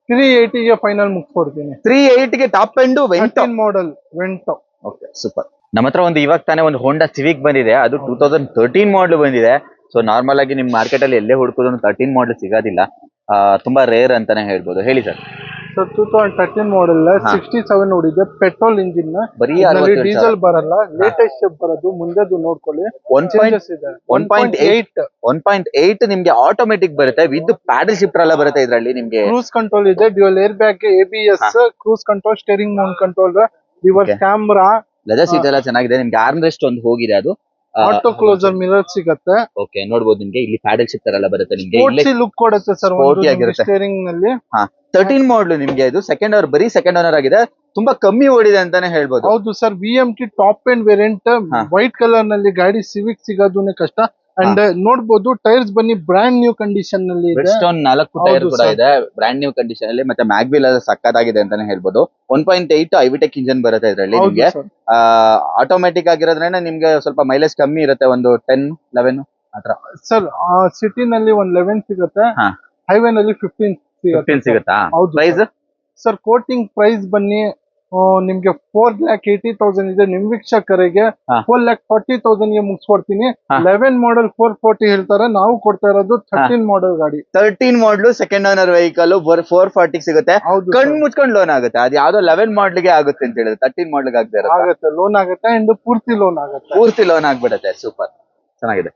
380ಗೆ ಫೈನಲ್ ಮುಗಿಸ್ಕೊಡ್ತೀನಿ. 380ಗೆ ಟಾಪ್ ಎಂಡ್ ವೆಂಟೋ ಮಾಡಲ್ ವೆಂಟೋ. Okay, super. ನಮ್ಮ ಹತ್ರ ಒಂದು ಇವಾಗ ತಾನೇ ಒಂದು ಹೋಂಡಾ ಸಿವಿಕ್ ಬಂದಿದೆ. ಅದು 2013 ಮಾಡಲ್ ಬಂದಿದೆ. ಸೊ ನಾರ್ಮಲ್ ಆಗಿ ನಿಮ್ ಮಾರ್ಕೆಟ್ ಅಲ್ಲಿ ಎಲ್ಲೇ ಹುಡುಕಿದ್ರು 13 ಮಾಡಲ್ ಸಿಗೋದಿಲ್ಲ. ತುಂಬಾ ರೇರ್ ಅಂತಾನೆ ಹೇಳ್ಬೋದು. ಹೇಳಿ ಸರ್. ಸರ್, 2013 ಮಾಡಲ್ 67 ನೋಡಿದೆ. Petrol engine. ಬರೀ ಡೀಸೆಲ್ ಬರಲ್ಲ. ಲೇಟೆಸ್ಟ್ ಬರೋದು. ಮುಂದೆದು ನೋಡ್ಕೊಳ್ಳಿ. 1.8 ನಿಮ್ಗೆ ಆಟೋಮೆಟಿಕ್ ಬರುತ್ತೆ. ವಿತ್ ಪ್ಯಾಡಲ್ ಶಿಫ್ಟರ್ ಎಲ್ಲ ಬರುತ್ತೆ ಇದರಲ್ಲಿ ನಿಮ್ಗೆ. ಕ್ರೂಸ್ ಕಂಟ್ರೋಲ್ ಇದೆ. Dual air bag, ABS, cruise control, steering mount control, reverse camera, leather seat ಎಲ್ಲ ಚೆನ್ನಾಗಿದೆ. ನಿಮ್ಗೆ ಆರ್ಮ್ ರೆಸ್ಟ್ ಒಂದು ಹೋಗಿದೆ. ಅದು ಆಟೋ ಕ್ಲೋಸರ್ ಮಿರರ್ ಸಿಗುತ್ತೆ. ಓಕೆ, ನೋಡಬಹುದು. ನಿಮ್ಗೆ ಇಲ್ಲಿ ಪ್ಯಾಡಲ್ ಶಿಫ್ಟರ್ ಎಲ್ಲ ಬರುತ್ತೆ. ನಿಮ್ಗೆ ಲುಕ್ ಕೊಡುತ್ತೆ ಸರ್. ಸ್ಟೇರಿಂಗ್ ನಲ್ಲಿ 13 ಮಾಡಲ್ ನಿಮ್ಗೆ. ಇದು ಸೆಕೆಂಡ್ ಓನರ್, ಬರೀ ಸೆಕೆಂಡ್ ಓನರ್ ಆಗಿದೆ. ತುಂಬಾ ಕಮ್ಮಿ ಓಡಿದೆ ಅಂತಾನೆ ಹೇಳ್ಬೋದು. ಹೌದು sir. VMT top end variant white colour ನಲ್ಲಿ ಗಾಡಿ ಸಿವಿಕ್ ಸಿಗೋದನ್ನೇ ಕಷ್ಟ. ಅಂಡ್ ನೋಡ್ಬೋದು, ಟೈರ್ಸ್ ಬನ್ನಿ ಬ್ರಾಂಡ್ ನ್ಯೂ ಕಂಡೀಷನ್ ನಲ್ಲಿ ಇದೆ. ಬ್ರಿಡ್ಸ್ಟೋನ್ 4 ಟೈರ್ ಕೂಡ ಇದೆ, ಬ್ರಾಂಡ್ ನ್ಯೂ ಕಂಡೀಷನ್ ಅಲ್ಲಿ. ಮತ್ತೆ ಮ್ಯಾಗ್ವಿಲ್ ಸಕ್ಕತ್ತಾಗಿದೆ ಅಂತಾನೆ ಹೇಳ್ಬೋದು. 1.8 ಐವಿಟೆಕ್ ಇಂಜಿನ್ ಬರುತ್ತೆ ಇದರಲ್ಲಿ ನಿಮ್ಗೆ. ಆಟೋಮೆಟಿಕ್ ಆಗಿರೋದ್ರಿಂದ ನಿಮ್ಗೆ ಸ್ವಲ್ಪ ಮೈಲೇಜ್ ಕಮ್ಮಿ ಇರುತ್ತೆ. ಒಂದು 10, 11 ಆತರ. ಸರ್, ಸಿಟಿ ನಲ್ಲಿ 11 ಸಿಗುತ್ತೆ. ಹೈವೇ ನಲ್ಲಿ 15 ಸಿಗುತ್ತಾ? ಪ್ರೈಸ್ ಸರ್, ಕೋಟಿಂಗ್ ಪ್ರೈಸ್ ಬನ್ನಿ ನಿಮ್ಗೆ 4,80,000 ಇದೆ. ನಿಮ್ ವೀಕ್ಷಕರಿಗೆ 4,40,000ಗೆ ಮುಗಿಸ್ಕೊಡ್ತೀನಿ. 11 ಮಾಡಲ್ 440 ಹೇಳ್ತಾರೆ. ನಾವು ಕೊಡ್ತಾ ಇರೋದು 13 ಮಾಡಲ್ ಗಾಡಿ. 13 ಮಾಡಲ್ ಸೆಕೆಂಡ್ ಓನರ್ ವೆಹಿಕಲ್ 440 ಸಿಗುತ್ತೆ. ಕಣ್ ಮುಚ್ಕೊಂಡು ಲೋನ್ ಆಗುತ್ತೆ. ಅದು ಯಾವ್ದೋ 11 ಮಾಡಲ್ಗೆ ಆಗುತ್ತೆ ಅಂತ ಹೇಳಿದ್ರೆ 13 ಮಾಡಲ್ಗೆ ಆಗದೆ ಆಗುತ್ತೆ. ಲೋನ್ ಆಗುತ್ತೆ. ಅಂಡ್ ಪೂರ್ತಿ ಲೋನ್ ಆಗುತ್ತೆ. ಪೂರ್ತಿ ಲೋನ್ ಆಗ್ಬಿಡುತ್ತೆ. ಸೂಪರ್, ಚೆನ್ನಾಗಿದೆ.